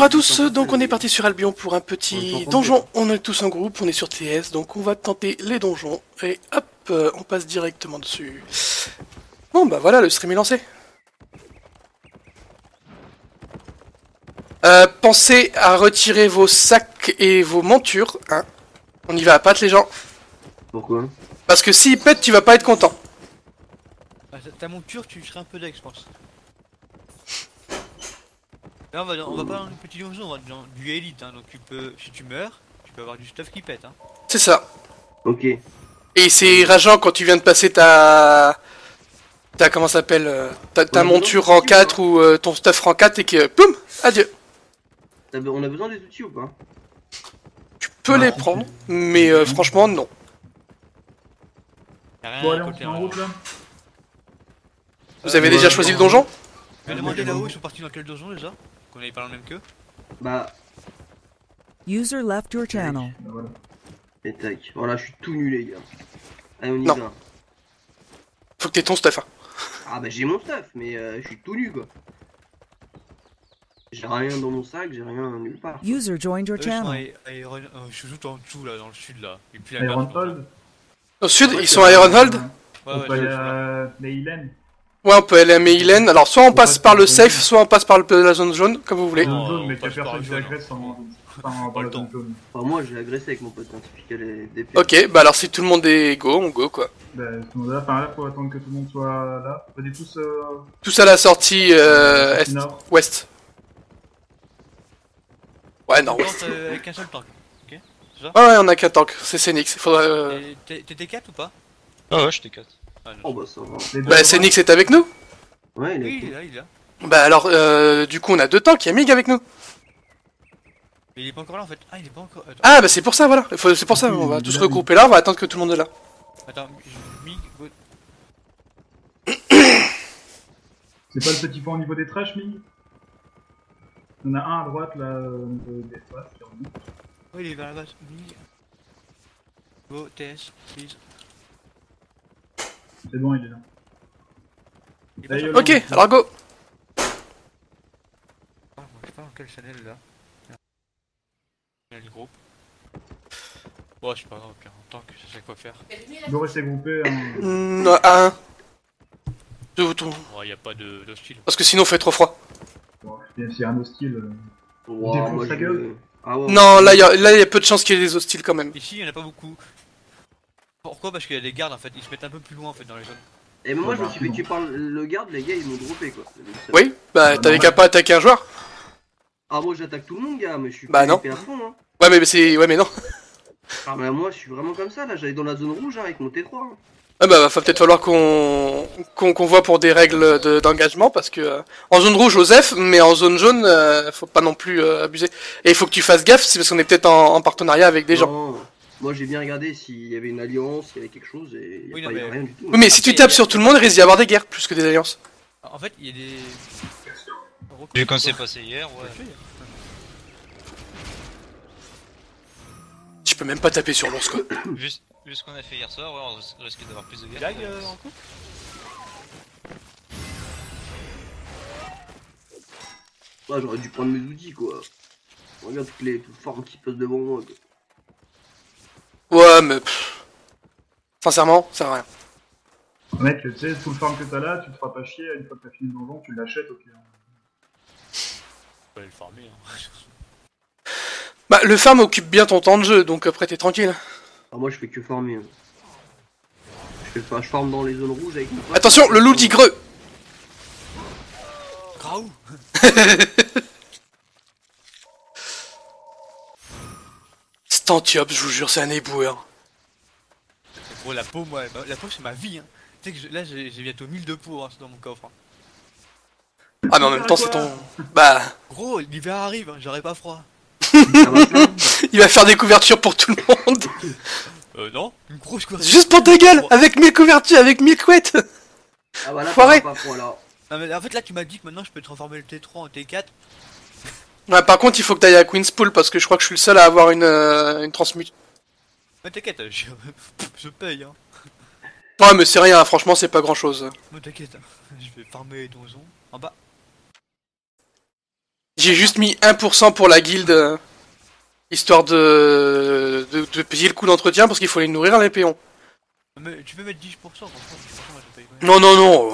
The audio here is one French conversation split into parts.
Bonjour à tous, donc on est parti sur Albion pour un petit donjon, on est tous en groupe, on est sur TS, donc on va tenter les donjons, et hop, on passe directement dessus. Bon bah voilà, le stream est lancé. Pensez à retirer vos sacs et vos montures, hein. On y va à pattes les gens. Pourquoi? Parce que s'ils pètent, tu vas pas être content. Ah, ta monture, tu serais un peu deck, je pense. Là, on va pas dans le petit donjon, on va dans du élite, hein, donc tu peux, si tu meurs, tu peux avoir du stuff qui pète, hein. C'est ça. Ok. Et c'est rageant quand tu viens de passer comment ça s'appelle, ta monture en 4 ou ton stuff rang 4 et que, poum, adieu. On a besoin des outils ou pas? Tu peux les prendre, mais franchement non. Y'a rien Bon à allez, on côté, se met en hein. route là. Vous avez déjà choisi le donjon? Je vais demander là-haut, ils sont partis dans quel donjon déjà? Qu'on avait pas dans le même qu'eux. Bah, User left your channel. Bah, voilà. et tac. Voilà, je suis tout nu les gars. Allez, on y Non. va. Faut que t'aies ton stuff, hein. Ah bah j'ai mon stuff, mais je suis tout nu quoi. J'ai rien dans mon sac, j'ai rien nulle part. User joined your Eux, ils sont channel. je suis tout en dessous là, dans le sud là. Et puis la Ironhold. Au sud, ils sont à Ironhold. Ouais, On ouais, peut aller je suis là. à Meilen. Ouais, on peut aller à Meilen. Alors, soit on passe par le safe, soit on passe par la zone jaune, comme vous voulez. Zone jaune, mais on qu'il y a passe par personne le qui jaune, agresse en Pas dans le la zone temps. jaune. Enfin, moi j'ai agressé avec mon pote, hein, typique les DP. Ok, bah alors si tout le monde est go, on go quoi. Bah, tout le monde est là, enfin là, faut attendre que tout le monde soit là. Venez tous Tous à la sortie est, nord. ouest. Ouais, non, On ouest. tente avec un seul tank, ok? C'est ça? Ouais, on a qu'un tank, c'est Scénix. Faudrait. T'es T4 ou pas? Ah ouais, je t'ai 4. Ah non. Oh bah ça va. Les deux Bah, devant. Scénix est avec nous. Ouais, il Oui, est il est là, il est là. Bah alors, du coup, on a deux tanks, il y a Mig avec nous. Mais il est pas encore là en fait. Ah, il est pas encore. Attends, Ah, bah c'est pour ça, voilà. C'est pour ça, on va tous se regrouper là, on va attendre que tout le monde est là. attends, Mig, go. C'est pas le petit point au niveau des trashs, Ming? On a un à droite là, au niveau des trashs qui remonte. Oh, il est vers la base. Mig. Go, TS, please. C'est bon, il est là. Il est pas D'ailleurs, sur- Ok, alors go. Ah, je sais pas dans quel channel là. Il y a le groupe. Bon, je sais pas grave, ok, en tant que je sais quoi faire. On doit rester groupé. Hein. Un. Deux, tout. Bon, y a pas d'hostile. Parce que sinon, il fait trop froid. Bon, s'il y a un hostile. Wow, défonce moi, sa je- gueule. Ah ouais. Non, là, il y a peu de chances qu'il y ait des hostiles quand même. Ici, il y en a pas beaucoup. Pourquoi? Parce qu'il y a des gardes en fait, ils se mettent un peu plus loin en fait dans les zones. Et moi je me Bah, suis fait non. tuer par le garde, les gars ils m'ont droppé quoi. Oui, bah t'avais non. qu'à pas attaquer un joueur. Ah moi j'attaque tout le monde gars, mais je suis Bah, non. PvP à fond hein. Ouais, mais c'est. Ouais, mais non. Ah bah moi je suis vraiment comme ça là, j'allais dans la zone rouge hein, avec mon T3. Hein. Ah bah va peut-être falloir qu'on voit pour des règles d'engagement parce que en zone rouge Osef, mais en zone jaune faut pas non plus abuser. Et il faut que tu fasses gaffe, c'est parce qu'on est peut-être en partenariat avec des gens. Non, moi j'ai bien regardé s'il y avait une alliance, s'il y avait quelque chose et Oui, y a non, pas y a mais- rien du tout. Oui, mais si tu tapes sur tout le monde, il risque d'y avoir des guerres plus que des alliances. En fait, il y a des. Vu quand c'est passé hier, ouais. Tu peux même pas taper sur l'ours quoi. Vu ce qu'on a fait hier soir, ouais, on risque d'avoir plus de guerre. Lag en coup? Ouais, j'aurais dû prendre mes outils quoi. Regarde toutes les formes qui passent devant moi quoi. Ouais, mais sincèrement, ça sert à rien. Mec, tu sais, tout le farm que t'as là, tu te feras pas chier. Une fois que t'as fini le donjon, tu l'achètes, ok. On peut le farmer. Hein. Bah le farm occupe bien ton temps de jeu, donc après t'es tranquille. Ah moi je fais que farmer. Hein. Je farme dans les zones rouges avec mon pote. Attention, le loup tigreux. Graou! Stantiope, je vous jure, c'est un éboueur. Gros, la peau, moi, la peau c'est ma vie. Hein. Tu sais que là j'ai bientôt 1000 de peau hein, dans mon coffre. Hein. Ah mais en même temps c'est ton... Bah... Gros, l'hiver arrive, hein, j'aurai pas froid. Ça va faire. Il va faire des couvertures pour tout le monde. Non? Une grosse couverture. Juste pour ta gueule, avec 1000 couvertures, avec 1000 couettes. Ah bah là Foiré. ça va pas froid là. Non, mais en fait, là tu m'as dit que maintenant je peux transformer le T3 en T4. Ouais, par contre, il faut que t'ailles à Queen's Pool parce que je crois que je suis le seul à avoir une transmute. Mais t'inquiète, je paye. Hein. Ouais, mais c'est rien, franchement, c'est pas grand chose. Mais t'inquiète, hein. Je vais farmer les donjons en bas. J'ai juste mis 1% pour la guilde, histoire de payer le coût d'entretien, parce qu'il faut les nourrir les péons. Mais tu peux mettre 10%, franchement, 10%, moi je paye. Non,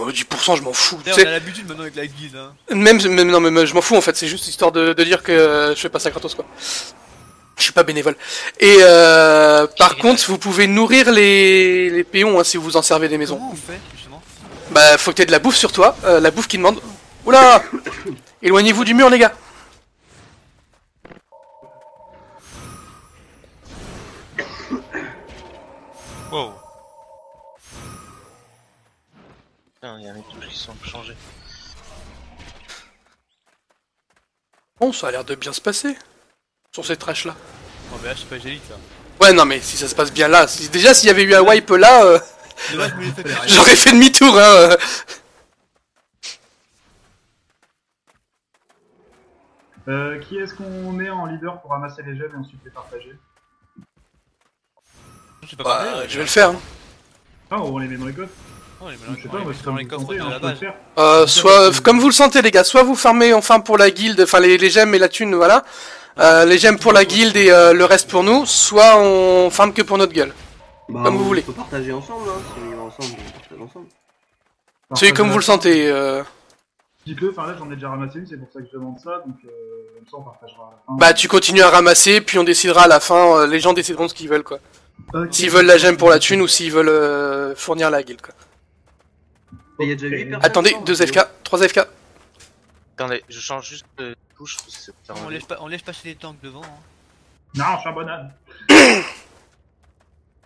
10% je m'en fous. Tu D'ailleurs, on sais, a l'habitude maintenant avec la guilde, hein. même je m'en fous en fait, c'est juste histoire de dire que je fais pas ça gratos quoi. Je suis pas bénévole. Et par contre, vous pouvez nourrir les péons hein, si vous en servez des maisons. Comment on fait, justement? Bah, faut que t'aies de la bouffe sur toi, la bouffe qui demande. Oula! Éloignez-vous du mur, les gars! Wow. Putain, y'a mes touches qui sont changées. Bon, ça a l'air de bien se passer. Sur ces trashs là. Oh, mais là, c'est pas Gélite, là. Ouais, non, mais si ça se passe bien là. Déjà, s'il y avait eu un wipe là, Dommage, mais il fait rien. j'aurais fait demi-tour, hein. Qui est-ce qu'on met en leader pour ramasser les gemmes et ensuite les partager? Je sais pas Bah, parler, je vais le faire. Hein. Ah, on les met dans les coffres? Oh, les Je sais pas, moi, c'est dans comme les vous coffres sentez, de hein, la je peux le base. faire. Soit, comme vous le sentez, les gars, soit vous farmez enfin pour la guilde, enfin les gemmes et la thune, voilà. Les gemmes pour la guilde et le reste pour nous, soit on farme que pour notre gueule. Bah, Comme vous voulez. On peut partager ensemble, hein. Si on y va ensemble, on partage ensemble. Celui comme vous le sentez. Dites-le, enfin là j'en ai déjà ramassé une, c'est pour ça que je demande ça, donc comme ça on partagera à la fin. Bah, tu continues à ramasser, puis on décidera à la fin, les gens décideront ce qu'ils veulent, quoi. Ok. S'ils veulent la gemme pour la thune ou s'ils veulent fournir la guilde, quoi. Mais il y a déjà 8 personnes. Attendez, non 2 FK, 3 FK. Attendez, je change juste de touche. Parce que c'est On laisse passer les tanks devant, hein. Non, je suis un bon âne.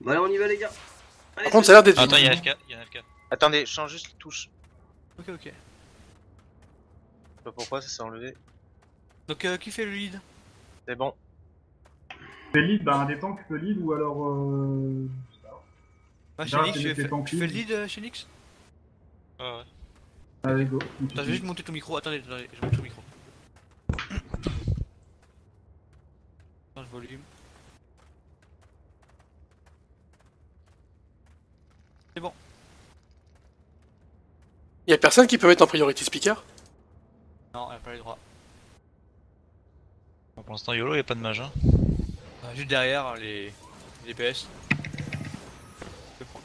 Bah, allez, on y va, les gars. Allez, Par contre, ça a l'air d'être Attends, vite. il y a FK, il y a FK. Attendez, je change juste de touche. Ok, ok. Je sais pas pourquoi ça s'est enlevé. Donc, qui fait le lead? C'est bon. Fais lead, bah un des tanks peut lead ou alors Ah, Grave, Chénix, c'est des tu tanks fais le lead. lead, Chénix? Ouais, ouais. Allez go. Attends, je vais juste monter ton micro. Attendez, je monte ton micro. Change volume. C'est bon. Y'a personne qui peut mettre en priority speaker? Non, elle a pas les droits. Bon, pour l'instant, YOLO, y a pas de mage. Hein. Juste derrière, les PS. Je prends.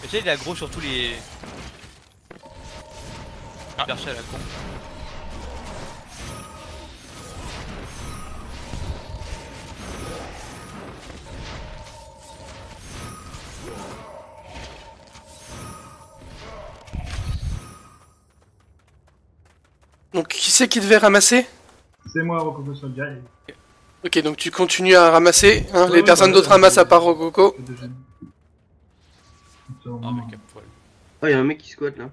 Et tu sais, il est aggro sur tous les... perchés à la con. Donc, qui c'est qui devait ramasser? C'est moi Rococo Soldier. Ok, donc tu continues à ramasser, hein, Ouais, les ouais, personnes bah, d'autres ouais, ramassent à ouais. part Rococo. Ah, mais cap poil. Oh, y'a un mec qui squatte là.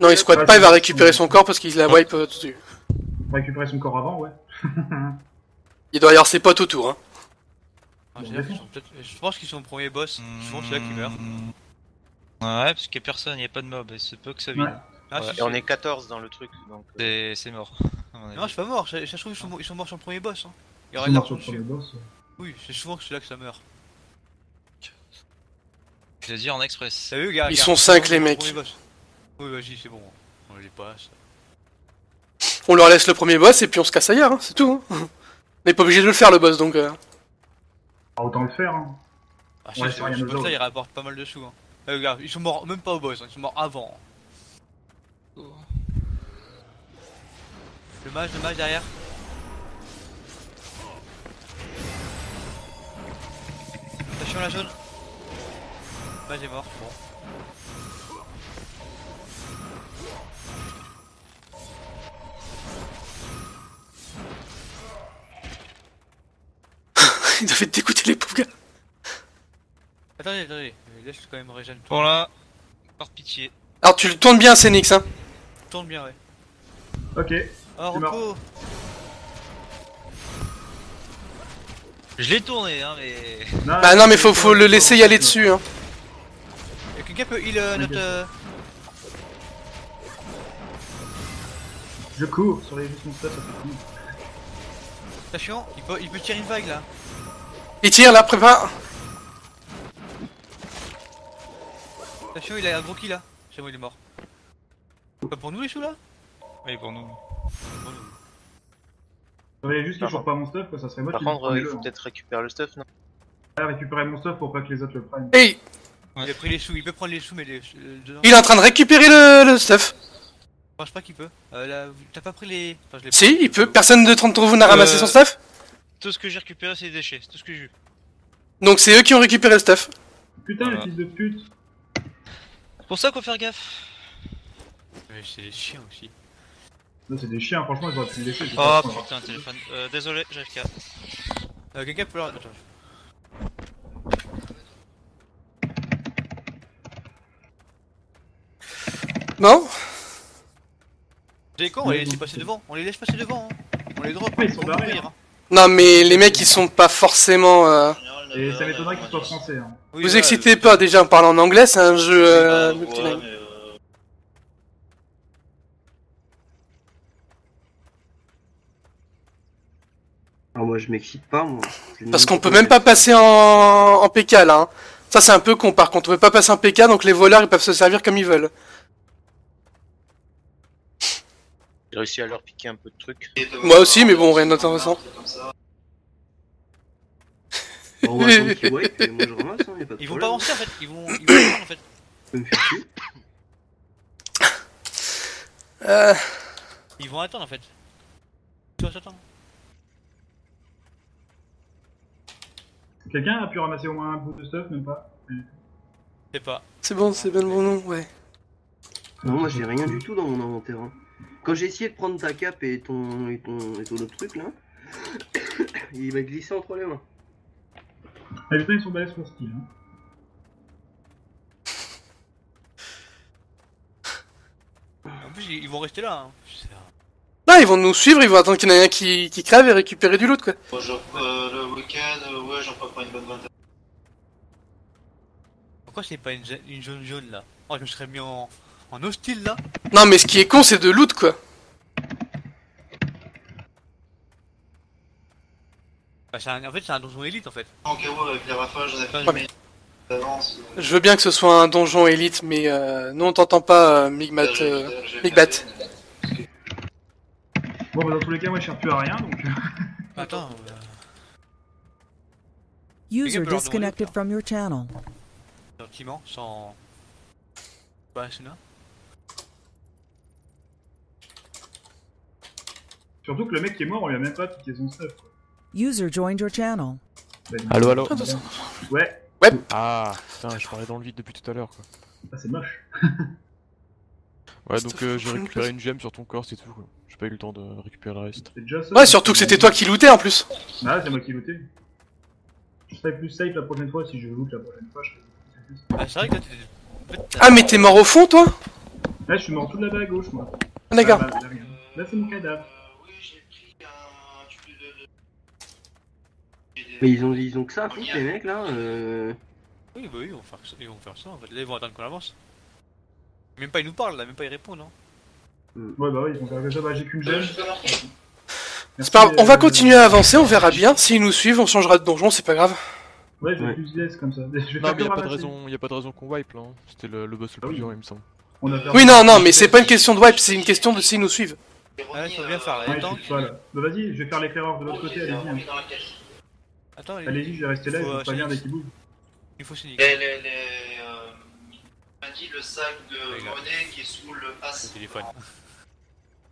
Non, il squatte pas, il va récupérer son corps parce qu'il la wipe dessus. Récupérer son corps avant, ouais. Il doit y avoir ses potes autour, hein. Ah, je pense qu'ils sont au premier boss. Souvent, c'est là qu'ils meurent. Ouais, parce qu'il y a personne, y a pas de mob, et c'est peu que ça vide. Ouais. Ah, Ouais, si, et on si. est 14 dans le truc, donc c'est mort. à mon avis. Non, je suis pas mort. Ça se trouve, ils sont morts sur le premier boss. Hein. Il y aura C'est de mort sur l'argent le premier dessus. boss. Oui, c'est souvent que c'est là que ça meurt. Je l'ai dit en express. T'as vu, gars? Ils sont 5 les mecs. Oui, vas-y, c'est bon. On les passe. On leur laisse le premier boss et puis on se casse ailleurs, hein, c'est tout. Hein. On n'est pas obligé de le faire le boss donc. Ah, autant le faire, hein. Ah, Ouais, ce c'est rien de boss là, drôle. il rapporte pas mal de sous. Hein. Regarde, ils sont morts même pas au boss, hein, ils sont morts avant. Le mage derrière. Attention la jaune. Le mage est mort, bon. Ils doivent être dégoûtés les pauvres gars. Attendez, laisse quand même régène. Bon là, par pitié. Alors tu le tournes bien Cénix, hein. Tourne bien, ouais. Ok. Oh, C'est Rocco. Je l'ai tourné, hein, mais... Bah non mais faut le laisser y aller dessus, hein. Y'a quelqu'un peut heal notre... Je cours sur les juste ça fait cool. Attention, il peut tirer une vague là. Il tire là, prépare. Attention, il a un gros kill là. C'est bon, il est mort. Pas pour nous les choux là? Oui, pour nous. Pour nous. Fallait juste qu'il chope pas mon stuff, quoi, ça serait moi Par qui contre, il le faut hein. peut-être récupérer le stuff, non? Récupérer mon stuff pour pas que les autres le prennent. Hey, Il a pris les choux, il peut prendre les choux, mais dedans. il est en train de récupérer le stuff. Je pense pas qu'il peut. Là, t'as pas pris les. Enfin, je l'ai Si, pris. il peut. Personne d'entre vous n'a ramassé son stuff? Tout ce que j'ai récupéré, c'est des déchets. C'est tout ce que j'ai eu. Donc c'est eux qui ont récupéré le stuff. Putain, Voilà. les fils de pute. C'est pour ça qu'il faut faire gaffe. Mais c'est des chiens aussi. Là, c'est des chiens, franchement, ils auraient pu me laisser. j'ai Oh pas le temps. putain, téléphone. Désolé, j'ai FK. Quelqu'un peut leur. Attends. Non? C'est con, on les laisse passer devant. On les laisse passer devant. Hein. On les drop. Ouais, ils sont on va barrés, mourir, hein. Non, mais les mecs, ils sont pas forcément. Et ça m'étonnerait qu'ils soient français. Hein. Oui, Vous voilà, excitez pas, déjà, en parlant en anglais, c'est un jeu multilingue. Ah, moi je m'excite pas, moi. Parce qu'on peut même pas passer en PK là. Hein. Ça, c'est un peu con par contre. On peut pas passer en PK, donc les voleurs ils peuvent se servir comme ils veulent. J'ai réussi à leur piquer un peu de trucs. Moi aussi, mais bon, rien d'intéressant. Bon, on va attendre qu'ils wipe et moi je ramasse, hein, y'a pas de Ils vont problème. pas avancer en fait. Ils vont attendre en fait. Tu peux me faire chier. Ils vont attendre en fait. Tu vois, attends. Quelqu'un a pu ramasser au moins un bout de stuff, même pas? Je sais pas. C'est bon, c'est bien le bon nom, ouais. Non, moi j'ai rien du tout dans mon inventaire. Hein. Quand j'ai essayé de prendre ta cape et ton autre truc là, il m'a glissé entre les mains. Ah putain, ils sont balèzes pour style. Hein. En plus, ils vont rester là. Hein. Là, ils vont nous suivre, ils vont attendre qu'il y en ait un qui crève et récupérer du loot quoi. Bonjour, le week-end, ouais, j'en prends pas une bonne vingtaine. Pourquoi c'est pas une zone jaune là? Oh, je me serais mis en hostile là. Non, mais ce qui est con, c'est de loot quoi. Bah, en fait, c'est un donjon élite en fait. Ok, ouais, avec les rafales, j'en ai pas Ouais, mais- d'avance. Je veux bien que ce soit un donjon élite, mais nous on t'entend pas, Migbat. Migbat. Bon, bah dans tous les cas, moi je sers plus à rien donc. Attends. User peut leur disconnected demander, from your channel. Gentiment, sans. Bah, c'est là. Surtout que le mec qui est mort, on lui a même pas piqué son stuff. Quoi. User joined your channel. Bah, Allo, allo. Ouais, Ah, putain, je parlais dans le vide depuis tout à l'heure, quoi. ah, c'est moche. Ouais, Ça donc fait j'ai une récupéré place. une gemme sur ton corps, c'est tout, quoi. J'ai pas eu le temps de récupérer le reste. C'est déjà ça. Ouais, surtout que c'était toi qui lootais en plus. Ah, c'est moi qui lootais. Je serai plus safe la prochaine fois si je loot la prochaine fois. Je serai plus. Ah, c'est vrai que là, t'es. En fait, Ah, mais t'es mort au fond toi? Là, je suis mort tout là-bas à gauche, moi. Ah, d'accord. Là, regarde. Là, c'est mon cadavre. Oui, j'ai pris un tube de. Mais ils ont que ça à foutre, les mecs là. Oui, bah oui, ils vont faire ça en fait. Là, ils vont attendre qu'on avance. Même pas ils nous parlent là, même pas ils répondent. Hein. Ouais, bah oui, ils vont faire que ça. Bah, j'ai qu'une gemme. C'est pas grave, on va continuer à avancer, on verra bien. S'ils nous suivent, on changera de donjon, c'est pas grave. Ouais, je vais Ouais. plus laisse comme ça. Je vais Non, faire mais que y a pas de ramasser. raison, y a pas de raison qu'on wipe là. Hein. C'était le boss le Ah plus oui. dur, il me semble. On a perdu- Oui, non, mais c'est pas une question de wipe, c'est une question de s'ils nous suivent. Ah, il faut bien faire là. Ouais, Attends, je suis pas là. Bah, vas-y, je vais faire l'éclaireur de l'autre côté, allez-y. Hein. attends, Allez-y, je vais rester là, Faut, je vais pas bien dès qu'il bouge. il faut signer. Il m'a dit le sac de Regarde. monnaie qui est sous le Le as. téléphone.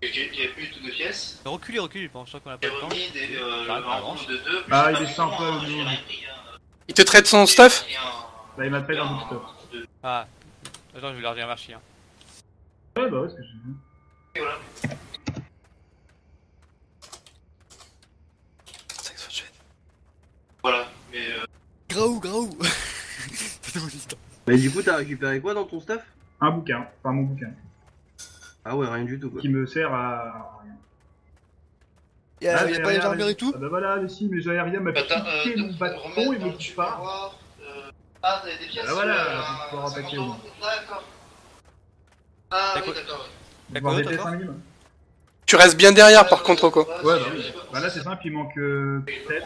Il n'y a plus de pièces. Reculez, je pense qu'on a pas J'ai le temps. remis des, Ah, un groupe de deux. Ah, il est sympa, le nouveau. Il te traite son stuff? Bah, il m'a traité un bout de stuff. Ah, attends, je vais leur dire merci. Hein. Ouais, bah ouais, ce que j'ai vu. Voilà, mais Graou Mais du coup, t'as récupéré quoi dans ton stuff? Un bouquin, enfin mon bouquin, Ah ouais, rien du tout quoi. qui me sert à rien. Y'a j'ai pas les rien, armures et tout? Ah bah voilà, mais si, mais j'avais rien, m'a attends, piqué mon bâton et me tu tue vas pas. voir. Ah, t'as des pièces. Ah voilà, pour pouvoir attaquer, oui. D'accord. Ah oui, D'accord. d'accord. T'as Voir quoi des d'autre dessins encore? animés. Tu restes bien derrière par contre, quoi. Ouais, bah oui. Bah là, c'est simple, il manque tête,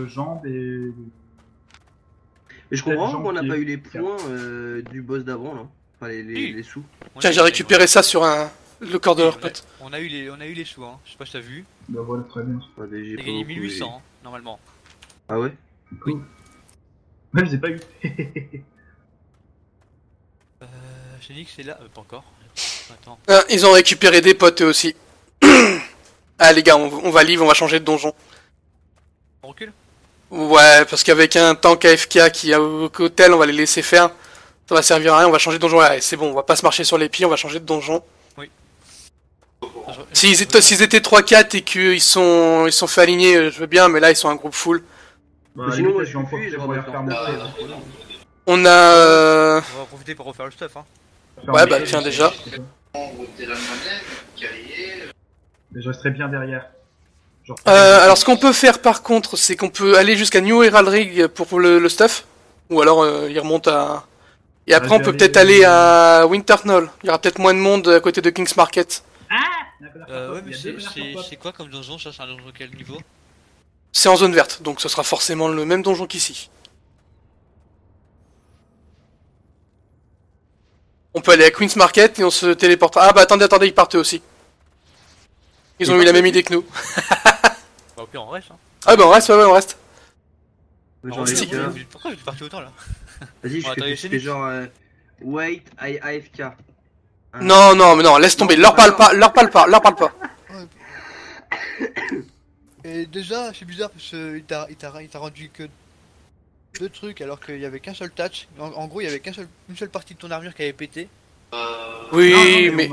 jambes et. Mais je comprends Peut-être qu'on n'a gens pas qui- eu les points du boss d'avant là. Enfin, Oui. les sous. Tiens, j'ai récupéré ça sur le corps de leur pote. On a eu les sous, hein. Je sais pas si t'as vu. Bah voilà, très bien. Ouais, j'ai T'as pas gagné beaucoup, 1800, hein, normalement. Ah ouais? Moi, je les ai pas eu. Phoenix c'est là. Pas encore. Attends. Ah, ils ont récupéré des potes eux aussi. Ah les gars, on va livre, on va changer de donjon. On recule? Ouais, parce qu'avec un tank AFK qui est au hôtel, on va les laisser faire. Ça va servir à rien, on va changer de donjon. Ouais, c'est bon, on va pas se marcher sur les pieds, on va changer de donjon. S'ils étaient 3-4 et qu'ils sont fait aligner, je veux bien, mais là ils sont un groupe full. Bah, à la Sinon, limite, moi, je vais en je suis profiter je pour les rentre refaire en retard. monter. On a... On va en profiter pour refaire le stuff, hein. Ouais, bah, tiens, déjà. T'es la manette, guerrier. Mais je resterai bien derrière. Genre, Alors ce qu'on peut faire par contre, c'est qu'on peut aller jusqu'à New Heraldry pour le stuff. Ou alors il remonte à... Et après Ouais, on je peut vais peut-être aller à Winterknoll. Il y aura peut-être moins de monde à côté de King's Market. Ouais, mais c'est quoi comme donjon? Ça, c'est un donjon de quel niveau? C'est en zone verte, donc ce sera forcément le même donjon qu'ici. On peut aller à Queen's Market et on se téléporte. Ah bah attendez, ils partent eux aussi. Ils ont eu la même idée que nous. Bah, au pire, on reste, hein. Ah bah on reste, ouais, on reste. Ouais, Alors, j'en ai si. déjà. Pourquoi vous êtes parti autant là? Vas-y, je Bon, attendez, fais Phoenix. genre. Wait, AFK. Hein. Non, non, mais non, laisse tomber, leur parle pas. Et déjà, c'est bizarre parce qu'il t'a rendu que 2 trucs alors qu'il y avait qu'un seul touch. En gros, il y avait une seule partie de ton armure qui avait pété. Oui, mais...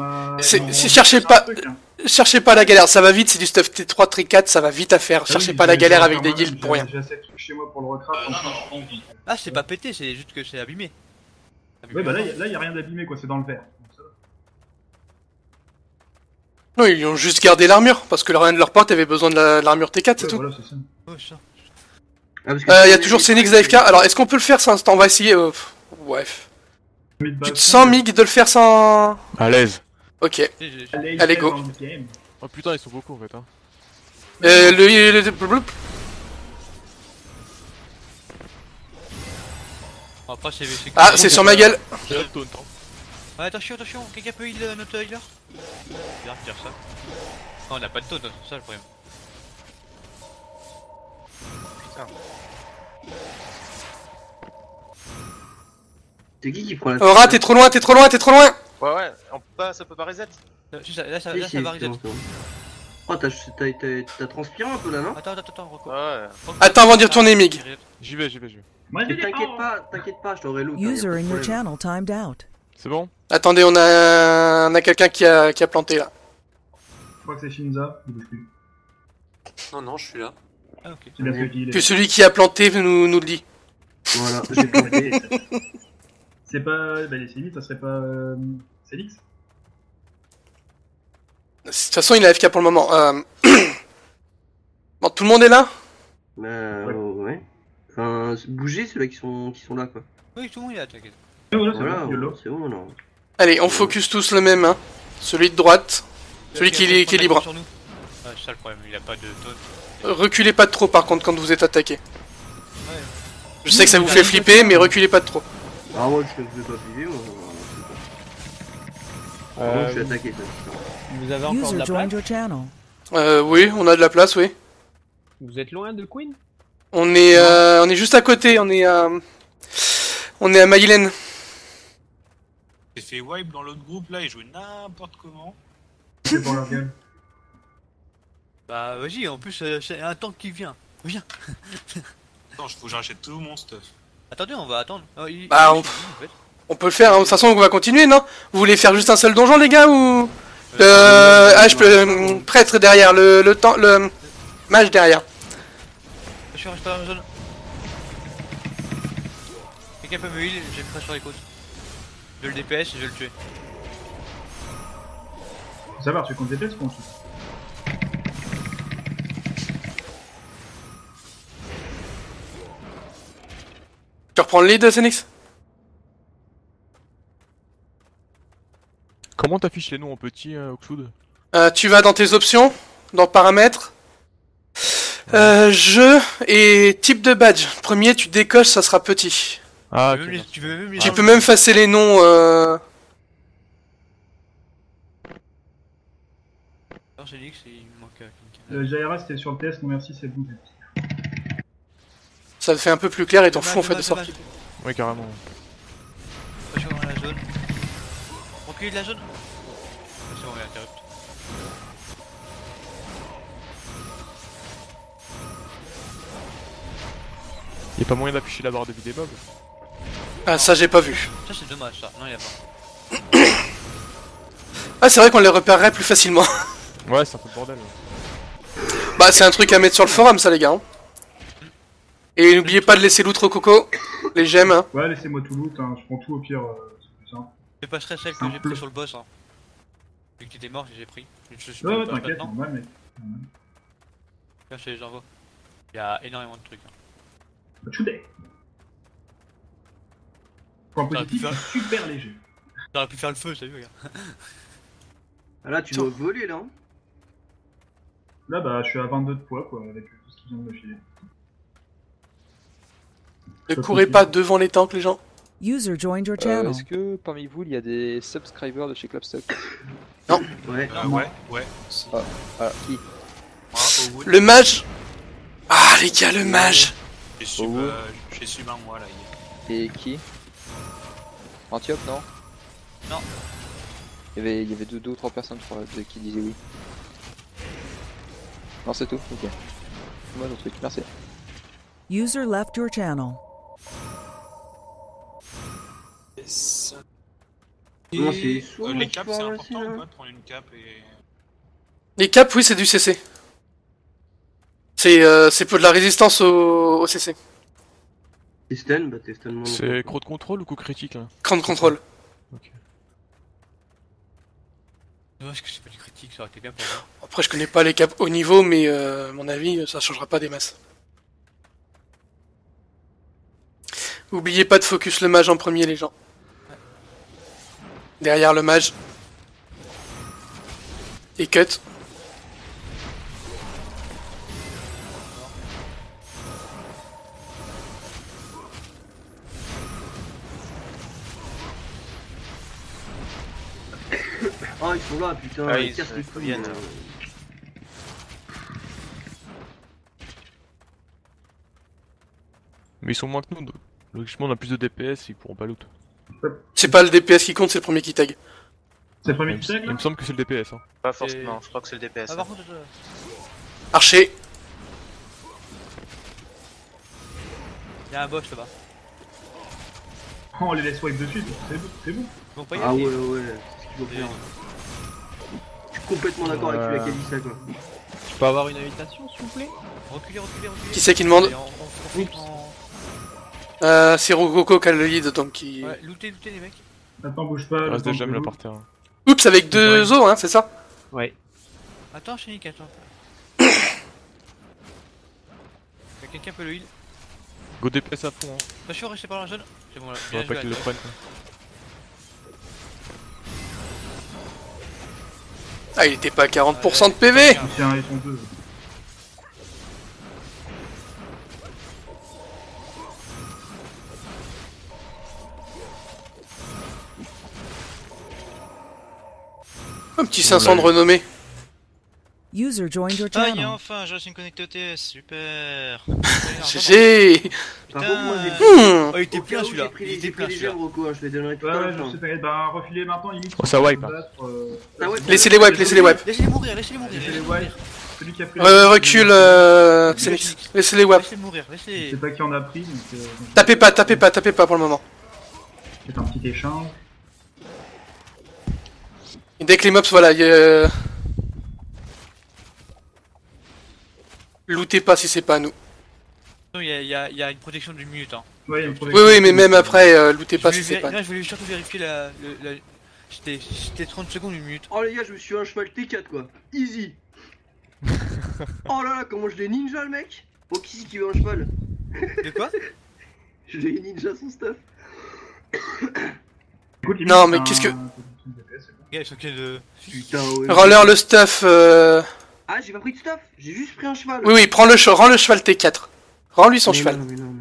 Cherchez pas la galère, ça va vite, c'est du stuff T3, T4, ça va vite à faire. Cherchez pas la galère avec des guilds pour rien. J'ai assez de trucs chez moi pour le recraft. Ah, c'est pas pété, c'est juste que c'est abîmé. Ouais, bah là, y a rien d'abîmé quoi, c'est dans le vert. Donc, ça va. Non, ils ont juste gardé l'armure, parce que leur pote avait besoin de l'armure T4, c'est Ouais, tout. voilà, c'est ça. Ouais, ça. Ah, parce que Il y a toujours Phoenix AFK, alors est-ce qu'on peut le faire sans instant? On va essayer, ouais. Tu te sens, Mig, de le faire sans... À l'aise. Ok. Allez, Allez, go. dans le game. Oh putain, ils sont beaucoup en fait. Hein. Après, c'est. Ah, c'est sur ma gueule. J'ai le taunt. Hein. Ouais, attention, quelqu'un peut heal notre healer? Bien, dire ça. Non, on a pas de taunt, c'est ça le problème. Putain. C'est qui prend la. Aura, t'es trop loin. Ouais, ouais, on peut pas, ça peut pas reset. Si, là, ça Si, si, va reset. c'est bon. Oh, t'as transpiré un peu là, non? Attends, record. Ouais. Attends avant d'y retourner, Mig. J'y vais. Moi, Mais t'inquiète pas, je t'aurai loot. hein, y a User pas de in your problème. channel timed out. C'est bon? Attendez, on a quelqu'un qui a planté là. Je crois que c'est Shinza, il bouge plus. Non, je suis là. Ah, ok. C'est bien ce que je dis. Que celui qui a planté nous le dit. Voilà, j'ai planté. C'est pas. Bah, les limite, ça serait pas. Célix? De toute façon, il est AFK pour le moment. Bon, tout le monde est là? Bah, ouais. Enfin, bougez ceux-là qui sont là, quoi. Oui, tout le monde est là, t'inquiète. Et voilà, c'est Voilà, bon, YOLO. c'est bon, non. Allez, on focus tous le même, hein. Celui de droite. Celui qui est libre. Sur nous. Ah, c'est ça le problème, il a pas de taunt. Reculez pas de trop par contre quand vous êtes attaqué. Ouais. Je sais que ça vous fait flipper, mais reculez pas de trop. Ah, moi, je vais pas vivre, moi. Par contre, je suis attaqué, ça. Vous avez encore de User la joined place? your channel. Oui, on a de la place, oui. Vous êtes loin de Queen? On est juste à côté, on est à Maïlen. J'ai fait wipe dans l'autre groupe là, ils jouent n'importe comment. C'est pour leur gueule. Bah, vas-y, en plus, c'est un tank qui vient. Viens. Attends, faut que j'achète tout mon stuff. Attendez, on va attendre. Bah, on peut le faire, hein. De toute façon on va continuer, non? Vous voulez faire juste un seul donjon, les gars, ou... je peux... prêtre derrière, le mage derrière. Je reste pas dans la zone. Quelqu'un peut me heal, j'ai une crash sur les côtes. Je le DPS et je vais le tuer. Faut savoir, tu comptes DPS ou qu'on shoot? Tu reprends le lead, Phoenix? Comment t'affiches les noms en petit, Oxwood? Tu vas dans tes options, dans paramètres, jeu et type de badge. Premier, tu décoches, ça sera petit. Ah, Tu ok. veux même les Tu peux même effacer les noms Alors j'ai dit que il me manque quelqu'un. Jaira, c'était sur le TS, non merci, c'est bon. Ça te fait un peu plus clair et t'en fous en fait de sortie. Ouais, carrément. Je suis dans la zone. Reculer de la zone. C'est bon, on interrupt. Y'a pas moyen d'afficher la barre de vie des mobs? Ah, ça j'ai pas vu. Ça c'est dommage ça, non y'a pas. Ah, c'est vrai qu'on les repérerait plus facilement. Ouais, c'est un peu le bordel. Bah, c'est un truc à mettre sur le forum, ça, les gars. Hein. Et n'oubliez pas de laisser l'outre au coco. Les gemmes. Hein. Ouais, laissez-moi tout loot, hein. Je prends tout au pire. C'est plus simple. Je passerai celle que j'ai pris sur le boss. Hein. Vu que t'étais mort, j'ai pris. Ouais, t'inquiète, normal, mec. Là, je te les envoie. Il y a énormément de trucs. Hein. Today. Point positif, super léger. T'aurais pu faire le feu, t'as vu, regarde. Ah là, tu dois voler là. Hein. Là, bah, je suis à 22 de poids, quoi, avec tout ce qui vient de me filer. Ne courez pas devant les tanks, les gens. User joined your channel. Est-ce que parmi vous, il y a des subscribers de chez Clubstock? Non. Ouais. Ouais. Ah, qui? Le mage. Ah, les gars, le mage. J'ai su un mois là. Et qui? Antiope, non? Non. Il y avait deux ou trois personnes qui disaient oui. Non, c'est tout, ok. Moi, le truc, merci. User left your channel. Non, c'est souvent les tu caps, peux c'est ramasser, important là. ou pas de prendre une cape et. Les caps, oui, c'est du CC. C'est pour de la résistance au CC. T'es stun, bah t'es stun. C'est croc de contrôle ou coup critique là? Cran de contrôle. Ok. Dommage que c'est pas du critique, ça aurait été bien pour moi. Après, je connais pas les caps haut niveau, mais à mon avis, ça changera pas des masses. Oubliez pas de focus le mage en premier, les gens. Derrière le mage. Et cut. Ah, ils sont là, putain, Ah, ils cassent les couilles. viennent. Mais ils sont moins que nous. Logiquement, on a plus de DPS, ils pourront pas loot. C'est pas le DPS qui compte, c'est le premier qui tag. C'est le premier qui tag. Il me semble que c'est le DPS. Hein. Pas forcément, je crois que c'est le DPS. Ah, par contre, Archer. y'a un boss là-bas. Oh, on les laisse wipe dessus, c'est bon. Ils vont pas y Ah aller. ouais, c'est ce qu'il faut faire. Je suis complètement d'accord avec celui qui a dit ça, quoi. Je peux avoir une invitation, s'il vous plaît? Reculez. Qui c'est qui demande? Et on C'est Rococo qui a le lead, donc il... Ouais, lootez les mecs. Attends, bouge pas. Il reste attends, des gemmes là je par terre. Oups, avec deux os, hein, c'est ça? Ouais. Attends, Chénique, attends. Quelqu'un peut le heal? Go DPS à fond. Hein. Pas sûr, restez pas dans la zone. C'est bon là. Faudrait pas qu'ils le prennent. Quoi. Ah, il était pas à 40% de PV. Tiens, ils sont deux. Un petit 500 de renommée. User joined your Ah, channel. et enfin, je suis connecté au TS, super. GG. Par contre, moi j'ai Oh, il était plein j'ai celui-là. pris Il les était plein celui-là. gemmes, Rocco, hein, je les donnerai tout Ouais, à ouais, la je fin. sais, t'inquiète. Bah, refilez maintenant, limite. Oh, ça wipe. Hein. Ah ouais, Laissez les wipes, laissez les wipes. Laissez-les mourir, laissez-les mourir. Laissez les wipes. Celui qui a pris. Recule, Phoenix. Laissez les wipes. Laissez-les mourir, Je laissez-les. sais pas qui en a pris, donc. Tapez pas pour le moment. C'est un petit échange. Et dès que les mobs, voilà, lootez pas si c'est pas à nous. Il y a une protection d'une minute. Hein. Ouais, Oui, mais même après, lootez pas si c'est pas à nous. Là, je voulais surtout vérifier la. C'était 30 secondes, une minute. Oh les gars, je me suis un cheval T4 quoi. Easy. Oh là là, comment je l'ai ninja le mec. Oh, qui c'est qui veut un cheval? De quoi? Je l'ai ninja son stuff. Écoute, Non, mais qu'est-ce que... Gars, ils sont quels de. Putain, ouais. Roller le stuff. Ah, j'ai pas pris de stuff, j'ai juste pris un cheval. Oui, rends le cheval T4. Rends-lui son Mais cheval. non.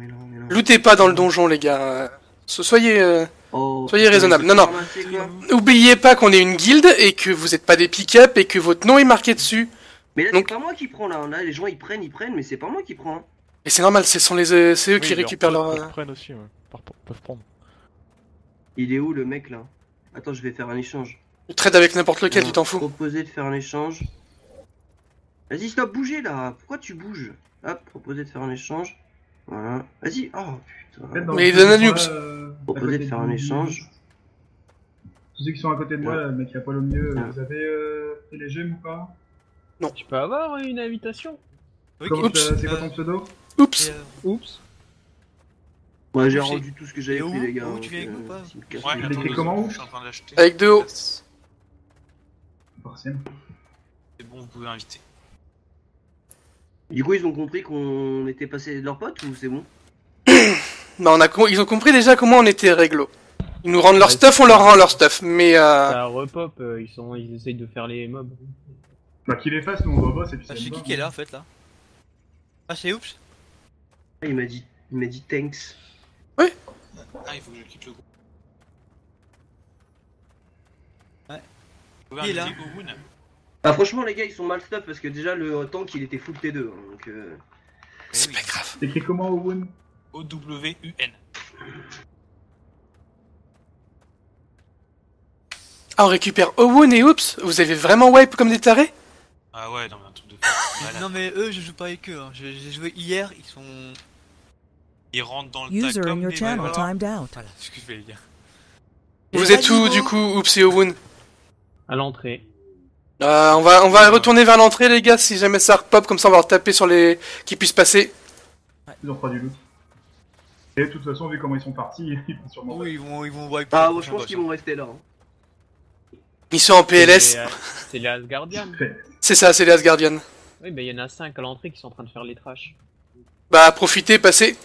Lootez pas dans le donjon, les gars. Soyez Oh, Soyez putain, raisonnable. c'est Non, non. ramassé, quoi. Oubliez pas qu'on est une guilde et que vous êtes pas des pick-up et que votre nom est marqué dessus. Mais là, Donc- c'est pas moi qui prends là. Là, les gens ils prennent, mais c'est pas moi qui prends. Et c'est normal, c'est eux qui récupèrent leur. Ils prennent aussi, ouais. Peuvent prendre. Il est où le mec là? Attends, je vais faire un échange. Trade avec n'importe lequel, tu t'en fous. Proposer de faire un échange. Vas-y, stop, bougez là. Pourquoi tu bouges? Hop, proposer de faire un échange. Voilà. Vas-y. Oh putain. Mais il donne un noobs. Proposer de faire un échange. Tous ceux qui sont à côté de moi, le mec qui a pas le mieux, vous avez fait les gemmes ou pas? Non. Tu peux avoir une invitation? Comment c'est quoi ton pseudo? Oups. Oups. Ouais, j'ai rendu tout ce que j'avais Et où pris, les gars. Où donc, tu viens avec nous ou pas? s'il me casse Ouais, les Il attends, écrit deux comment, secondes, ouf je suis en train d'acheter. Avec 2 O. Partiel. C'est bon, vous pouvez inviter. Du coup, ils ont compris qu'on était passé de leurs potes ou c'est bon? Bah ils ont compris déjà comment on était réglo. Ils nous rendent leur stuff, on leur rend leur stuff. Mais Ça repop, ils essayent de faire les mobs. Bah qu'il les fasse, nous on va boss et puis Ah, ça c'est me qui va. qui est là en fait là? Ah, c'est Oups? Ah, il m'a dit thanks. Ah, il faut que je quitte le groupe. Ouais. Vous pouvez Qui est là? inviter Owun. Ah, franchement, les gars, ils sont mal stuff parce que déjà le tank il était full T2. Hein, donc, c'est pas grave. T'écris comment, Owen? O-W-U-N. Ah, on récupère Owen et Oups. Vous avez vraiment wipe comme des tarés? Ah ouais, non, mais un truc de malade. Non, mais eux, je joue pas avec eux. Hein. J'ai joué hier, ils sont. Ils rentrent dans le User tas in comme your des channel malades. timed out. Voilà, c'est ce que je voulais dire. Vous êtes où du coup, Oups et Owen? À l'entrée. On va retourner vers l'entrée, les gars, si jamais ça repop, comme ça on va leur taper sur les. Qui puissent passer. Ils ont pas du loot. Et de toute façon, vu comment ils sont partis, ils vont sûrement. Oui, ils vont wipe. Ah, le moi, je prochain pense boss, qu'ils hein. vont rester là. Hein. Ils sont en PLS. C'est les Asgardians. C'est ça, c'est les Asgardians. Oui, bah il y en a 5 à l'entrée qui sont en train de faire les trash. Bah, profitez, passez.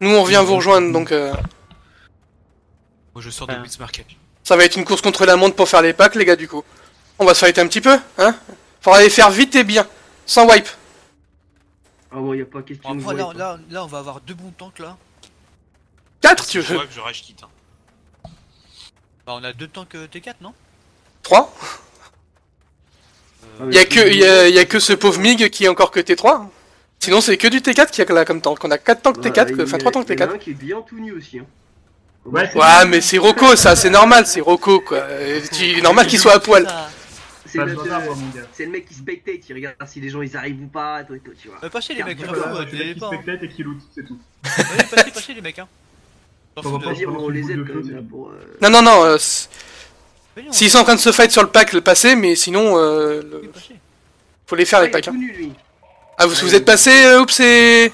Nous, on revient vous rejoindre, donc Moi je sors de Blitz Market. ça va être une course contre la montre pour faire les packs, les gars, du coup. On va se fighter un petit peu, hein. Faudra les faire vite et bien, sans wipe. Ah, bon, y a pas question Bon, de après, wipe, hein. là, on va avoir 2 bons tanks là. 4, Si tu je veux? vois que je rage quitte. Hein. Bah, on a 2 tanks T4, non? 3? Ah, Y a que ce pauvre Mig qui est encore que T3. Sinon, c'est que du T4 qui a là comme tank. On a 4 tanks T4, enfin 3 tanks Il y en a T4. un qui est bien tout nu aussi. Hein. Ouais, Ouais, mais c'est Rocco, ça, c'est normal, c'est Rocco, quoi. Il est normal qu'il soit à poil. C'est Ça le, se voit pas, moi, mon gars. c'est le mec qui se baitate, il regarde si les gens ils arrivent ou pas, tout, tu vois. Passez les mecs, je m'en Voilà, fous, C'est le t'es mec qui pas. Hein. spectate et qui loot, c'est tout. Ouais, passez les mecs, hein. J'en Ça fous va de- pas. Vas-y, on les aide de quand feu, même c'est là tout. pour. Non, Voyons, s'ils sont en train de se fight sur le pack, le passez, mais sinon, oui, passez. faut les faire Ah, les il est packs. tout Hein. nu lui. Ah, vous êtes passé, oups, et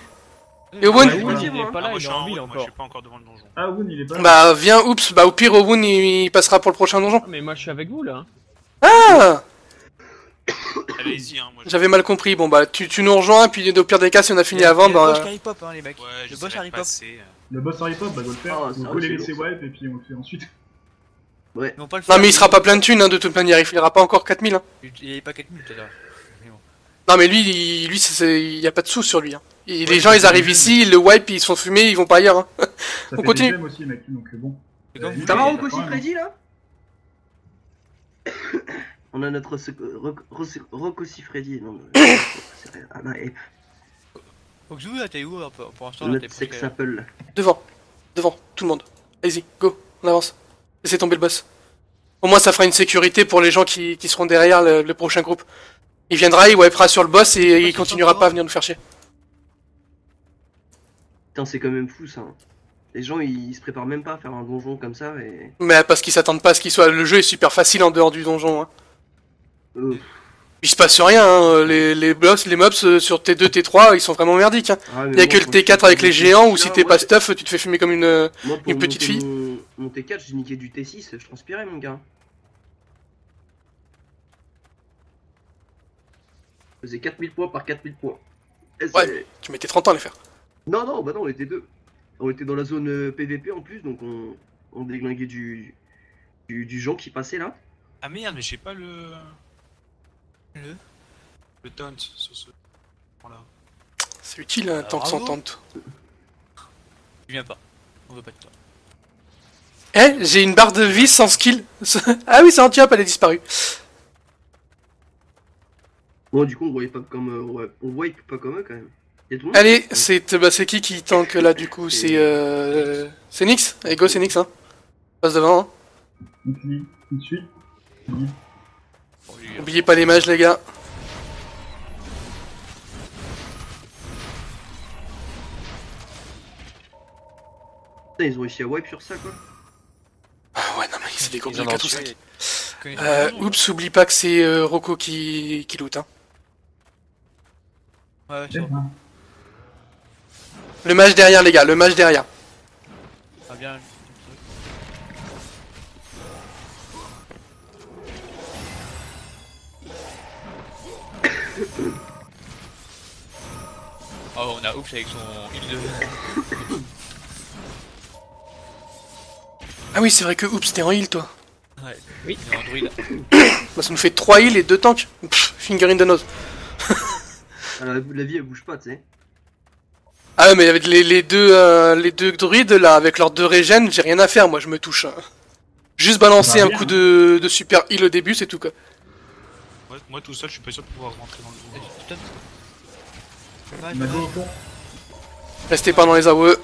Owen? Ouais, Il ouais, est moi. pas Ah, là, moi il je est suis en en ville haut, moi je encore. suis pas encore devant le donjon. Ah, Owen, il est pas là. Bah, viens, oups, bah au pire, Owen, il passera pour le prochain donjon. Ah, mais moi je suis avec vous là. Ah! Allez-y, hein, moi je... J'avais mal compris, bon bah, tu nous rejoins, puis au pire des cas, si on a fini avant, Le boss bah... Harry Pop, hein, les mecs. Ouais, Le je boss Harry Pop. passer. Le boss Harry Pop, bah, doit le faire. Ah, c'est Donc, vrai faut les que laisser c'est wipe et puis on le fait ensuite. Ouais. Ils vont pas le Non faire, mais il sera pas plein de thunes, hein, de toute manière, il filera pas encore 4000, hein. Il y avait pas 4000 tout à l'heure. Mais bon. Non mais lui, il y a pas de sous sur lui, hein. Les gens, ils arrivent ici, ils le wipe, ils se font fumer, ils vont pas ailleurs, hein. Ça On fait continue. des gemmes aussi, mec, donc bon. C'est comme vous Ça va, voulez. Rocco aussi quand même. Freddy là? On a notre Rocco Freddy. Non, ah, non, et Faut que je joue là, t'es où pour l'instant là, t'es notre sex presque- apple. Devant, tout le monde. Allez-y, go, on avance. Laissez tomber le boss. Au moins ça fera une sécurité pour les gens qui seront derrière le prochain groupe. Il viendra, il wipera sur le boss et il continuera pas à venir nous faire chier. Putain, c'est quand même fou ça. Hein. Les gens ils se préparent même pas à faire un donjon comme ça et. Mais parce qu'ils s'attendent pas à ce qu'il soit... Le jeu est super facile en dehors du donjon, hein. Il se passe rien, hein. Les boss, les mobs sur T2, T3, ils sont vraiment merdiques, hein. Ah, mais Il y a moi, que le quand je T4 suis avec les monté géants, ou là, si t'es ouais. pas stuff, tu te fais fumer comme Moi, pour une petite monter fille. Mon T4, j'ai niqué du T6, je transpirais mon gars. Je faisais 4000 points par 4000 points. Et c'est- Ouais, tu mettais 30 ans à les faire. Non, bah non, on était deux. On était dans la zone PVP en plus, donc on déglinguait du gens qui passait là. Ah merde, mais j'ai pas le taunt sur ce... Voilà. C'est utile, hein, tant que bravo. s'entente. Tu viens pas. On veut pas de toi. Eh, j'ai une barre de vie sans skill. Ah oui, c'est anti-hop, elle est disparue. Bon, du coup, on voyait pas comme on voit pas comme eux quand même. Y a tout le monde. Allez, c'est qui tank là du coup? C'est Nyx. Allez, go, c'est Nyx, hein. Passe devant, hein. Tout de suite. Oubliez pas les mages, les gars. Putain, ils ont réussi à wipe sur ça quoi. Ah ouais, non mais c'est des gros Ils en ont 4 ou tué. 5. Oups, oublie pas que c'est Rocco qui loot, hein. Ouais, C'est bon. Le mage derrière, les gars, le mage derrière. Ah bien. Oh, on a Oops avec son heal de... Ah oui, c'est vrai que oups, t'es en heal toi. Ouais, oui, il est en druide. Bah, ça nous fait 3 heals et 2 tanks. Pff, finger in the nose. La vie elle bouge pas, tu sais. Ah ouais, mais avec les deux druides là, avec leurs 2 régènes, j'ai rien à faire, moi je me touche. Juste balancer Bah, un bien, coup hein. de super heal au début, c'est tout quoi. Moi tout seul, je suis pas sûr de pouvoir rentrer dans le groupe. On a go au fond. Restez pas dans les AOE.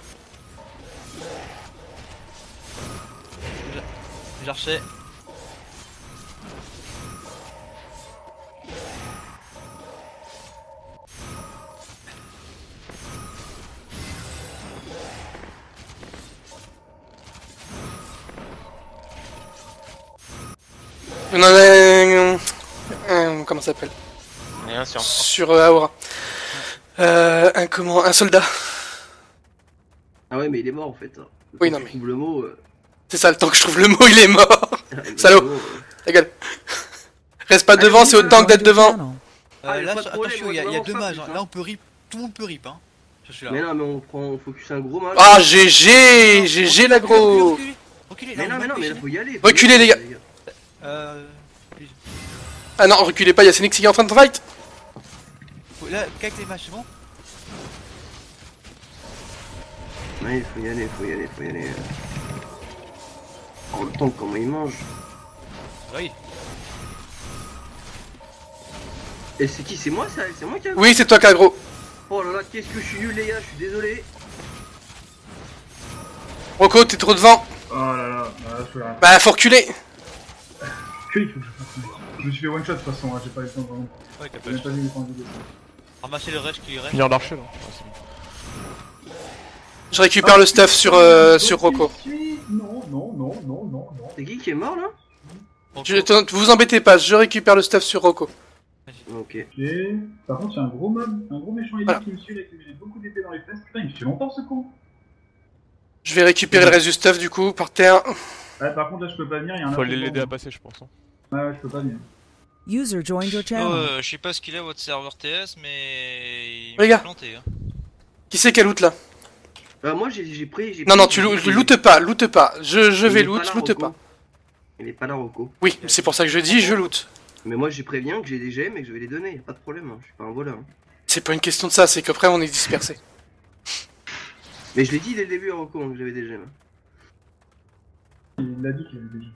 J'archais. On en a comment ça s'appelle? Et un sur. Sur Aura. Un soldat. Ah ouais, mais il est mort en fait. Oui, Quand non, tu trouves le mot. C'est ça, le temps que je trouve le mot, il est mort. Le Salaud. mot, Ta gueule. Reste pas devant, c'est autant que d'être devant. Ah, y a Là, pas de problème, attention, il y a vraiment 2 ça, mages. putain. Là, on peut rip. Tout le monde peut rip, hein. Je suis là. Mais non, mais on focus un gros mage. Ah, GG, GG l'aggro. Reculez, Mais non, mais là faut y aller. Reculez, les gars. Ah non, reculez pas, y'a Phoenix qui est en train de fight. Là, qu'avec les mages, c'est bon? Ouais, faut y aller. Oh, le temps, comment il mange. Oui. Et c'est qui? C'est moi ça? C'est moi qui a... Oui, c'est toi qui aggro. Oh là là, qu'est-ce que je suis nul les gars, je suis désolé. Rocco, t'es trop devant. Oh là là, je fais rien. Bah, faut reculer. Que il faut que je fasse. Je me suis fait one shot de toute façon, hein, j'ai pas eu le temps vraiment. Ouais, J'ai même pas vu les points de vidéo. Ramasser le rush qui reste. Finir l'archer là. Je récupère le stuff sur Rocco. Non. C'est qui est mort là? Vous embêtez pas, je récupère le stuff sur Rocco. Ok. Ok. Par contre, il y a un gros mob, un gros méchant élite qui me suit là, qui met beaucoup d'épée dans les fesses. Putain, il me fait longtemps ce con. Je vais récupérer le reste du stuff du coup, par terre. Ouais, par contre, là, je peux pas venir, il y a un Faut aller autre l'aider à bon. passer, je pense. Hein. Ouais, je peux pas venir. User joined your channel. Je sais pas ce qu'il a votre serveur TS, mais il Les m'a gars. planté. Hein. Qui c'est qui a loot là? Moi j'ai pris. Non, tu loot pas, loot pas. Je vais Il est loot, pas là, loot Rocco. pas. Il est pas là, Rocco. Oui, c'est pour ça que je dis, je loot. Mais moi, j'ai préviens que j'ai des gemmes et que je vais les donner, y'a pas de problème, hein. Je suis pas un voleur. Hein. C'est pas une question de ça, c'est qu'après on est dispersé. Mais je l'ai dit dès le début à Rocco hein, que j'avais des gemmes. Il l'a dit qu'il avait déjà.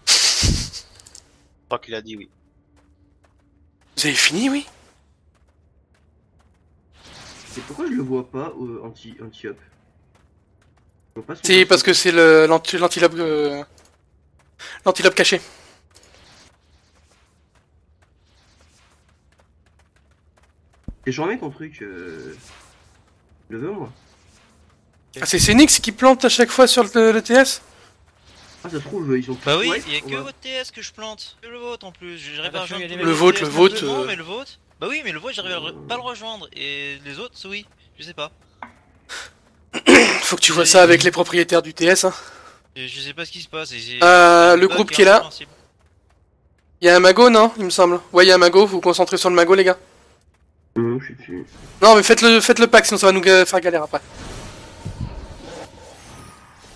Je crois qu'il a dit oui. Vous avez fini, oui? Et pourquoi je le vois pas anti-up? C'est parce que c'est l'antilope l'antilope caché. J'ai jamais ton truc. Le veux moi? Ah, c'est Nyx qui plante à chaque fois sur le TS? Ah, ça se trouve, ils ont Bah oui, ouais, il y a que ouais. votre TS que je plante, que le vôtre en plus. J'arrive à Attention, rejoindre il y a tous les les vôtres. TS Le vôtre, largement, euh. mais le vôtre. Bah oui, mais le vôtre, j'arrive à pas le rejoindre. Et les autres, oui, je sais pas. Faut que tu vois ça avec les propriétaires du TS. Hein. Et je sais pas ce qui se passe. Et j'ai- Le bug groupe qui est là. incompréhensible. Y'a un mago, non? Il me semble. Ouais, y'a un mago, vous vous concentrez sur le mago, les gars. Non, je suis dessus. Non, mais faites le pack, sinon ça va nous faire galère après.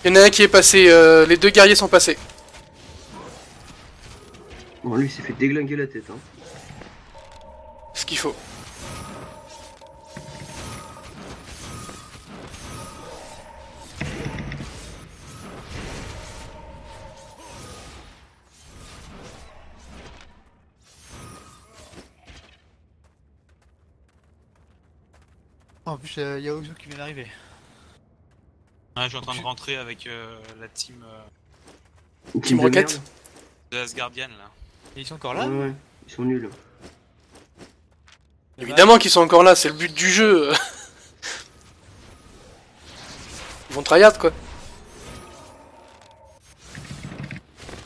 Y'en a un qui est passé, les 2 guerriers sont passés. Bon, lui, il s'est fait déglinguer la tête, hein. Ce qu'il faut. En plus, il y a Ozu qui vient d'arriver. Ouais, je suis en train de rentrer avec la team Team de Rocket. merde. de Asgardian là. Et ils sont encore là? Ouais, ils sont nuls. Évidemment qu'ils sont encore là, c'est le but du jeu. Ils vont tryhard quoi.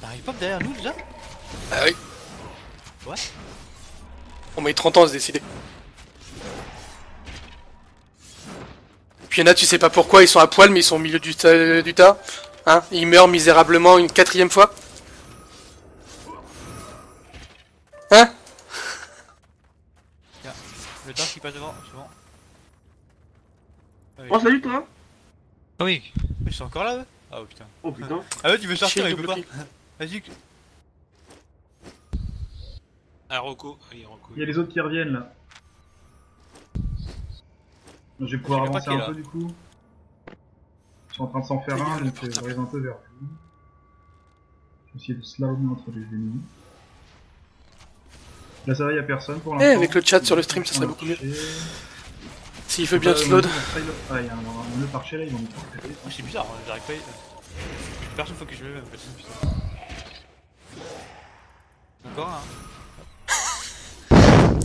T'arrives pas derrière nous déjà? Ah oui. Ouais. On met 30 ans à se décider. Puis y'en a, tu sais pas pourquoi, ils sont à poil mais ils sont au milieu du tas. Hein, ils meurent misérablement une 4ème fois. Hein? Le temps qui passe devant, c'est bon. Oh, salut toi! Ah oui. Ils sont encore là eux? Ah oh putain. Oh putain. Ah ouais, tu veux sortir, Chier, il peut double pas. Vas-y. Ah, Rocco. Ah, oui, Rocco. Il y a les autres qui reviennent là. Je vais pouvoir Je sais pas avancer qui est un là. peu du coup. Ils sont en train de s'en faire un, donc j'arrive un peu vers vous. Je vais essayer de slalom entre les ennemis. Là ça va, il y a personne pour l'instant. avec le chat sur le stream, ça serait beaucoup mieux. S'il veut bien te load. Ah, il y a un nœud par chez là, ils vont me faire. Oh, c'est bizarre, j'arrive pas. Personne faut que je me mette en fait. Putain. Encore un.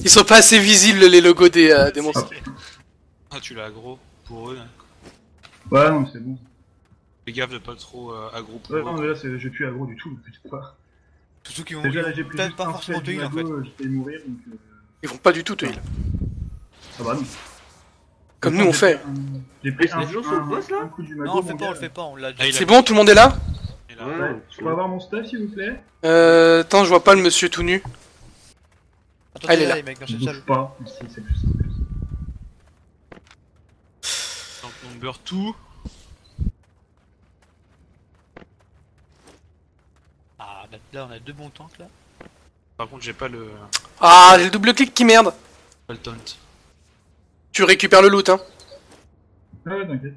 Ils sont pas assez visibles les logos des monstres. Ah, tu l'as aggro pour eux. Hein. Ouais, non, c'est bon. Fais gaffe de pas trop aggro pour Ouais, eux. non, mais là, je suis aggro du tout, t'inquiète pas. Tous ceux qui vont Déjà, là, j'ai plus peut-être juste pas un forcément te spell heal en fait. j'ai failli mourir, donc. Ils vont pas du tout te heal. Ah bah non. Comme nous on fait. J'ai pris C'est toujours sur le boss là? un coup du mago. Non, on le fait mon pas, on gars. le fait pas, on l'a Ah, déjà. il a- C'est bon, tout le monde est là? Et là, Ouais, Ouais, je peux avoir mon stuff s'il vous plaît? Attends, je vois pas le monsieur tout nu. Attends, Ah, il est là. les mecs dans Je cette bouge salle. pas, ici c'est plus simple. donc number 2. Ah, là on a deux bons tanks là. Par contre, j'ai pas le Ah, j'ai le double clic qui merde. taunt. Tu récupères le loot, hein. Ah ouais, t'inquiète.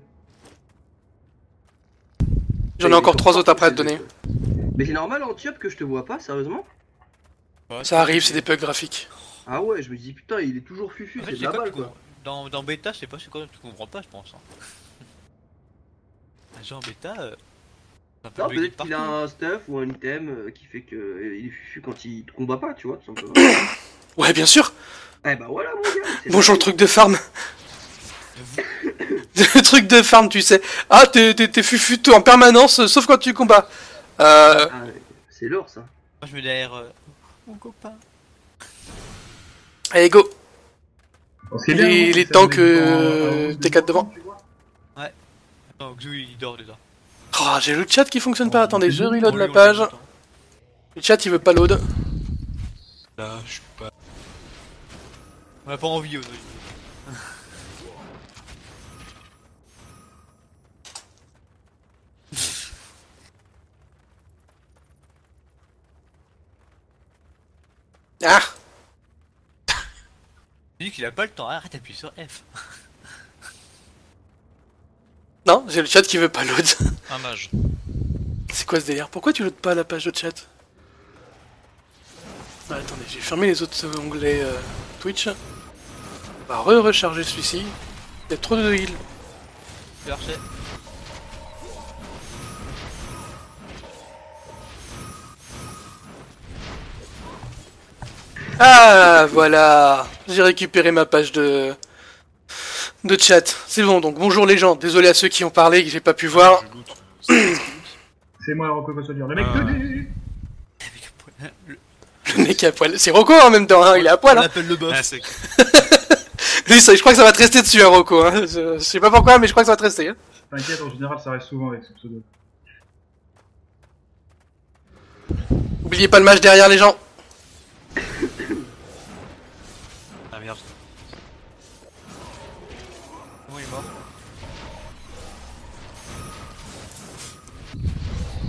J'en ai encore 3 autres après à te donner. Mais c'est normal en tiop que je te vois pas, sérieusement? Ouais, Ça arrive, c'est des bugs graphiques. Ah ouais, je me dis putain, il est toujours fufu, En c'est fait, de c'est la quoi balle tu quoi. comprends dans bêta, je sais pas c'est quoi, tu comprends pas, je pense. Hein. Genre en bêta, ça peut Non, bugger peut-être qu'il a partout. un stuff ou un item qui fait que il est fufu quand il te combat pas, tu vois, tout simplement. Ouais, bien sûr. Eh bah voilà mon gars. c'est Bonjour le pareil. truc de farm. Le truc de farm, tu sais. Ah, t'es fufuto en permanence, sauf quand tu combats. Ah, ouais, c'est l'or ça. Moi je me derrière mon copain. Allez, go. Alors, ce qui est bien, Les c'est que tanks, ça met du temps à T4 devant. tu vois. Non, Xu il dort déjà. Oh, j'ai le chat qui fonctionne pas. Attendez, je reload Bon, la lui, on page. est content. Le chat il veut pas load. Là, je suis pas. On a pas envie aujourd'hui. Ah, Il dit qu'il a pas le temps, arrête d'appuyer sur F. non, j'ai le chat qui veut pas load. Un mage. C'est quoi ce délire? Pourquoi tu loads pas la page de chat? Ah, attendez, j'ai fermé les autres onglets Twitch. On va recharger celui-ci. Il y a trop de heal. Je vais archer. Ah, voilà. J'ai récupéré ma page de chat. C'est bon, donc bonjour les gens. Désolé à ceux qui ont parlé et que j'ai pas pu voir. Je loot. C'est moi Rocco va se dire. Le mec Ah. Le mec est à poil. C'est Rocco en même temps, hein. Il est à poil. On Hein. appelle le boss. Ah, c'est Lui, ça, je crois que ça va te rester dessus, hein, Rocco. Hein. Je sais pas pourquoi, mais je crois que ça va te rester. Hein. T'inquiète, en général ça reste souvent avec ce pseudo. Oubliez pas le match derrière les gens. Ah merde. Bon, il est mort.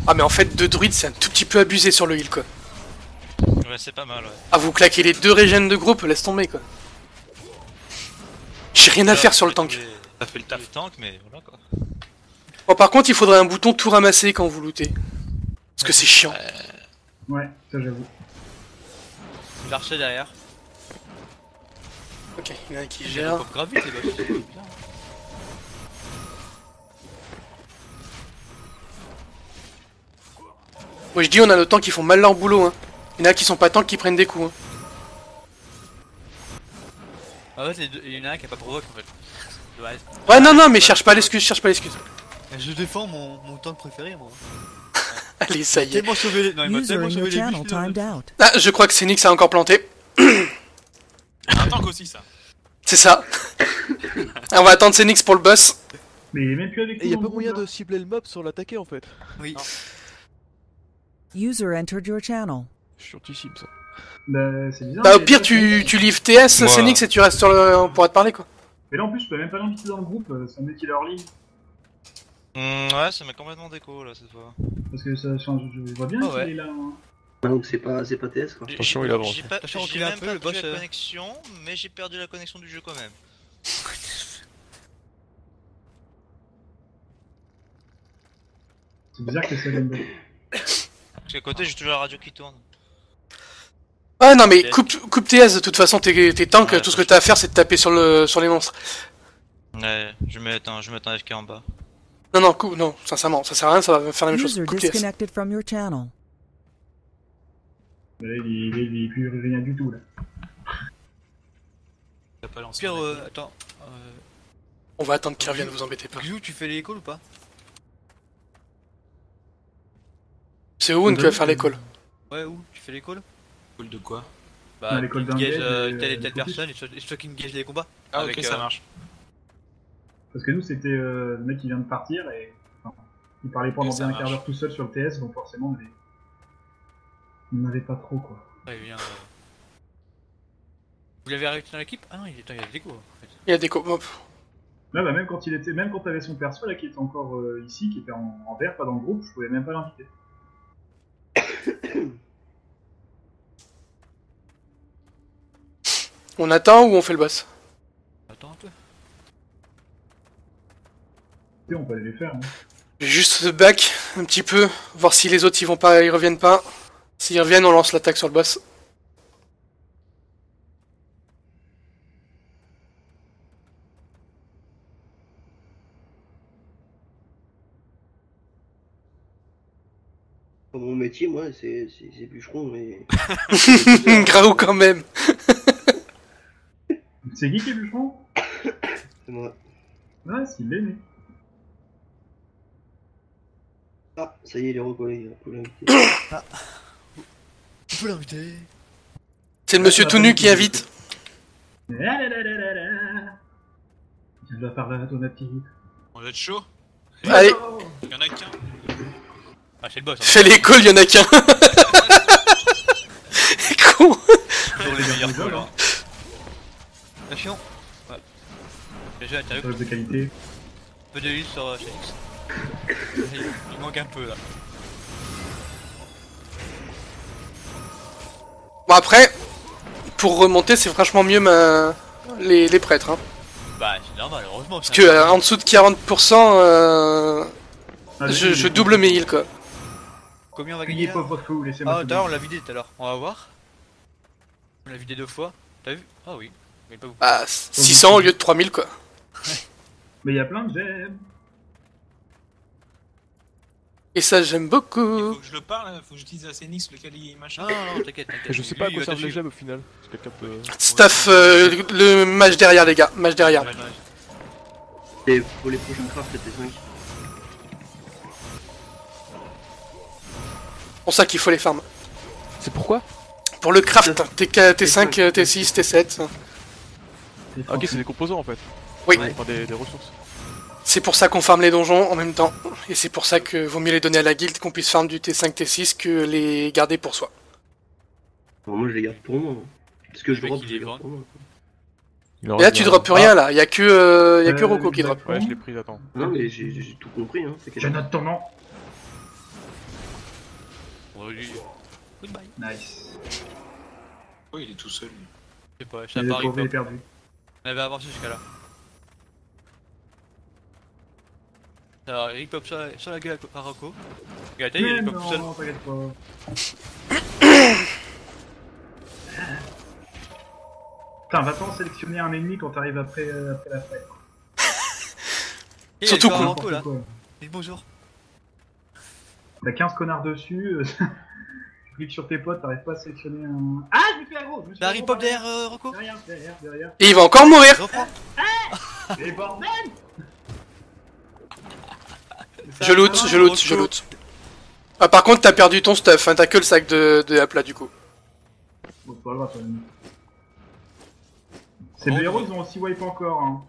Ah, mais en fait, 2 druides, c'est un tout petit peu abusé sur le heal, quoi. Ouais, c'est pas mal, ouais. Ah, vous claquez les 2 régènes de groupe, laisse tomber, quoi. J'ai rien à faire sur le tank. Ça fait le taf. Le tank, mais voilà quoi. Bon, par contre, il faudrait un bouton tout ramasser quand vous lootez. Parce que c'est chiant. Ouais, ça j'avoue. Je vais archer derrière. Ok, il y en a un qui J'ai gère. pas grave vite les boss. C'est bien. Moi je dis on a nos tanks qui font mal leur boulot hein. Il y en a qui sont pas tanks qui prennent des coups hein. En fait, il y en a un qui a pas provoque en fait. Ouais, Ouais non mais cherche pas l'excuse, cherche pas l'excuse. je défends mon tank préféré moi. Allez ça y est. Tellement sauvé les... Non, il m'a User tellement in sauvé your les channel bûches, timed out. Ah je crois que Phoenix a encore planté. Un tank aussi, ça. C'est ça. On va attendre Phoenix pour le boss. Mais il est même plus avec Et nous. y a dans pas le moyen groupe, de cibler le mob sans l'attaquer en fait. Oui. User entered your channel. Chiantissime ça. là. Bah, c'est bizarre. Bah au mais- pire tu livres TS Moi. Phoenix et tu restes sur le... on pourra te parler quoi. Mais là en plus, je peux même pas l'inviter dans le groupe, c'est un mec qui est hors ligne. Ouais, ça m'a complètement déco là cette fois. Parce que ça change, je vois bien Ah qu'il ouais. est là. Hein. Ah, donc c'est pas TS quoi. Attention, il avance. J'ai pas, Attention, j'ai recule un même peu, pas le perdu boss, la connexion, mais j'ai perdu la connexion du jeu quand même. C'est bizarre que ça vienne de... Parce qu'à côté j'ai toujours la radio qui tourne. Ouais non mais coupe TS de toute façon tes tanks, Ouais, tout ce que t'as à faire c'est de taper sur les monstres. Ouais, je vais mettre un FK en bas. Non, sincèrement, ça sert à rien, ça va faire la même chose. User Coupe TS. disconnected from your channel. Là, il est plus rien du tout là. T'as pas lancé. Pire, attends. On va attendre qu'il revienne, vous embêtez pas. Gzou, tu fais les calls ou pas? C'est Owen qui va faire les calls. Ouais, où? Tu fais les calls? Call de quoi? Bah, les calls tu engages d'engage, telle et de telle focus. personne et toi qui engage les combats. Ah, Avec, ok, ça marche. Parce que nous, c'était le mec qui vient de partir et. Enfin, il parlait pendant ça bien un marche. quart d'heure tout seul sur le TS, donc forcément, il n'avait pas trop quoi. Ouais, bien. Vous l'avez arrêté dans l'équipe? Ah non, il y a des go en fait. Il y a des calls. Hop. Là, bah, même quand t'avais son perso là qui était encore ici, qui était en vert, pas dans le groupe, je pouvais même pas l'inviter. On attend ou on fait le boss? Attends un peu. Et on peut aller les faire. Hein. Je vais juste se back un petit peu, voir si les autres ils reviennent pas. S'ils reviennent, on lance l'attaque sur le boss. Mon métier, moi, c'est bûcheron, mais. Graou quand même. C'est qui est bûcheron? C'est moi. Ouais, c'est l'aîné. Ah, ça y est, il est recollé, on peut l'inviter. Tu peux l'inviter. C'est le monsieur tout nu qui invite. Je dois faire la ton activité. On va être chaud. Allez, Y'en a qu'un. Ah, c'est le boss. fais les calls, y'en a qu'un. Con. Toujours les meilleurs calls. Hein. Attention. Ouais. J'ai joué à l'intérieur. Preuve de qualité. Peu de heal sur Phoenix. Il manque un peu là. Bon après, pour remonter, c'est franchement mieux les prêtres. Hein. Bah, c'est normal, heureusement. Parce que en dessous de 40%, je double mes heals quoi. Combien on va Fuyez, gagner là? pauvre fou, laissez-moi. Ah, tout d'ailleurs, on dire. l'a vidé tout à l'heure. On va voir. On l'a vidé 2 fois. T'as vu? Ah oui. Mais pas beaucoup. Ah, 600 au lieu de 3000 quoi. Mais il y a plein de gemmes. Et ça j'aime beaucoup. Faut que je le parle, faut que j'utilise la Phoenix, le Kali machin. Non, t'inquiète. Je sais pas à Lui, quoi il va servent les te gemmes au final. Si quelqu'un peut. Staff, le mage derrière les gars, mage derrière. suivre. Et pour les prochains crafts, c'était 5. C'est pour ça qu'il faut les farms. C'est pourquoi? Pour le craft, T5, T6, T7. Ah, ok, c'est des composants en fait. Oui. Ouais. Enfin, des ressources. C'est pour ça qu'on farme les donjons en même temps. Et c'est pour ça que vaut mieux les donner à la guilde, qu'on puisse farm du T5, T6 que les garder pour soi. Bon, moi, je les garde pour moi. Hein. Parce que je Le mec, drop, il je est les garde pour moi. Et là tu droppes rien là, y'a que Rocco qui drop. Ouais, je l'ai pris, attends. Non, mais j'ai tout compris, hein. C'est Je note ton nom. Goodbye. Nice. Oh, il est tout seul. lui. Je sais pas, je Il sais est pas, pauvre, il est perdu. on avait avancé jusqu'à là. Alors, Eric pop sur la gueule par Rocco. Regarde, t'as vu, Mais il pop tout seul. non, t'inquiète pas. Putain, va-t'en sélectionner un ennemi quand t'arrives après la fête. Surtout cool. cool. Là. Quoi. Dis bonjour. T'as 15 connards dessus, tu cliques sur tes potes, t'arrives pas à sélectionner un... Ah, je me fais aggro. T'as Harry Pop derrière Rocco. Derrière. Et il va encore mourir. Reprends. Et bordel. Je loot. Ah, par contre, t'as perdu ton stuff, hein, t'as que le sac de à plat du coup. Bon, c'est pas grave, ces deux héros, ils ont aussi wipe encore, hein.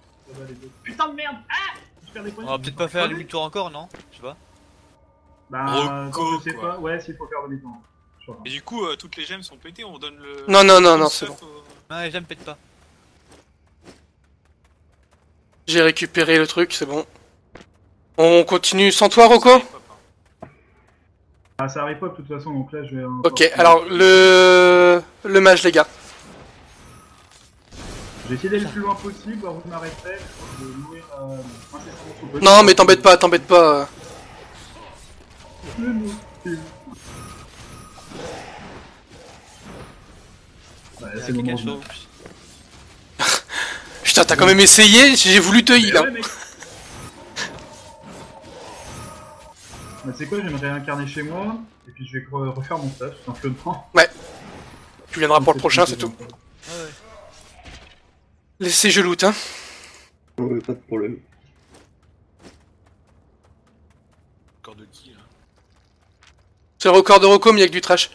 Putain de merde. Ah, je perds des points. On va peut-être pas faire demi-tour encore, non? Je sais pas. Bah, Rocco, je sais quoi. pas. Ouais, s'il faut faire demi-tour. Et du coup, toutes les gemmes sont pétées, on donne le... Non, c'est bon. Non, les gemmes pètent pas. J'ai récupéré le truc, c'est bon. On continue sans toi, Rocco? Ah, ça arrive pas de toute façon, donc là je vais... Ok, alors le mage, les gars. Je vais essayer d'aller le plus loin possible, voir où je m'arrêterai. Je vais mourir incessamment sous peu. Non, mais t'embête pas. Ouais, c'est le moment. Putain, t'as quand même essayé, j'ai voulu te heal. Ouais, mec. Bah, c'est quoi, je vais me réincarner chez moi, et puis je vais refaire mon stuff, tout simplement. Ouais. Tu viendras pour le prochain, c'est tout. Ah ouais. Laissez, je loot, hein. Ouais, pas de problème. Encore de qui, là? C'est le record de Rocco, mais y'a que du trash.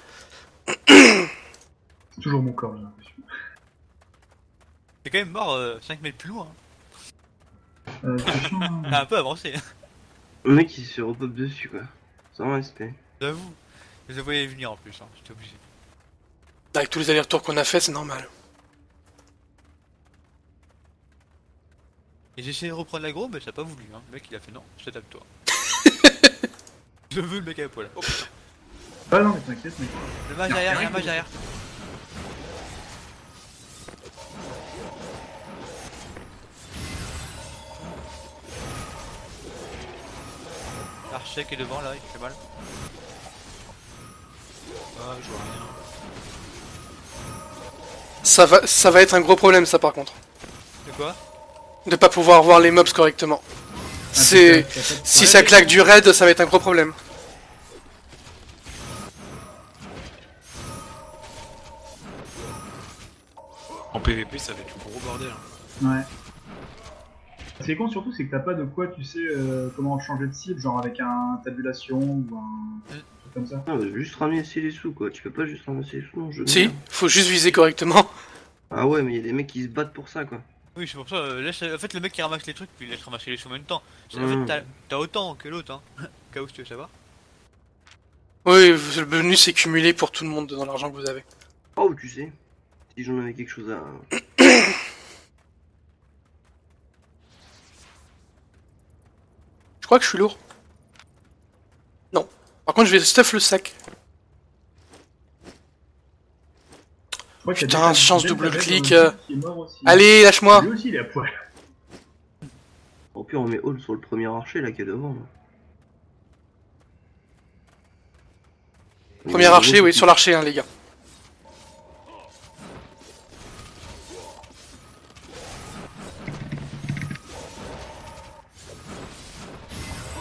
C'est toujours mon corps, j'ai l'impression. T'es quand même mort 5 mètres plus loin. Franchement... T'as un peu avancé. Le mec il se fait repop dessus quoi. Sans respect. J'avoue. Je les voyais venir en plus, hein. J'étais obligé. Avec tous les allers-retours qu'on a fait, c'est normal. Et j'ai essayé de reprendre l'aggro, mais ça a pas voulu, hein. Le mec il a fait non, je te tape toi. Je veux le mec à la poêle. Oh putain. Ah non, mais t'inquiète, mec. Le mage derrière, il y a un mage derrière. L'archer qui est devant là, il fait mal. Ah, je vois rien. Ça va être un gros problème, ça, par contre. De quoi? De pas pouvoir voir les mobs correctement. Si ça claque du raid, ça va être un gros problème. En PVP, ça va être le gros bordel. Ouais. Ce qui est con surtout, c'est que t'as pas de quoi, tu sais, comment changer de cible, genre avec un tabulation ou un truc comme ça. Ah, bah, juste ramasser les sous quoi, tu peux pas juste ramasser les sous dans le jeu. Si, faut juste viser correctement. Ah ouais, mais y'a des mecs qui se battent pour ça quoi. Oui, c'est pour ça, laisse, en fait le mec qui ramasse les trucs, puis il laisse ramasser les sous en même temps. En fait, t'as autant que l'autre, hein. Cas où tu veux savoir. Oui, le bonus est cumulé pour tout le monde dans l'argent que vous avez. Oh, tu sais, si j'en avais quelque chose à... Je crois que je suis lourd. Non. Par contre, je vais stuff le sac. Putain, chance double clic. Allez, lâche-moi. Lui aussi, il est à poil. Au pire, on met Hall sur le premier archer là qui est devant. Là. Premier archer, oui, sur l'archer, hein, les gars.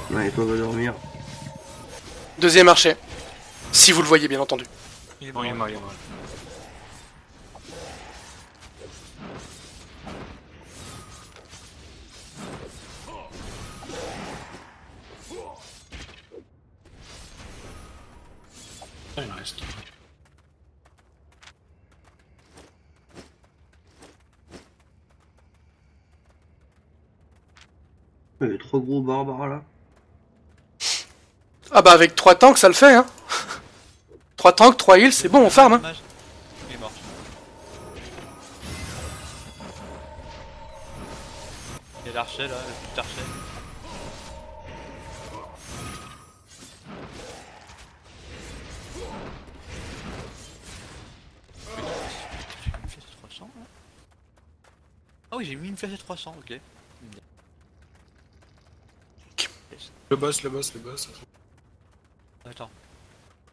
Ouais, toi va dormir. Deuxième archer. Si vous le voyez, bien entendu. Il est mort, il est mort. Ah, il en reste. Il y a 3 gros barbares là. Ah bah avec 3 tanks, ça le fait, hein. 3 tanks, 3 heals, c'est bon, on farm, hein. Il est mort. Il y a l'archer là, le petit archer. J'ai mis une flèche à 300 là. Ah oui, j'ai mis une flèche à 300, ok. Le boss. Attends.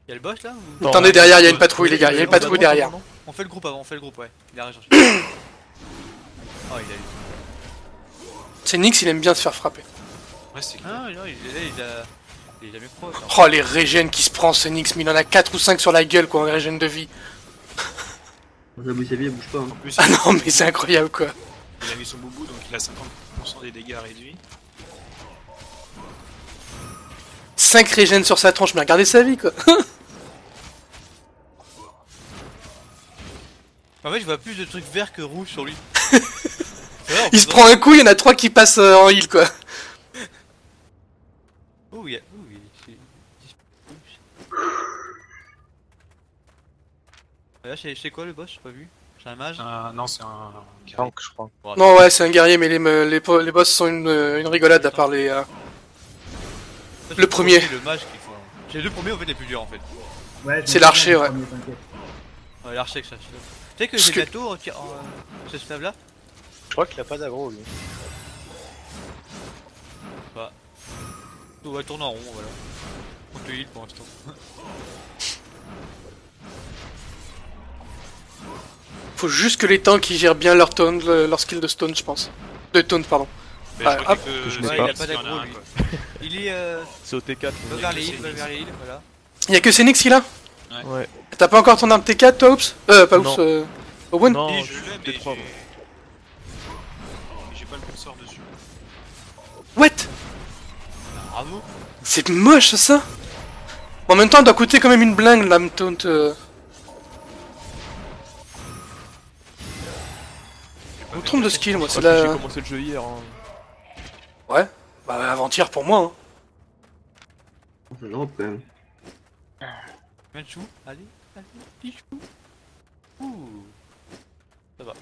Y'a le boss là ou... Attendez, derrière, il y a une patrouille, les gars, il y a une patrouille derrière. On fait le groupe avant, on fait le groupe, ouais. Il a raison. Oh, il a eu. C'est Nyx, il aime bien se faire frapper. Ouais, c'est Ah non, il est jamais pro. attends. Oh, les régènes qui se prend ce Nyx, mais il en a 4 ou 5 sur la gueule, quoi, en régène de vie. Ça bouge, sa vie, elle bouge pas. Hein. En plus, Ah non, mais c'est incroyable, quoi. il a mis son boubou, donc il a 50% des dégâts réduits. 5 régènes sur sa tronche, mais regardez sa vie, quoi. En fait, je vois plus de trucs verts que rouges sur lui. Il se prend un coup, il y en a 3 qui passent en heal, quoi. Oh, il y a. Là, c'est quoi le boss? J'ai pas vu. C'est un mage? Non, c'est un... Tank, je crois. Non, ouais, c'est un guerrier, mais les boss sont une rigolade à part les... Le premier. Le mage qu'il faut. C'est les deux premiers en fait les plus durs en fait. Ouais, C'est l'archer, ouais. Ouais, l'archer que ça. Tu sais que Parce j'ai que- bientôt ce slave là? Je crois qu'il a pas d'aggro, lui. Bah. Tout va tourner en rond, voilà. On te heal pour l'instant. Faut juste que les tanks ils gèrent bien leur taunt, leur skill de stone, je pense. De taunt, pardon. Mais Ah, je crois hop. que Je Ouais, sais il pas. a pas d'aggro lui. Il est C'est au T4. va vers les heals, va vers les heals, voilà. Y'a que Phoenix qui l'a. Ouais. T'as pas encore ton arme T4, toi, Oops? Pas Non. Oops, Owen? Non, Oui, je je suis l'ai, mais T3. moi. j'ai pas le curseur dessus. What? Bravo. C'est moche, ça. En même temps, elle doit coûter quand même une blingue, l'âme taunt. Je me trompe de skill, moi, Ah, c'est puis J'ai la... commencé le jeu hier. Hein. Ouais. Bah, avant-hier pour moi, hein. Ça drop quand même. Manchou, allez, Pichou. Ouh. Ça va.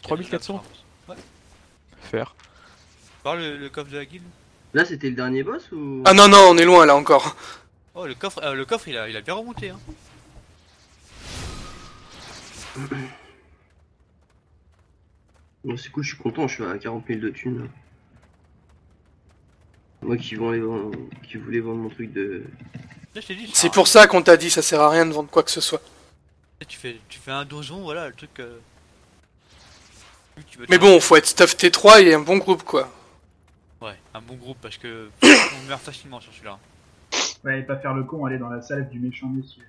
3400. Ouais. Faire. Voir le coffre de la guilde. Là, c'était le dernier boss ou. Ah non, non, on est loin, là, encore. Oh, le coffre il a bien remonté hein. Bon, c'est cool, je suis content, je suis à 40 000 de thunes. Là. Moi qui voulais vendre mon truc de. Là je t'ai dit. C'est pour ça qu'on t'a dit, ça sert à rien de vendre quoi que ce soit. Tu fais un donjon, voilà le truc. Mais bon, faut être stuff T3 et un bon groupe, quoi. Ouais, un bon groupe parce que on meurt facilement sur celui-là. Ouais, et pas faire le con, aller dans la salle du méchant monsieur.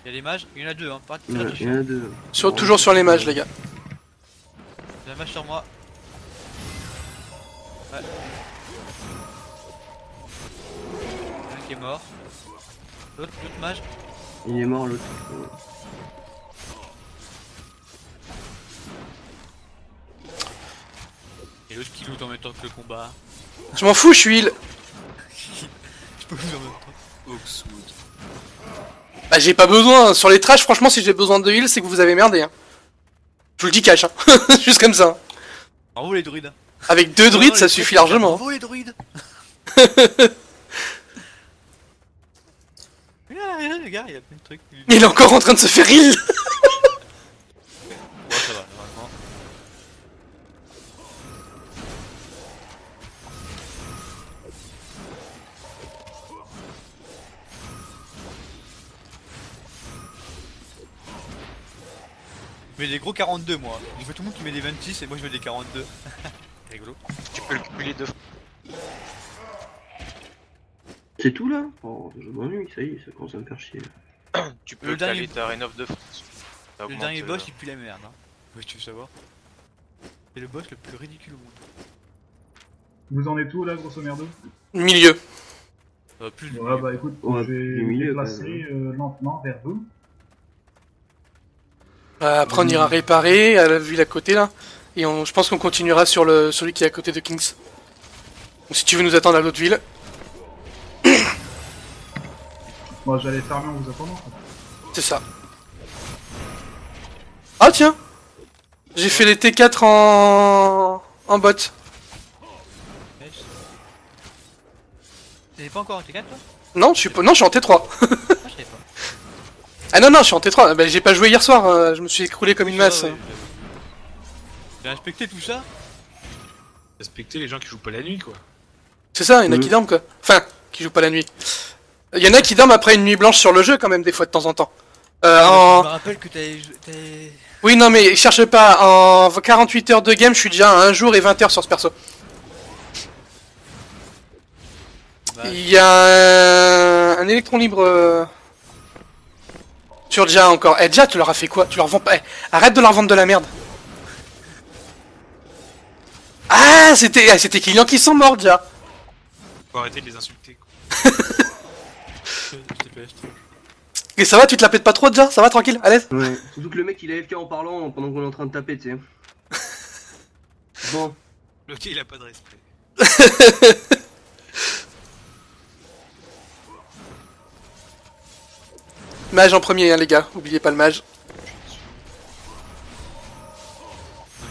Il y a des mages, il y en a deux hein, pas Ouais, il y en a deux. Toujours sur les mages, les gars. Il y a un mage sur moi. Ouais. Un qui est mort. L'autre mage. Il est mort l'autre. Et l'autre qui loot en même temps que le combat. Je m'en fous, je suis heal. Je peux loot en même temps. Oxwood. Bah, j'ai pas besoin. Sur les trash, franchement, si j'ai besoin de heal, c'est que vous avez merdé. Hein. Je vous le dis cash, hein. Juste comme ça. Bravo les druides. Avec 2 druides, ça suffit largement. Bravo les druides. Rien les gars, il y a plein de trucs. Il est encore en train de se faire heal. Bon, ça va, normalement. Je mets des gros 42 moi. Je vois tout le monde qui met des 26 et moi je mets des 42. C'est rigolo. Tu peux le cumuler deux fois. C'est tout là? Oh, je m'ennuie, ça y est, ça commence à me faire chier. Tu peux Le dernier- caler ta rénov de France. Ça Le augmente, dernier boss il pue la merde. Hein. Ouais, tu veux savoir. C'est le boss le plus ridicule au monde. Vous en êtes où là, grosso merdo? Milieu. Plus Ouais, bah écoute, Ouais, je vais du me milieu, déplacer lentement vers vous. Après, on ira réparer à la ville à côté, là. Et je pense qu'on continuera sur celui qui est à côté de Kings. Donc, si tu veux nous attendre à l'autre ville. Moi j'allais farmer en vous attendant. Quoi. C'est ça. Ah tiens, j'ai fait les T4 en bot. T'es pas encore en T4 toi? Non, je suis en T3. Ah, je savais pas. Ah non, je suis en T3. Bah, j'ai pas joué hier soir, je me suis écroulé comme une masse. Ouais, j'ai respecté tout ça. Respecter les gens qui jouent pas la nuit, quoi. C'est ça, il y en a qui dorment quoi. Enfin, qui jouent pas la nuit. Il y en a qui dorment après une nuit blanche sur le jeu quand même, des fois de temps en temps. Je En... me rappelle que t'avais. Oui, non, mais cherche pas. En 48 heures de game, je suis déjà à 1 jour et 20 heures sur ce perso. Il y a un électron libre sur Dja encore. Eh, Dja, tu leur as fait quoi? Tu leur vends pas. Eh, arrête de leur vendre de la merde. Ah, c'était clients qui sont morts, Dja. Faut arrêter de les insulter. Quoi. Et ça va, tu te la pètes pas trop, Dja? Ça va, tranquille, à l'aise? Ouais, surtout que le mec il a AFK en parlant pendant qu'on est en train de taper, tu sais. Bon. Ok, il a pas de respect. Mage en premier, hein, les gars. Oubliez pas le mage.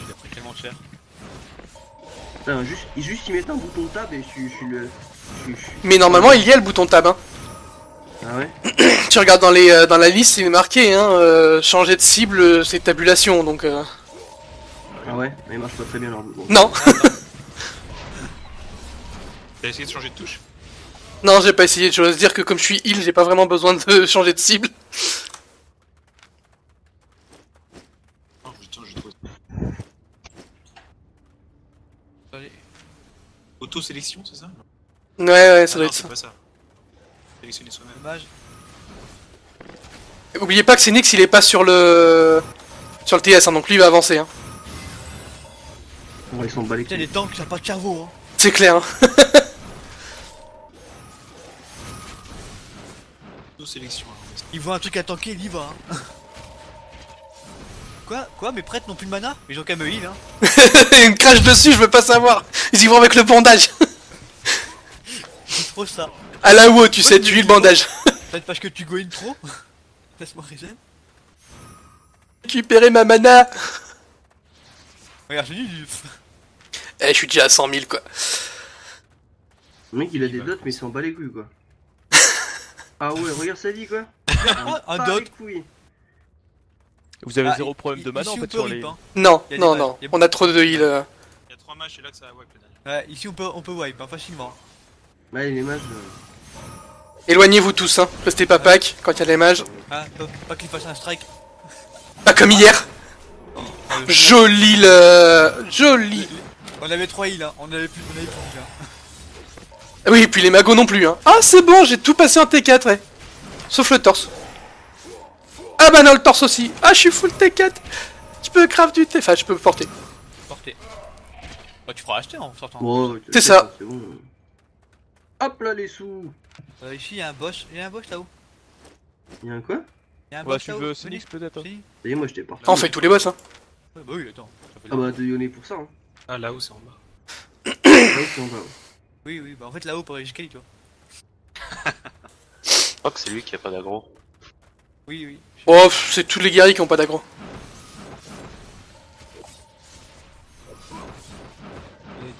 Il a pris tellement cher. Putain, juste il met un bouton tab et je suis le. Mais normalement, il y a le bouton tab, hein. Ah ouais? Tu regardes dans la liste, c'est marqué, hein, changer de cible, c'est tabulation, donc... Ah ouais? Mais il marche pas très bien leur bouton. Non. T'as essayé de changer de touche? Non, j'ai pas essayé, je dois se dire que comme je suis heal, j'ai pas vraiment besoin de changer de cible. Non, putain, j'ai trouvé. Auto-sélection, c'est ça? Ouais, ça Ah doit non, être ça. c'est pas ça. Sélectionner soi-même. Dommage. Oubliez pas que c'est Nyx, il est pas sur le TS, hein, donc lui il va avancer. Hein. Ouais, ils sont balés. Putain, les tanks, ça a pas de cerveau, hein. C'est clair. Hein. Auto-sélection. Il voit un truc à tanker, il y va, hein. Quoi? Mes prêtres n'ont plus de mana? Mais ils ont qu'à me heal, hein. Il me crache dessus, je veux pas savoir. Ils y vont avec le bandage. C'est trop ça. À la WoW, tu sais, tu lis le bandage. Peut-être parce que tu go in trop. Laisse-moi regen. Récupérer ma mana. Regarde, j'ai dit du. Eh, je suis déjà à 100 000, quoi. Le mec il a des dots mais il s'en bat les couilles quoi. Ah ouais, regarde sa vie quoi. Un Pas dot. les couilles. Vous avez Ah, zéro problème de mana en ici, fait on peut sur les. rip, hein. Non, Y a des non, mages. non. Y a On a trop de heal. Il y a 3 matchs, c'est là que ça wipe le dernier. Ouais, ici on peut wipe, hein, facilement. Ouais, les mages. Éloignez-vous tous, hein. Restez pas pack quand il y a les mages. Ah, pas qu'il fasse un strike. Pas comme hier. Joli le... Joli. On avait 3 heals, hein. On avait plus de heals, hein. Oui, et puis les magos non plus, hein. Ah, c'est bon, j'ai tout passé en T4, ouais. Sauf le torse. Ah bah non, le torse aussi. Ah, je suis full T4. Je peux craft du T... Enfin, je peux porter. Porté. Bah, tu feras acheter en sortant. Bon, C'est ça. C'est bon. Hop là les sous. Ici, il y a un boss. Il y a un boss là-haut. Y'a un quoi? Il y a un Ouais, boss tu là-haut. veux Sonic peut-être, hein. Si. Ça y est, moi j'étais parti. Ah, on fait tous les boss, hein. Ouais, bah oui, attends. Ça fait Ah bah t'es donné pour ça hein. Ah, là-haut, c'est en bas. Là où c'est en bas. Oui, oui, bah en fait là-haut pour J.K. tu vois. Je crois que c'est lui qui a pas d'aggro. Oui, oui. Oh, c'est tous les guerriers qui ont pas d'aggro.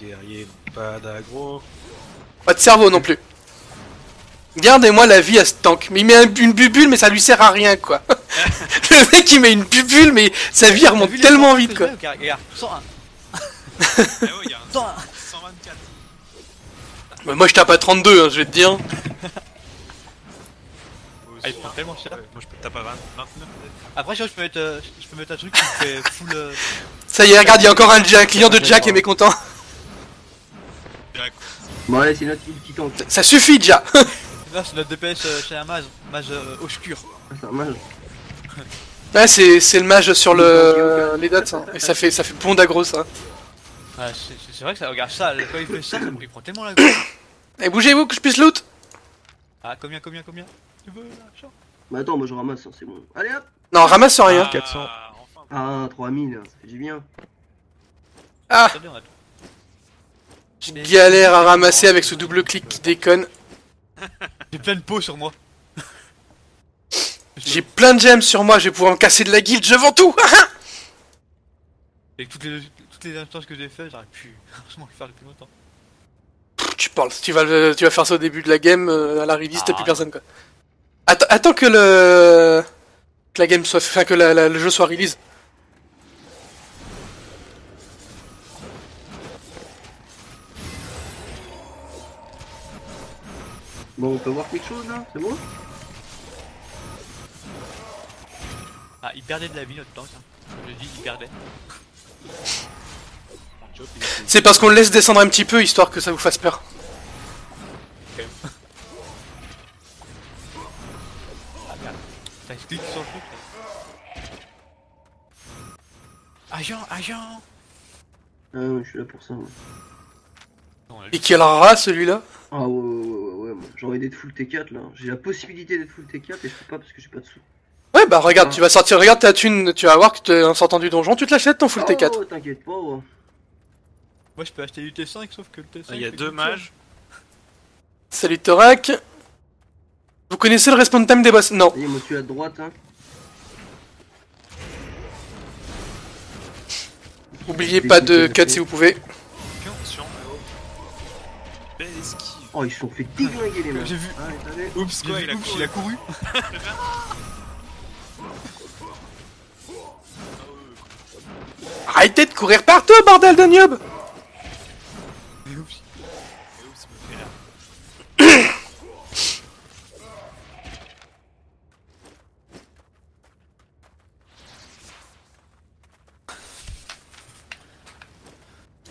Les guerriers n'ont pas d'aggro. Pas de cerveau non plus. Gardez-moi la vie à ce tank. Mais il met une bubule, mais ça lui sert à rien, quoi. Le mec, il met une bubule, mais sa vie remonte tellement vite, quoi. Regarde, 101. Ah ouais, il y a un 101. 124. Mais moi, je tape à 32, hein, je vais te dire. Ah, il prend tellement cher. Ouais, moi, je peux te taper à 29 peut-être. Après, je peux mettre un truc qui fait full. Ça y est, regarde, il y a encore un client de Jack qui est mécontent. Direct. Bon allez, c'est notre petit tank. Ça suffit, déjà. Là, c'est notre DPS chez un mage obscur. Ah, c'est un mage. Ouais, c'est le mage sur les dots, hein. Et ça fait bon d'aggro, ça. Ouais, c'est vrai que ça, regarde ça, quand il fait ça, il prend tellement la gueule. Et bougez-vous que je puisse loot. Ah, combien Tu veux l'argent? Bah attends, moi je ramasse, hein, c'est bon. Allez hop. Non, ramasse rien. 400. Enfin, Ah, 3000, ça fait du bien. Ah, Très bien, attends. je galère à ramasser avec ce double clic qui déconne. J'ai plein de pots sur moi. J'ai plein de gemmes sur moi, je vais pouvoir me casser de la guilde, je vends tout. Avec toutes les instances que j'ai fait, j'aurais pu franchement le faire depuis longtemps. Tu parles, tu vas faire ça au début de la game, à la release, t'as plus personne, quoi. Attends que la game soit, enfin que le jeu soit release. Bon, on peut voir quelque chose là, c'est bon? Ah, il perdait de la vie notre tank. Hein. Je dis, il perdait. C'est parce qu'on le laisse descendre un petit peu, histoire que ça vous fasse peur. Ah merde. T'as cliqué sur le truc là. Agent. Ah ouais, je suis là pour ça. Moi. Et quel rat celui-là? Ah ouais, moi. J'ai envie d'être full T4 là. J'ai la possibilité d'être full T4 et je peux pas parce que j'ai pas de sous. Ouais bah regarde, tu vas sortir, regarde ta thune, tu vas voir que en sortant du donjon, tu te l'achètes ton full T4. Oh t'inquiète pas, ouais. Moi je peux acheter du T5 sauf que le T5... Il y a 2 mages. Salut Thorak. Vous connaissez le respawn time des boss? Non. Allez, moi je suis à droite hein. Oubliez pas de cut si vous pouvez. Attention. Belle esquive. Oh ils se sont fait déglinguer les mecs. J'ai vu. Ah, attendez. Oups, quoi, il a couru. Arrêtez de courir partout, bordel de gnob! Oups.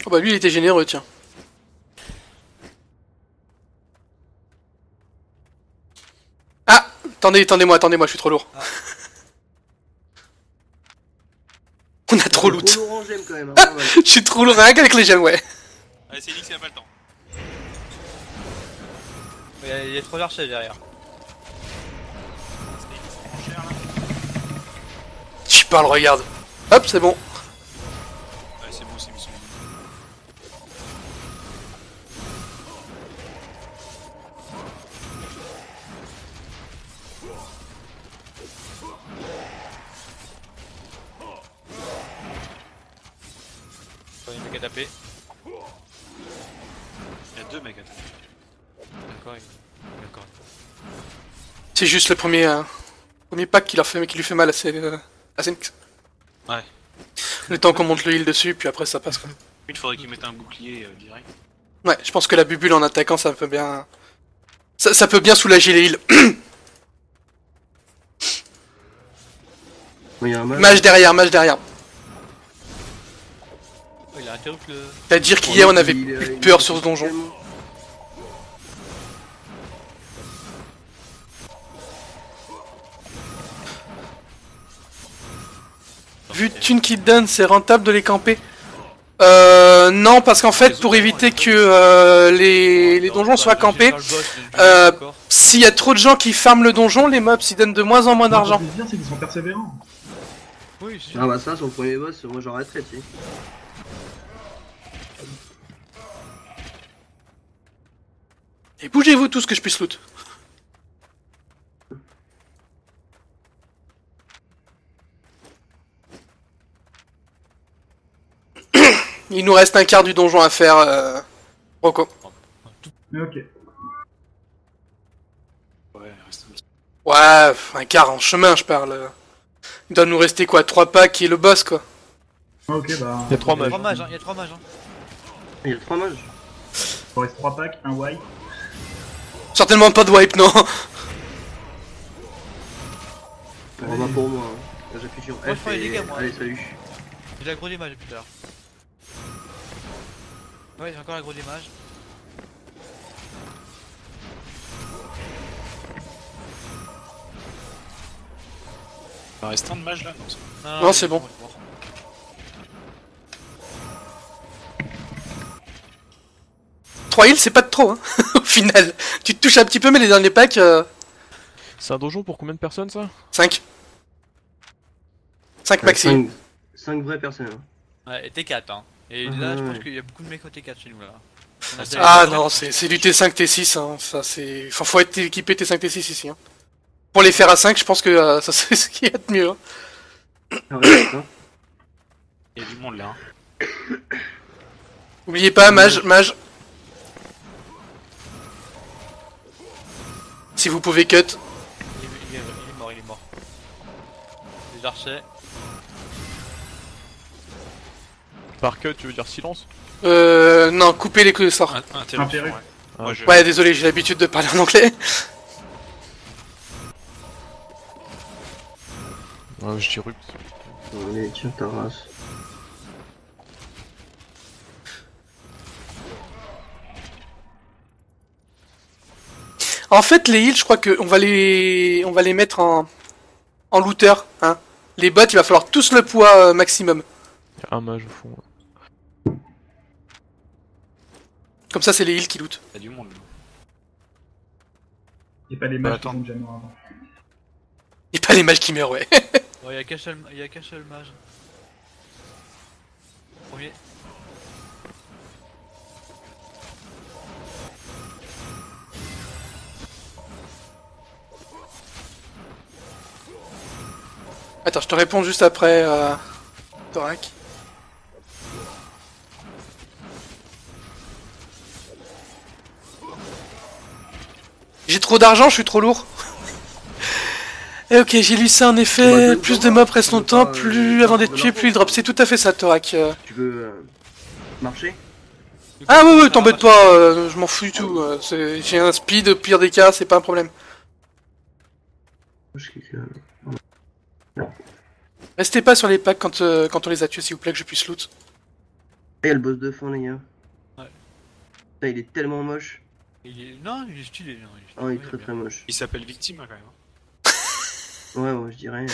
Oh bah lui il était généreux, tiens. Ah! Attendez-moi, je suis trop lourd. Ah. On a trop loot. Trop lourd en gemme quand même. Hein, Je suis trop lourd rien qu'avec les gemmes, ouais. Allez, c'est Elix, il a pas le temps. Il y a 3 archers derrière. C'est Elix, c'est trop cher là. Je parle, regarde. Hop, c'est bon. Ouais, c'est bon, c'est mission. Il y a un mec à taper. Il y a 2 mecs à taper. D'accord. C'est juste le premier pack qui lui fait mal à Zenix. Ouais. Le temps qu'on monte le heal dessus, puis après ça passe quoi. Il faudrait qu'il mette un bouclier direct. Ouais, je pense que la bubule en attaquant ça peut bien... Ça peut bien soulager les heals. Il y a un Mage derrière. Oh, il a interrompu le... C'est-à-dire qu'hier on avait plus peur sur ce donjon. Vu de thunes qu'ils te donnent, c'est rentable de les camper? Non, parce qu'en fait, pour éviter que les donjons soient campés, s'il y a trop de gens qui farment le donjon, les mobs ils donnent de moins en moins d'argent. Ce qui est bien, c'est qu'ils sont persévérants. Oui, c'est Ah bah ça, sur le premier boss, moi j'arrêterais, tu sais. Et bougez-vous tous que je puisse loot. Il nous reste un quart du donjon à faire, Rocco. Mais ok. Ouais, reste un petit. Ouais, un quart en chemin, je parle. Il doit nous rester quoi, 3 packs et le boss quoi. Ok, bah. Il y a 3 Il y a mages. 3 mages, hein. Il y a 3 mages. Hein. Il y a 3 mages. Il reste 3 packs, un white. Certainement pas de wipe, non. On va pour moi. Hein. Là, j'appuie sur Moi, je F prends les et... dégâts, moi. Allez, salut. J'ai l'aggro des mages depuis tout à l'heure. Ouais, j'ai encore l'aggro des mages. Il reste un de mage là, non ça. Non, c'est bon. mort. Trois heals, c'est pas de trop, hein. Au final. Tu te touches un petit peu, mais les derniers packs, C'est un donjon pour combien de personnes ça? 5. 5 maxi. 5 vraies personnes. Hein. Ouais, et T4, hein. Et là, je pense qu'il y a beaucoup de mecs au T4 chez nous là. On a Ah non, c'est du T5, T6, hein. Ça c'est... Enfin, faut être équipé T5, T6 ici, hein. Pour les faire à 5, je pense que ça c'est ce qui est de mieux, hein. Ah ouais, putain. Il y a du monde là. Hein. Oubliez pas, mage. Si vous pouvez cut. Il est mort. Les archers. Par cut, tu veux dire silence? Non, coupez les coups de sort. Interruption, Impéru. ouais. Moi, je... Ouais, désolé, j'ai l'habitude de parler en anglais. Je dis rupt. Allez, tiens ta race. En fait, les heals, je crois qu'on va les mettre en looter, hein. Les bots, il va falloir tous le poids maximum. Il y a un mage au fond. Comme ça, c'est les heals qui lootent. Y'a du monde là. Et pas les mages qui sont déjà morts avant. Et pas les mages qui meurent, ouais. Ouais, y'a qu'un seul mage. Premier. Attends, je te réponds juste après, Thorac. J'ai trop d'argent, je suis trop lourd. Et ok, j'ai lu ça en effet. Plus de mobs restent longtemps, plus avant d'être tué, plus ils drop. C'est tout à fait ça, Thorac. Tu veux marcher? Ah ouais, t'embête pas, je m'en fous du tout. J'ai un speed, au pire des cas, c'est pas un problème. Restez pas sur les packs quand on les a tués, s'il vous plaît, que je puisse loot. Et le boss de fin, les gars. Ouais. Putain, il est tellement moche. Non, il est stylé. Non, Oh, il est très très moche. Il s'appelle Victime hein, quand même. Ouais, je dirais.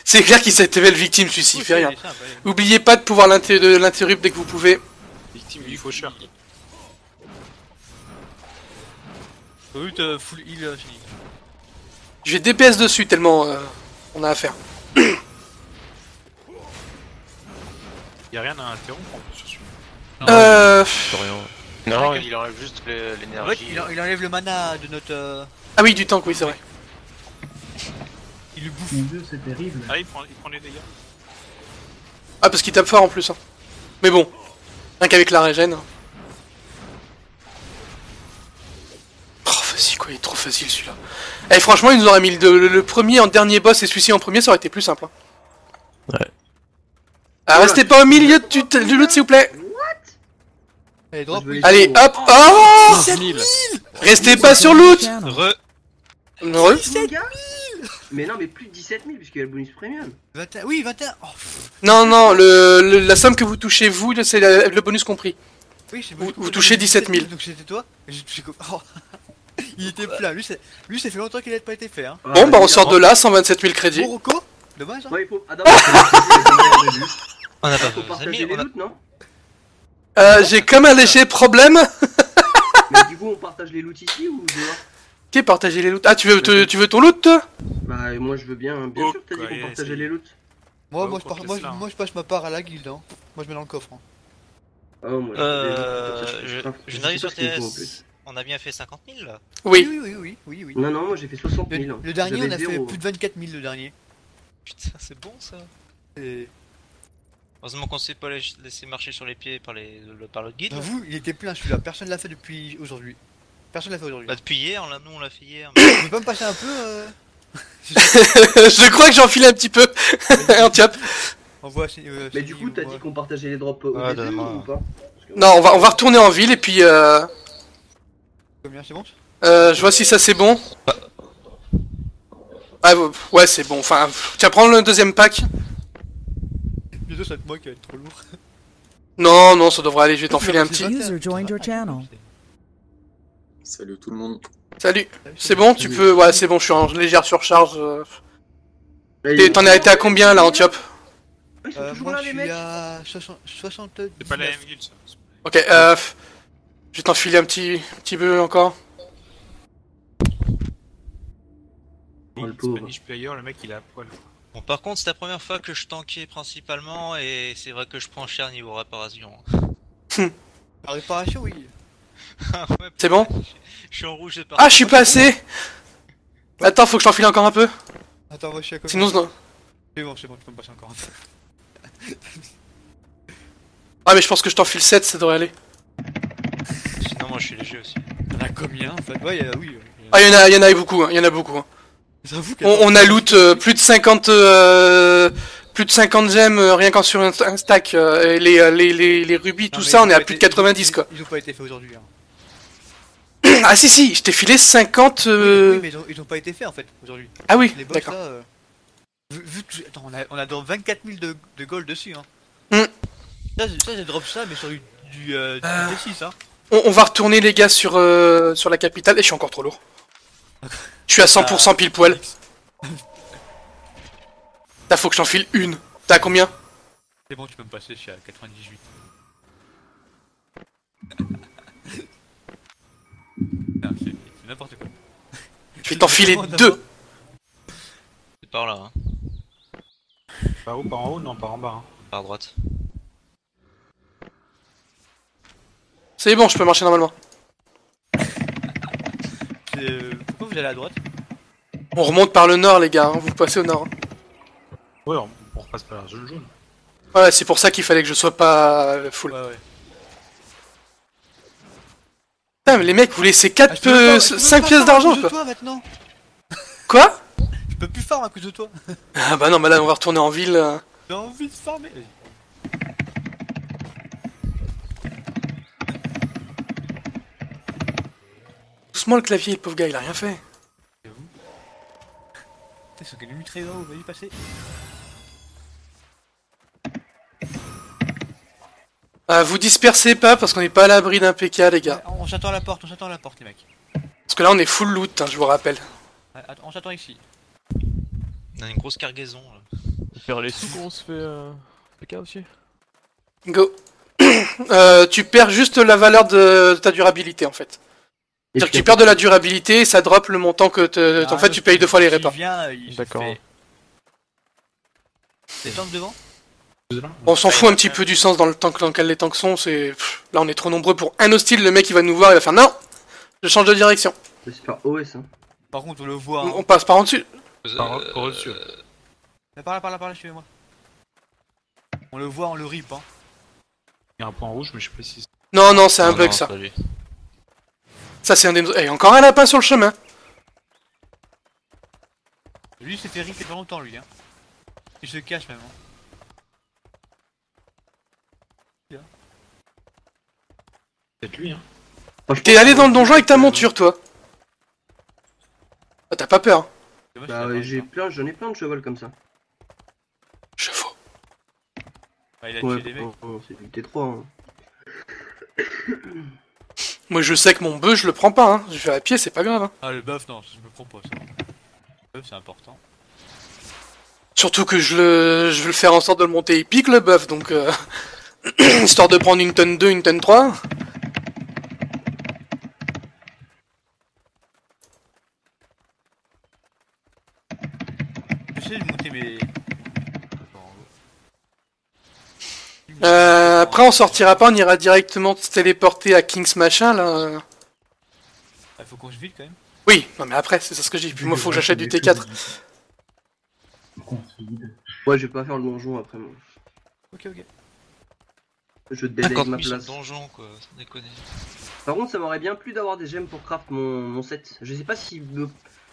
C'est clair qu'il s'est TVL victime, celui-ci, il fait rien. Oubliez pas de pouvoir l'interrupt dès que vous pouvez. Victime du faucheur. Oui, full heal fini. Je vais DPS dessus tellement on a à faire. Y'a rien à interrompre en plus sur celui-là. Non, il enlève juste l'énergie. Il enlève le mana de notre. Ah oui, du tank, oui, c'est vrai. Il le bouffe. Mon dieu, c'est terrible. Ah, il prend les dégâts. Ah, parce qu'il tape fort en plus. Hein. Mais bon, rien qu'avec la régène. Oh, facile quoi, il est trop facile celui-là. Eh, franchement, il nous aurait mis le premier en dernier boss et celui-ci en premier, ça aurait été plus simple. Hein. Ouais. Ah, restez pas au milieu du loot, s'il vous plaît. Allez, drop. Allez, hop. Oh 7000. Restez pas sur loot. Channel. Re. 17 000. Mais non, mais plus de 17 000 puisqu'il y a le bonus premium. 21. Oui, 21. Oh. Non, la somme que vous touchez, vous, c'est le bonus compris. Oui, vous touchez 17 000. Donc c'était toi. Et j'ai touché comme. Oh. Il était plein. Lui, ça fait longtemps qu'il n'a pas été fait. Hein. Bon, bah on sort de là, 127 000 crédits. Bon, Rocco. Dommage. Hein. Ouais, il faut. Ah, On a pas faut partager les loots, non? J'ai comme un léger problème. Mais du coup, on partage les loots ici ou dehors? Qui partager les loots? Ah, tu veux ton loot, toi? Bah, moi je veux bien. Bien sûr, t'as dit qu'on partageait les loots. Moi, je passe ma part à la guilde. Hein. Moi, je mets dans le coffre. Hein. Oh, moi, je n'arrive sur TS. On a bien fait 50 000 là? Oui. Oui. Non, moi j'ai fait 60 000. Le dernier, on a fait plus de 24 000 le dernier. Putain, c'est bon ça. Heureusement qu'on s'est pas laissé marcher sur les pieds par l'autre guide. Vous, il était plein celui-là. Personne l'a fait depuis aujourd'hui. Personne l'a fait aujourd'hui. Bah, depuis hier, nous on l'a fait hier. Tu peux pas me passer un peu Je crois que j'enfile un petit peu. Un tiap. Mais du coup, t'as dit qu'on partageait les drops au début ou pas? Non, on va retourner en ville et puis Combien, c'est bon? je vois si ça c'est bon. Ah, ouais, c'est bon. Enfin, tu vas prendre le deuxième pack. Bientôt, ça va être moi qui va être trop lourd. Non, ça devrait aller. Je vais t'enfiler un petit. User joined your channel. Salut tout le monde. Salut. C'est bon, tu peux. Ouais, c'est bon. Je suis en légère surcharge. T'en as été à combien là, Antiope? Moi, je suis à 62. C'est pas la même guilde ça. Ok, je vais t'enfiler un petit peu encore. Spanish player, le mec il est à poil. Bon, par contre, c'est la première fois que je tankais principalement et c'est vrai que je prends cher niveau réparation. La réparation, oui. Ouais, c'est bon? Je suis en rouge de partout. Ah, je suis pas assez. Attends, faut que je t'enfile encore un peu. Attends, moi je suis à côté. Sinon, non. C'est bon, tu peux me passer encore un peu. Ah, mais je pense que je t'enfile 7, ça devrait aller. Sinon, moi je suis léger aussi. Y'en a combien en fait? Ouais, oui. Ah, y'en a beaucoup, hein. Y'en a beaucoup. Hein. On a loot plus de 50 gemmes rien qu'en sur un stack. Les rubis, tout ça, on est à plus de 90 quoi. Ils ont pas été faits aujourd'hui. Hein. Ah si, je t'ai filé 50... Oui, mais ils ont pas été faits en fait aujourd'hui. Ah oui, les boss, d'accord. là, Attends, on a drop 24 000 de gold dessus, hein. Ça, j'ai drop ça, mais sur du D6, hein. On va retourner les gars sur la capitale, et je suis encore trop lourd. Je suis à 100% pile poil. Là, faut que j'en file une. T'as combien? C'est bon, tu peux me passer, je suis à 98. C'est n'importe quoi. Je vais t'enfiler deux. C'est par là, hein. Par où? Par en haut? Non, par en bas. Hein. Par droite. C'est bon, je peux marcher normalement. Pourquoi vous allez à droite? On remonte par le nord, les gars, hein. Vous passez au nord. Ouais, on repasse par la zone jaune. Ouais, c'est pour ça qu'il fallait que je sois pas full. Ouais. Putain, mais les mecs, vous laissez 5 pièces d'argent, quoi. Toi, maintenant. Quoi? Je peux plus farm à cause de toi. Ah bah non, bah là, on va retourner en ville. J'ai envie de farmer. Doucement le clavier, le pauvre gars, il a rien fait. Ils sont gagnés très haut, vas-y, passez. Vous dispersez pas parce qu'on n'est pas à l'abri d'un PK, les gars. Ouais, on s'attend à la porte, les mecs. Parce que là, on est full loot, hein, je vous rappelle. Ouais, on s'attend ici. On a une grosse cargaison là. Faire les sous qu'on se fait PK aussi. Go. Tu perds juste la valeur de ta durabilité en fait. C'est-à-dire que tu perds de la durabilité et ça drop le montant que en fait tu payes 2 fois les répas. D'accord. Les tanks devant? On s'en fout un petit peu du sens dans le temps dans lequel les tanks sont, là on est trop nombreux pour un hostile, le mec il va nous voir, il va faire non, je change de direction. C'est par OS hein. Par contre on le voit. Hein. On passe par en dessus. Par au-dessus. Par là, suivez-moi. On le voit, on le rip hein. Il y a un point rouge mais je sais pas si c'est... Non, c'est un bug ça. Ça c'est un des... Eh, encore un lapin sur le chemin. Lui il s'est fait rip il y a pas longtemps lui hein. Il se cache même hein. C'est lui hein. T'es allé dans le donjon avec ta monture toi. Ah, t'as pas peur? Bah j'en ai plein de chevaux comme ça. Chevaux. Ah, il a tué des mecs. C'est du T3 hein. Moi je sais que mon bœuf je le prends pas hein. Je vais à pied, c'est pas grave hein. Ah le buff non, je me prends pas ça. Le buff c'est important. Surtout que je veux le faire en sorte de le monter épique le buff donc histoire de prendre une tonne 2, une tonne 3. J'essaie de monter mes... Après on sortira pas, on ira directement se téléporter à King's Machin là. Ah, faut qu'on se vide quand même. Oui, non mais après c'est ça ce que je dis, puis moi faut que j'achète du T4. Ouais je vais pas faire le donjon après moi. Ok. Je délègue ma place. Donjon quoi, sans déconner. Par contre ça m'aurait bien plu d'avoir des gemmes pour craft mon set. Je sais pas si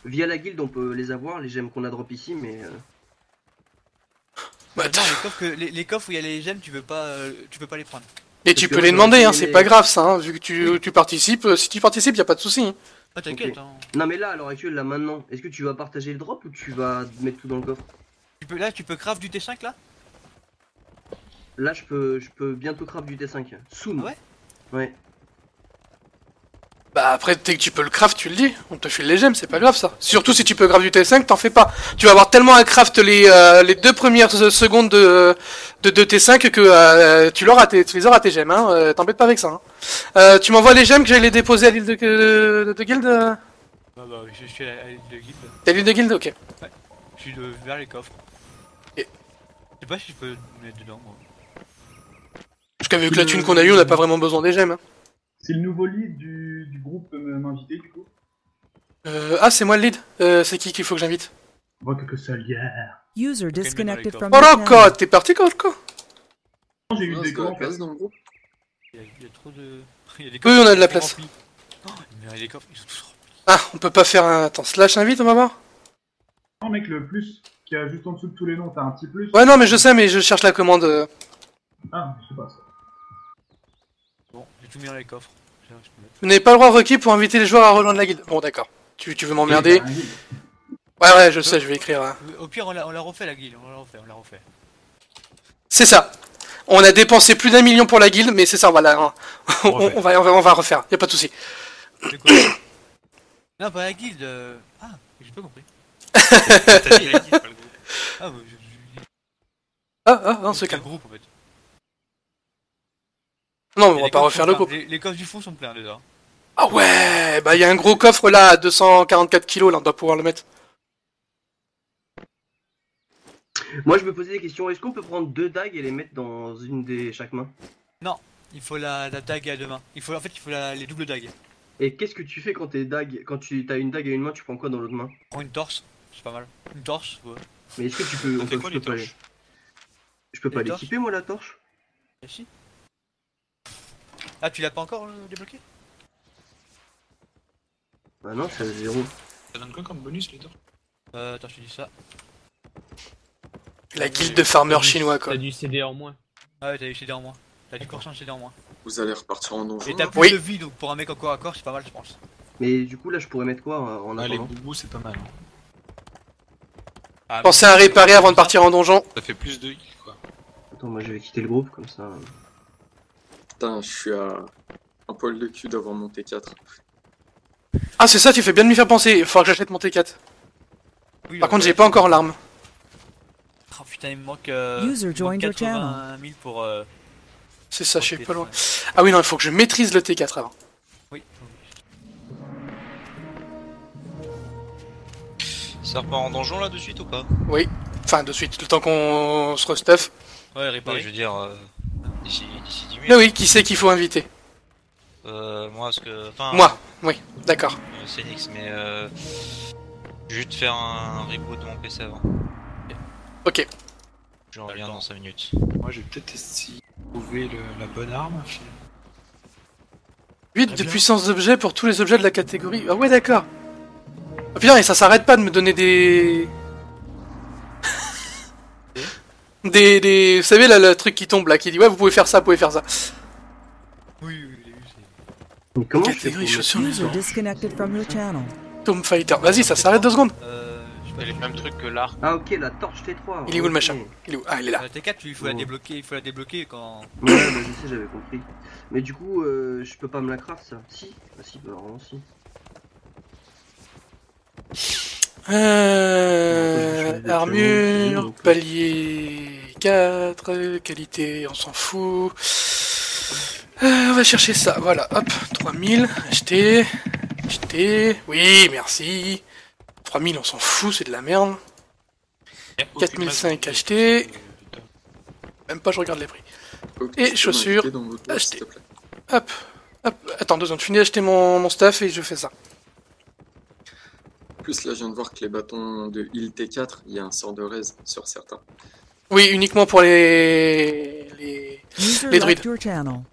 via la guilde on peut les avoir, les gemmes qu'on a drop ici mais... Bah, non, les coffres où il y a les gemmes tu peux pas les prendre. Et tu peux les demander hein, c'est pas grave ça hein, vu que tu participes, si tu participes y a pas de soucis. Hein. Ah t'inquiète hein. Non mais là à l'heure actuelle là maintenant, est-ce que tu vas partager le drop ou tu vas mettre tout dans le coffre? Tu peux craft du T5 là? Là je peux bientôt craft du T5. Soon. Ah ouais? Ouais. Bah après dès que tu peux le craft tu le dis, on te file les gemmes, c'est pas grave ça. Surtout si tu peux craft du T5, t'en fais pas. Tu vas avoir tellement à craft les 2 premières secondes de T5 que tu les auras tes gemmes, hein. T'embête pas avec ça. Hein. Tu m'envoies les gemmes que j'allais les déposer à l'île de guild Bah je suis à l'île de guild. T'es à l'île de guild, ok. Ouais. Je suis vers les coffres. Et... Je sais pas si je peux mettre dedans moi. Parce qu'avec la thune qu'on a eu, on n'a pas vraiment besoin des gemmes. Hein. C'est le nouveau lead du groupe peut m'inviter du coup. C'est moi le lead. C'est qui qu'il faut que j'invite? Voit que seul hier. User disconnected from your Rocco, channel. t'es parti Rocco? J'ai eu des commentaires dans le groupe. Il y a trop de... Oui, on a de la place. Mais les coffres, ils sont tous remplis. Ah, on peut pas faire un... Attends, slash invite, on va voir. Non mec, le plus qui a juste en dessous de tous les noms, t'as un petit plus. Ouais, non, mais je sais, mais je cherche la commande. Ah, je sais pas ça. Bon, j'ai tout mis dans les coffres. Vous n'avez pas le droit requis pour inviter les joueurs à rejoindre la guilde. Bon, d'accord. Tu veux m'emmerder? Ouais, je sais, je vais écrire. Hein. Au pire, on l'a refait la guilde, on l'a refait. C'est ça. On a dépensé plus d'1 million pour la guilde, mais c'est ça, voilà. Hein. on va refaire, y a pas de souci. Non, pas la guilde. Ah, j'ai pas compris. T'as dit la guilde, pas le groupe. Ah, non, c'est quel calme. groupe en fait. Non, on va pas refaire le groupe. Les coffres du fond sont pleins déjà. Ah ouais, bah y a un gros coffre là à 244 kilos, là, on doit pouvoir le mettre. Moi je me posais des questions, est-ce qu'on peut prendre 2 dagues et les mettre dans une des chaque main? Non, il faut la dague à 2 mains. Il faut les doubles dagues. Et qu'est-ce que tu fais quand t'es dague, quand tu as une dague à une main, tu prends quoi dans l'autre main? Je prends une torche, c'est pas mal. Une torche, ouais. Mais est-ce que tu peux... fait quoi les torches? Je peux pas l'équiper moi la torche? Si. Ah, tu l'as pas encore débloqué? Bah non, c'est à 0. Ça donne quoi comme bonus les torches? Attends, je te dis ça. La guilde de farmers chinois quoi. T'as du CD en moins. Ah ouais, t'as du CD en moins. T'as du % de CD en moins. Vous allez repartir en donjon. Et t'as plus de vie, donc pour un mec en corps à corps, c'est pas mal, je pense. Mais du coup là je pourrais mettre quoi en Ah, les attendant? boubous c'est pas mal. Ah, Pensez à réparer avant de partir en donjon. Ça fait plus de heal quoi. Attends, moi je vais quitter le groupe comme ça. Putain, je suis à un poil de cul d'avoir mon T4. Ah c'est ça, tu fais bien de m'y faire penser, il faudra que j'achète mon T4. Oui, Par contre j'ai pas encore l'arme. Oh putain, il me manque User joined your 80 000 pour... C'est ça, je suis pas loin. Ah oui non, il faut que je maîtrise le T4 avant. Oui. Ça repart en donjon là de suite ou pas? Oui, enfin de suite, le temps qu'on se restuff. Ouais, réparer. Oui, je veux dire, d'ici 10 minutes. Mais oui, qui c'est qu'il faut inviter? Moi, parce que... Enfin, Moi, oui, d'accord. c'est Nix, mais juste faire un reboot de mon PC avant. Ok. Je reviens dans 5 minutes. Moi j'ai peut-être essayé de trouver la bonne arme. 8 de puissance d'objet pour tous les objets de la catégorie. Ah ouais d'accord. Oh putain, et ça s'arrête pas de me donner des... des... Vous savez là, le truc qui tombe là, qui dit ouais vous pouvez faire ça, vous pouvez faire ça. Oui, Mais comment Catégorie chaussures User disconnected from your channel. Tomb Fighter. Vas-y, ça s'arrête 2 secondes. C'est le même truc que l'arc. Ah ok, la torche T3. Il est où le machin? Il est où? Ah il est là. T4, il faut la débloquer, quand... Ouais, bah je sais, j'avais compris. Mais du coup, je peux pas me la craft ça? Si? Ah si, bah vraiment si. Armure, palier 4, qualité, on s'en fout. On va chercher ça, voilà, hop, 3000, acheter, oui, merci. 3000, on s'en fout, c'est de la merde. 4005, acheter. Même pas, je regarde les prix. Et chaussures, acheter. Hop, attends 2 secondes, je finis d'acheter mon stuff et je fais ça. En plus, là, je viens de voir que les bâtons de heal T4, il y a un sort de raise sur certains. Oui, uniquement pour les druides.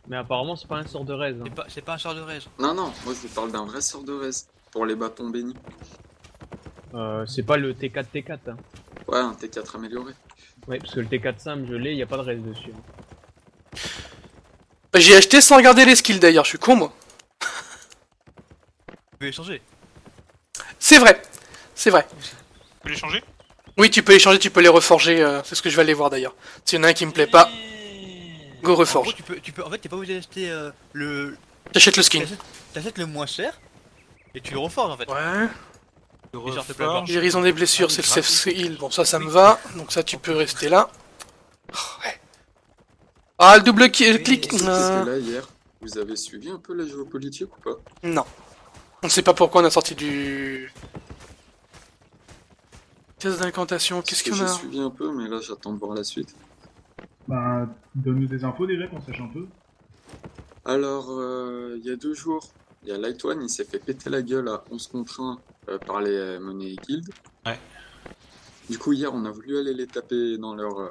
Mais apparemment, c'est pas un sort de raise. Hein. C'est pas un sort de raise. Non, moi je vous parle d'un vrai sort de raise pour les bâtons bénis. C'est pas le T4 T4. Hein. Ouais, un T4 amélioré. Ouais, parce que le T4 simple, je l'ai, y a pas de raise dessus. J'ai acheté sans regarder les skills d'ailleurs, je suis con moi. Tu peux les changer. C'est vrai, c'est vrai. Tu peux les changer? Oui, tu peux les changer, tu peux les reforger, c'est ce que je vais aller voir d'ailleurs. S'il y en a un qui me plaît pas, go reforge. En gros, en fait, t'es pas obligé d'acheter le... T'achètes le skin. T'achètes le moins cher, et tu le reforges en fait. Ouais. Et genre, t'es pas blanche. Guérison des blessures, c'est le safe heal. Bon, ça me va. Donc ça, tu peux rester là. Ouais. Ah, le double clic. C'était là hier. Vous avez suivi un peu la géopolitique ou pas? Non. On sait pas pourquoi on a sorti du... Test d'incantation, qu'est-ce qu'on a? J'ai suivi un peu, mais là j'attends de voir la suite. Bah, donne-nous des infos déjà, qu'on sache un peu. Alors, il y a 2 jours, il y a Light One, il s'est fait péter la gueule à 11 contre 1 par les monnaies guild. Ouais. Du coup, hier, on a voulu aller les taper dans leur...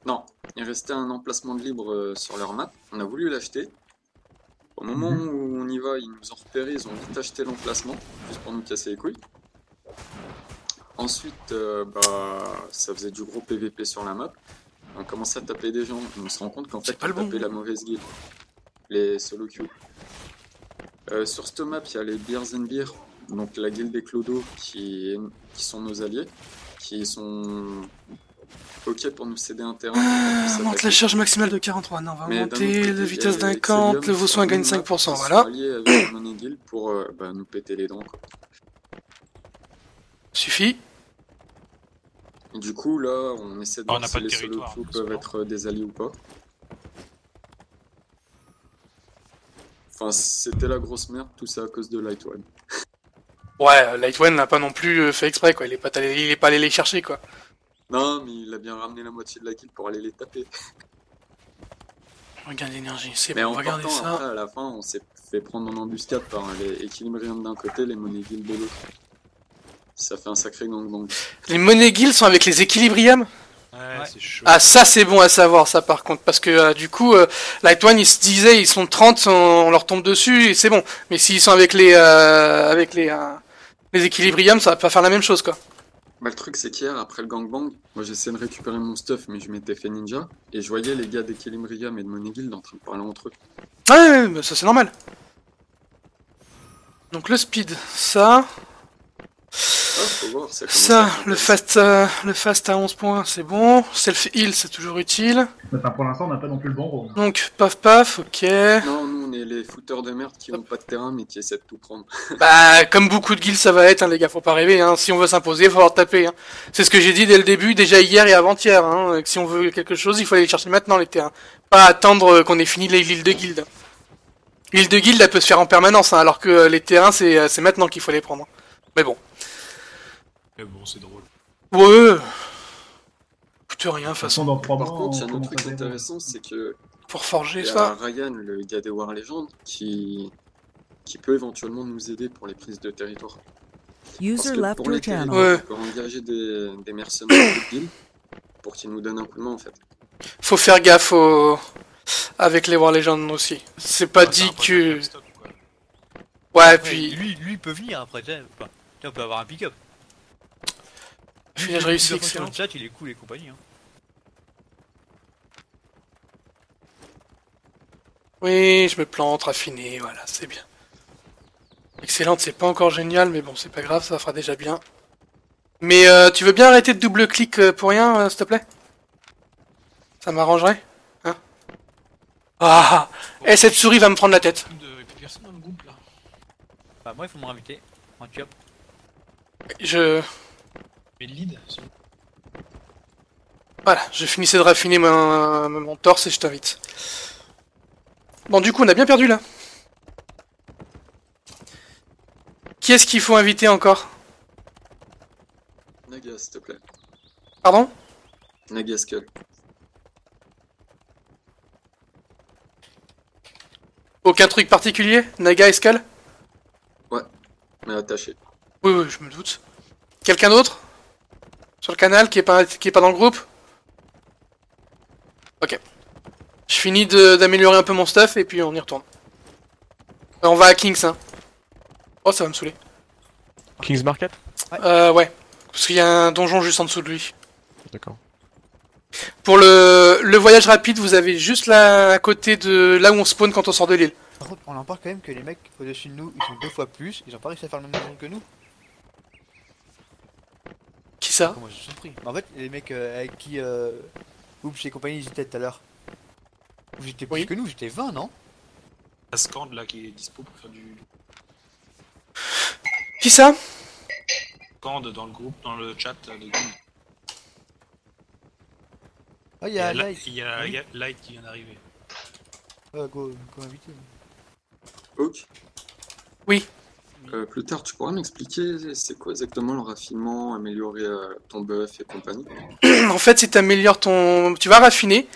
Non, il restait un emplacement de libre sur leur map. On a voulu l'acheter. Au moment où on y va, ils nous ont repéré, ils ont vite acheté l'emplacement, juste pour nous casser les couilles. Ensuite, ça faisait du gros PVP sur la map. On commençait à taper des gens, on se rend compte qu'en fait, on tapait la mauvaise guild. Les solo queue. Sur cette map, il y a les Beers and Beer. donc la guilde des Clodos qui sont nos alliés, qui sont ok pour nous céder un terrain. On monte la charge maximale de 43. Non, on va Mais monter d'un autre la côté, vitesse il y a d'un camp, Excellium le Vaussoin gagne sur 5%, qui voilà. sont alliés avec Money Guild pour nous péter les dents, quoi. Suffit. Et du coup, là, on essaie de On voir n'a si pas de les solo territoire, crew c'est peuvent bon. être des alliés ou pas. Enfin, c'était la grosse merde, tout ça à cause de Light One. Ouais, Lightone n'a pas non plus fait exprès, quoi. Il est pas allé les chercher, quoi. Non, mais il a bien ramené la moitié de la guilde pour aller les taper. Regarde l'énergie, c'est Mais bon, en regardez partant, ça. après, à la fin, on s'est fait prendre en embuscade par les Equilibrium d'un côté, les Money Guild de l'autre. Ça fait un sacré gangbang. Les Money Guild sont avec les Equilibrium? Ouais, c'est chaud. Ah, ça c'est bon à savoir, ça par contre, parce que du coup, Lightone, il se disait, ils sont 30, on leur tombe dessus, et c'est bon. Mais s'ils sont avec les Equilibrium, ça va pas faire la même chose, quoi. Bah, le truc, c'est qu'hier, après le gangbang, moi j'essayais de récupérer mon stuff, mais je m'étais fait ninja, et je voyais les gars d'Equilibrium et de Money Guild en train de parler entre eux. Ouais, bah, ça c'est normal. Donc le speed, ça... Ah, faut voir, ça commence Ça, à le fast à 11 points, c'est bon. Self heal, c'est toujours utile. Enfin, pour l'instant, on n'a pas non plus le bon rôle. Donc, paf paf, ok. Non, nous on est les footeurs de merde qui ont pas de terrain mais qui essaient de tout prendre. Bah, comme beaucoup de guilds, ça va être, hein, les gars, faut pas rêver. Hein. Si on veut s'imposer, il faut avoir taper. Hein. C'est ce que j'ai dit dès le début, déjà hier et avant-hier. Hein. Si on veut quelque chose, il faut aller les chercher maintenant, les terrains. Pas attendre qu'on ait fini l'île de guild. L'île de guild, elle peut se faire en permanence, hein, alors que les terrains, c'est maintenant qu'il faut les prendre. Mais bon. Mais bon, c'est drôle. Ouais. Coûte rien, de toute façon. Dans 3 Par mois, contre, il y a on un autre commence truc à zéro. intéressant, c'est que Pour forger il y a ça. Ryan, le gars des War Legends, qui peut éventuellement nous aider pour les prises de territoire. Parce User que left pour your les channel. territoires, Ouais. on peut engager des mercenaires de guild pour qu'ils nous donnent un coup de main en fait. Faut faire gaffe avec les War Legends aussi. C'est pas Ah, dit c'est un que... pote stop, quoi. Ouais, Ouais, puis... lui il peut venir après, tu sais. Enfin, on peut avoir un pick-up. Finage réussi, Sur excellent. le chat, il est cool et compagnie. Hein. Oui, je me plante, raffiné, voilà, c'est bien. Excellente, c'est pas encore génial, mais bon, c'est pas grave, ça fera déjà bien. Mais tu veux bien arrêter de double-clic pour rien, s'il te plaît? Ça m'arrangerait, hein? Ah! Eh, cette souris va me prendre la tête. Il y a plus personne dans le groupe là. Bah, moi, il faut me réinviter. En job. Je... Mais le lead, c'est... Voilà, je finissais de raffiner mon torse et je t'invite. Bon, du coup, on a bien perdu, là. Qui est-ce qu'il faut inviter encore? Naga, s'il te plaît. Pardon? Naga Skull. Aucun truc particulier? Naga et Skull? Ouais, mais attaché. Oui, oui, je me doute. Quelqu'un d'autre? Sur le canal qui est pas dans le groupe? Ok. Je finis d'améliorer un peu mon stuff et puis on y retourne. On va à Kings, hein. Oh, ça va me saouler. King's Market? Ouais. Parce qu'il y a un donjon juste en dessous de lui. D'accord. Pour le voyage rapide, vous avez juste là à côté de là où on spawn quand on sort de l'île. Par contre, on en parle quand même que les mecs au-dessus de nous, ils sont 2 fois plus. Ils ont pas réussi à faire le même nombre que nous. Qui ça? Moi, je suis surpris. En fait, les mecs avec qui Oups et compagnie, ils étaient tout à l'heure. Vous étiez plus que nous, j'étais 20, non? La Scand là qui est dispo pour faire du... Qui ça? Scand dans le groupe, dans le chat de Guild. Ah, il y a Light. Il y a Light qui vient d'arriver. Go inviter. Ok. Oui. Plus tard, tu pourras m'expliquer c'est quoi exactement le raffinement, améliorer ton buff et compagnie? En fait, si t'améliores ton... Tu vas raffiner,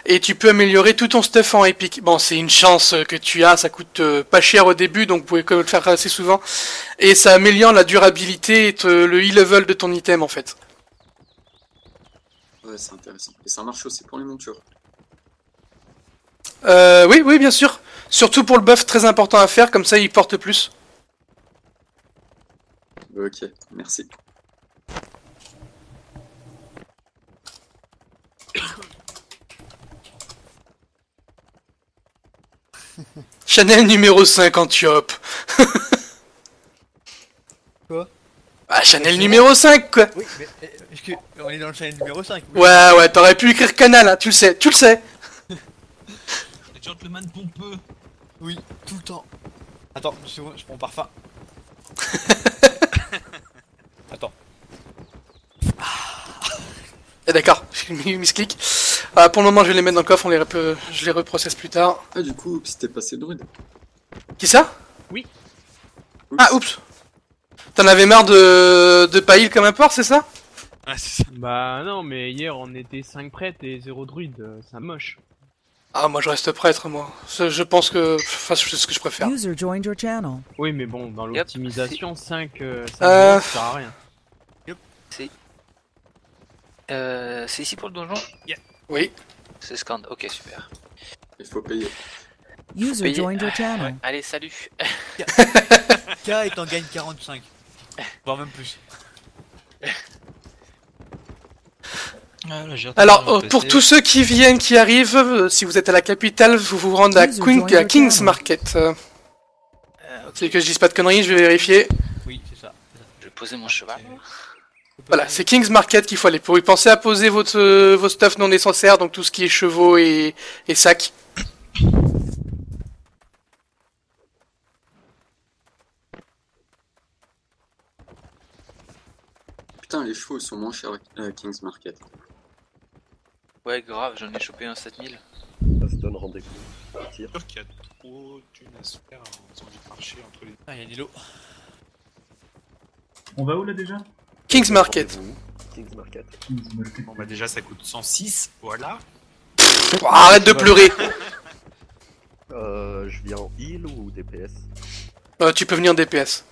et tu peux améliorer tout ton stuff en épique. Bon, c'est une chance que tu as, ça coûte pas cher au début, donc vous pouvez quand même le faire assez souvent. Et ça améliore la durabilité et le e-level de ton item, en fait. Ouais, c'est intéressant. Et ça marche aussi pour les montures. Oui, bien sûr. Surtout pour le buff, très important à faire, comme ça il porte plus. Ok, merci. Chanel numéro 5 en Tiop. Channel numéro 5, quoi. Oui, mais est-ce que on est dans le channel numéro 5? Ouais, t'aurais pu écrire canal, hein, tu le sais. Les gentleman pompeux. Oui, tout le temps. Attends, je prends mon parfum. Attends. D'accord, j'ai mis misclick. Pour le moment, je vais les mettre dans le coffre, je les reprocesse plus tard. Ah, du coup, c'était passé druide. Qui ça? Oui. Ah, oups. T'en avais marre de pas heal comme un porc, c'est ça? Ouais, c'est ça. Bah non, mais hier on était 5 prêtres et 0 druide, c'est moche. Ah, moi je reste prêtre, moi. Je pense que... Enfin, c'est ce que je préfère. User joined your channel. Oui, mais bon, dans l'optimisation, 5, Euh, ça sert à rien. C'est ici pour le donjon? Oui. C'est scan, ok, super. Il faut payer. User payer. joined your channel. Ouais, allez, salut. K et t'en gagnes 45. Voire même plus. Ah, là, j'ai Alors, retrouvé mon pour PC. tous ceux qui viennent, qui arrivent, si vous êtes à la capitale, vous vous rendez à, User joined your King's channel. Market. C'est que je dise pas de conneries, je vais vérifier. Oui, c'est ça. Je vais poser mon cheval. Voilà, c'est King's Market qu'il faut aller. Pour y penser à poser vos stuff non nécessaires, donc tout ce qui est chevaux et sacs. Putain, les chevaux ils sont moins chers à King's Market. Ouais, grave, j'en ai chopé un 7000. Ça se donne rendez-vous. C'est sûr qu'il y a trop d'une à se faire en faisant du marché entre les. Ah, il y a Nilo. On va où là déjà? King's Market. King's Market. Bon bah déjà ça coûte 106, voilà. Oh, arrête de pleurer. Je viens en heal ou DPS? Tu peux venir DPS.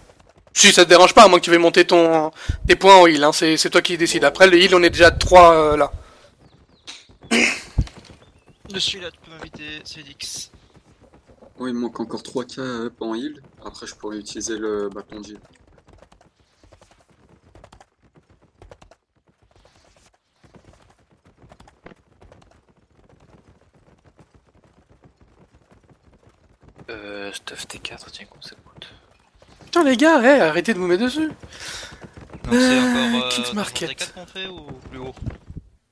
Si ça te dérange pas, à moins que tu veuilles monter tes points en heal, hein. C'est toi qui décides. Après le heal, on est déjà à 3 là. Je suis là, tu peux m'inviter, c'est Dix. Oh, il me manque encore 3k up en heal. Après, je pourrais utiliser le bâton de heal. Stuff T4, tiens, comment ça coûte? Putain les gars, arrêtez de vous mettre dessus. Donc c'est encore King's Market. T4 qu'on fait ou plus haut?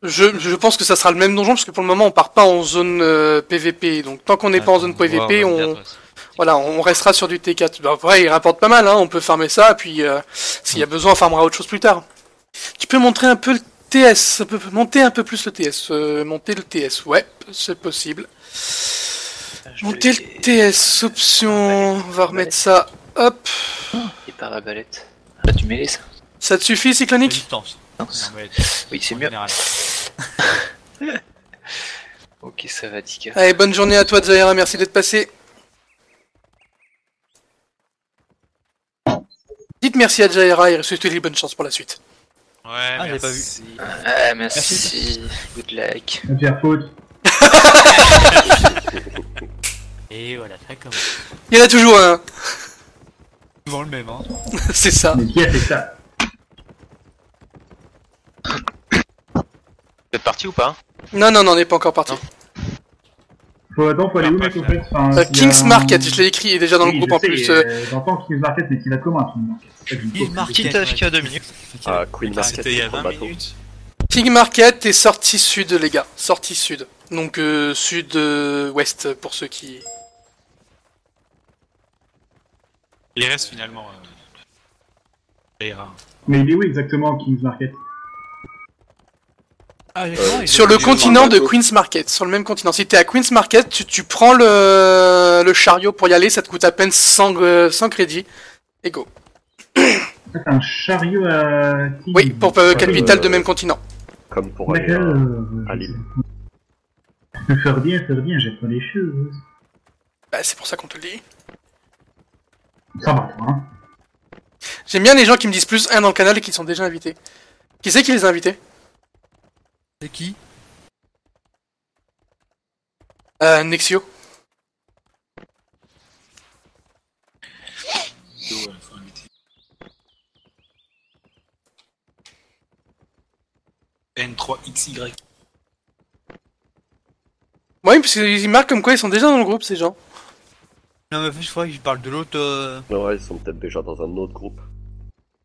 Je pense que ça sera le même donjon parce que pour le moment on part pas en zone PVP, donc tant qu'on n'est pas en zone PVP, voilà, on restera sur du T4. Bah, après il rapporte pas mal, hein, on peut farmer ça, puis s'il y a besoin on farmera autre chose plus tard. Tu peux montrer un peu le TS, monter un peu plus le TS, monter le TS, ouais, c'est possible. Monter le TS, option, on va remettre ça, hop. Et par la balette. Là tu mêlé ça? Ça te suffit Cyclonique? Oui, c'est mieux. Ok, ça va, Tika. Allez, bonne journée à toi Zaira, merci d'être passé. Dites merci à Jaira et souhaitez les bonnes chances pour la suite. Ouais, Ah, j'ai pas vu. Merci. Good luck. La pire faute. Et voilà, ça commence. Il y en a toujours un. Souvent le même, hein. C'est ça. Mais qui a fait ça? Vous êtes parti ou pas? Non, on n'est pas encore parti. Faut aller où mec au fait? Enfin, King's Market, je l'ai écrit déjà dans le groupe en plus. J'entends King's Market, mais qui va comment King's Market jusqu'à 2 minutes. Ah, Queen Market, C'était il y a c'est 20 bateau. minutes. King Market est sortie sud les gars, sortie sud. Donc sud-ouest pour ceux qui... Il reste finalement. Ça ira. Mais il est où exactement King's Market? Sur le continent de Queen's Market, sur le même continent. Si t'es à Queen's Market, tu prends le chariot pour y aller, ça te coûte à peine 100 crédits. Et go. C'est un chariot à... Oui, pour capitale de même continent. Comme pour aller à Lille. Faire bien, j'ai pas les cheveux. Bah c'est pour ça qu'on te le dit. Ça va, hein. J'aime bien les gens qui me disent plus un dans le canal et qui sont déjà invités. Qui c'est qui les a invités? C'est qui? Nexio. N3XY. Oui, parce qu'ils marquent comme quoi ils sont déjà dans le groupe ces gens. Non mais je crois que je parle de l'autre... Ouais, ils sont peut-être déjà dans un autre groupe.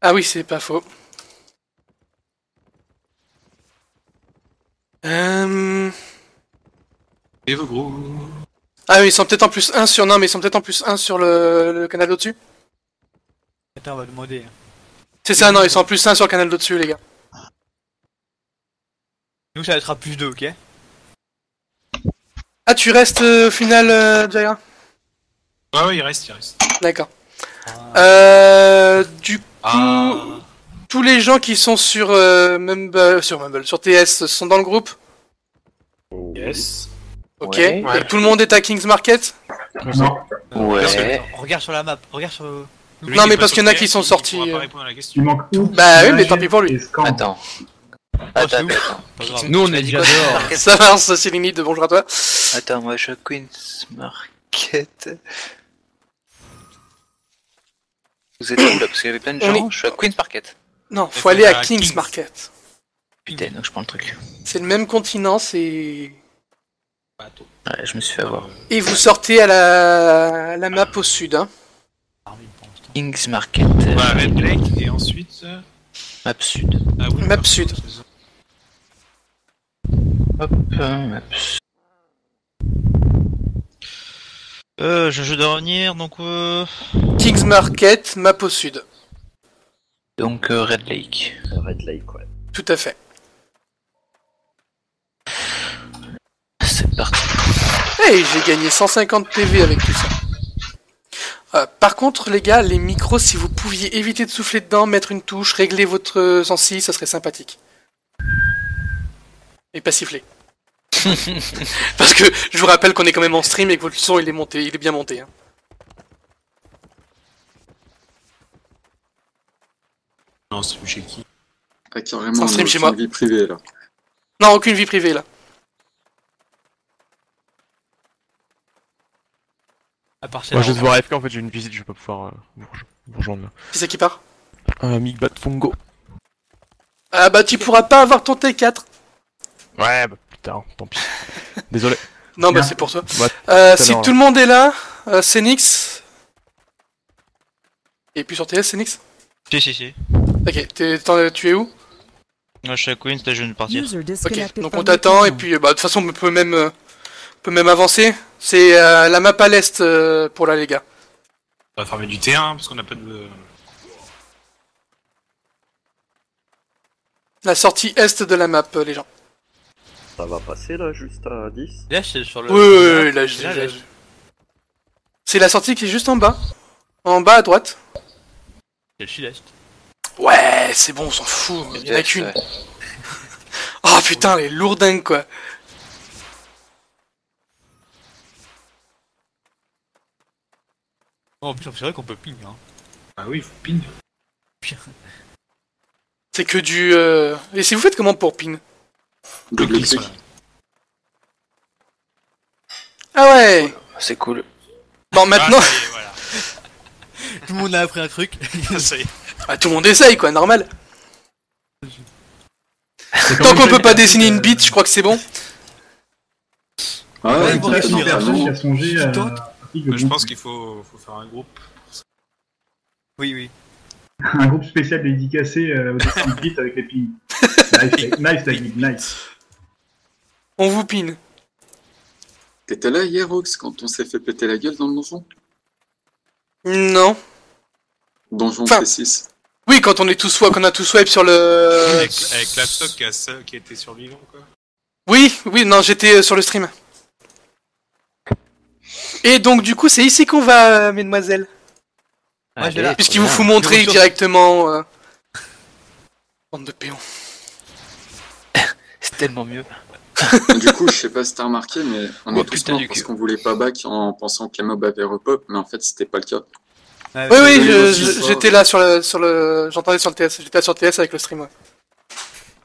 Ah oui, c'est pas faux. Et vos gros. Ah oui, ils sont peut-être en plus 1 sur... Non, mais ils sont peut-être en plus 1 sur le canal d'au-dessus. Attends, on va demander. C'est ça, non, ils sont en plus 1 sur le canal d'au-dessus, les gars. Nous, ça va être à plus 2, ok? Ah, tu restes au final, Jaira? Ouais, il reste. D'accord. Du coup, tous les gens qui sont sur sur TS sont dans le groupe? Yes. Ok. Ouais. Et tout le monde est à King's Market? Non. Ouais. Regarde sur la map, regarde sur... Non, mais parce qu'il y en a qui sont sortis. Il manque où? Bah oui, mais tant pis pour lui. Attends. Attends. Nous, on est déjà dehors. Ça marche, c'est limite de bonjour à toi. Attends, moi je suis à Queen's Market. Vous êtes où là? Parce qu'il y avait plein de gens. Je suis à Queen's Market. Non, faut aller à King's Market. Putain, donc je prends le truc. C'est le même continent, c'est... Ouais, je me suis fait avoir. Et vous sortez à la map au sud, hein. King's Market. Voilà, Red Lake, et ensuite... Map sud. Ah oui, map sud. Hop, map sud. Je joue de revenir, donc... King's Market, map au sud. Donc Red Lake. Red Lake, ouais. Tout à fait. C'est parti. Hey, j'ai gagné 150 PV avec tout ça. Par contre, les gars, les micros, si vous pouviez éviter de souffler dedans, mettre une touche, régler votre sensi, ça serait sympathique. Et pas siffler. Parce que je vous rappelle qu'on est quand même en stream et que votre son il est bien monté. Hein. Non, c'est chez qui? Ah, carrément, Sans stream on a chez aucune moi. vie privée là. Non, aucune vie privée là. À part Moi je vais devoir AFK, en fait j'ai une visite, je vais pas pouvoir vous rejoindre là. Qui c'est qui part? Migbat Fungo. Ah bah tu pourras pas avoir ton T4. Ouais, bah putain, tant pis. Désolé. Non bah c'est pour toi. Bah, si tout le monde est là, Cénix. Et puis sur TS, Cénix? Si. Ok, tu es où? Moi je suis à Queens, là je viens de partir. Ok, donc on t'attend et puis bah de toute façon on peut même avancer. C'est la map à l'est pour là les gars. On va farmer du terrain parce qu'on a pas de... La sortie est de la map les gens. Ça va passer là, juste à 10? Là, c'est sur le... Oui, là je l'ai. C'est la sortie qui est juste en bas. En bas à droite. C'est le sud-est. Ouais, c'est bon, on s'en fout, il y en a qu'une. Oh putain, les lourdingues quoi. Oh, en plus, c'est vrai qu'on peut ping, hein. Ah oui, il faut ping. C'est que du... Et si vous faites comment pour pin? Double clic. Ah ouais. C'est cool. Bon, maintenant... Voilà. Tout le monde a appris un truc. Ça y est. Ah, tout le monde essaye quoi, normal. Tant qu'on peut pas dessiner une bite, je crois que c'est bon. Ah ouais, Personne qui a songé à... Je pense qu'il faut faire un groupe. Oui. Un groupe spécial dédicacé au dessin de bits avec les pings. Nice, David, nice. On vous pin. T'étais là hier, Rox, quand on s'est fait péter la gueule dans le donjon? Non. Donjon Enfin, T6. Oui, quand on est tous qu'on a tous swipe sur le... Avec la stock qui était survivant quoi. Oui, non, j'étais sur le stream. Et donc du coup, c'est ici qu'on va, mesdemoiselles. Ouais, je l'ai là. Puisqu'il vous faut montrer directement... Bande de péons. C'est tellement mieux. Du coup, je sais pas si t'as remarqué, mais on Oh, est tous putain morts du parce cul. qu'on voulait pas back en pensant que les mobs avaient repop, mais en fait c'était pas le cas. Oui, j'étais là sur le... J'entendais sur le TS, j'étais là sur le TS avec le stream, ouais.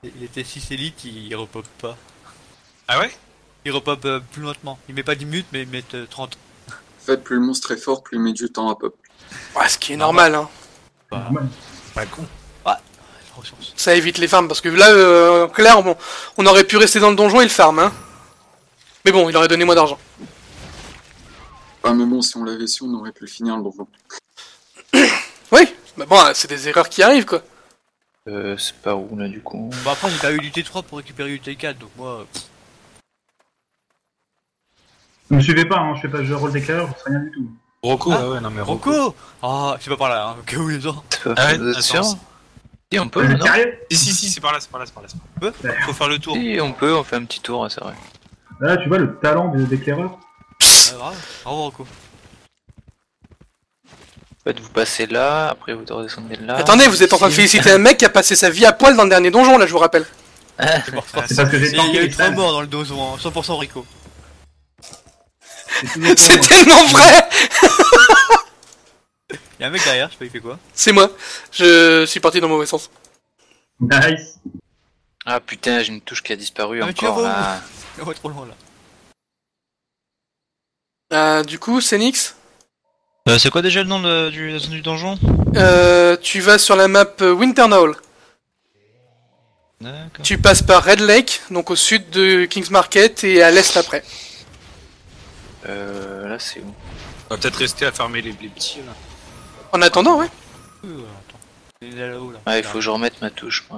Il était 6 élites, il repop pas. Ah ouais? Il repop plus lentement. Il met pas 10 minutes, mais il met 30. En fait, plus le monstre est fort, plus il met du temps à pop. Ouais, ce qui est normal, hein. Pas con. Ouais, ça évite les farms, parce que là, en clair, bon, on aurait pu rester dans le donjon et le farm, hein. Mais bon, il aurait donné moins d'argent. Ah mais bon, si on l'avait su, on aurait pu le finir le donjon. Oui, Bah bon, c'est des erreurs qui arrivent, quoi. C'est pas où là du coup. Bah après, j'ai pas eu du T3 pour récupérer du T4, donc moi. Ne me suivez pas, hein, je fais pas le rôle d'éclaireur, je sais rien du tout. Rocco, Ah, ouais, non mais Rocco. Ah, c'est pas par là, hein. Ok, oui, les gens. Ah ouais, Vous êtes sûr? attends. Si, on peut, Vous êtes non? sérieux? Si, c'est par là, c'est par là. Faut faire le tour. Si, on peut, on fait un petit tour, c'est vrai. Là, tu vois le talent d'éclaireur? Ouais, bravo. Bravo, Rocco. En fait, vous passez là, après vous redescendez là. Attendez, vous êtes en train de féliciter un mec qui a passé sa vie à poil dans le dernier donjon, là, je vous rappelle. C'est mort. C'est parce que j'ai Il y a tanké eu les 3 scènes. morts dans le donjon, hein. 100% Rico. C'est tellement vrai. Y'a un mec derrière, je sais pas, il fait quoi? C'est moi. Je suis parti dans le mauvais sens. Nice. Ah putain, j'ai une touche qui a disparu Ah, mais tu encore vas où? là. On va trop loin là. Du coup, Senix, C'est quoi déjà le nom de la zone du donjon? tu vas sur la map Winternowl. D'accord. Tu passes par Red Lake, donc au sud de King's Market, et à l'est après. Là c'est où? On va peut-être rester à farmer les petits là. En attendant, ouais. Attends. Il est là-haut là. Ah, il faut que je remette ma touche. Moi.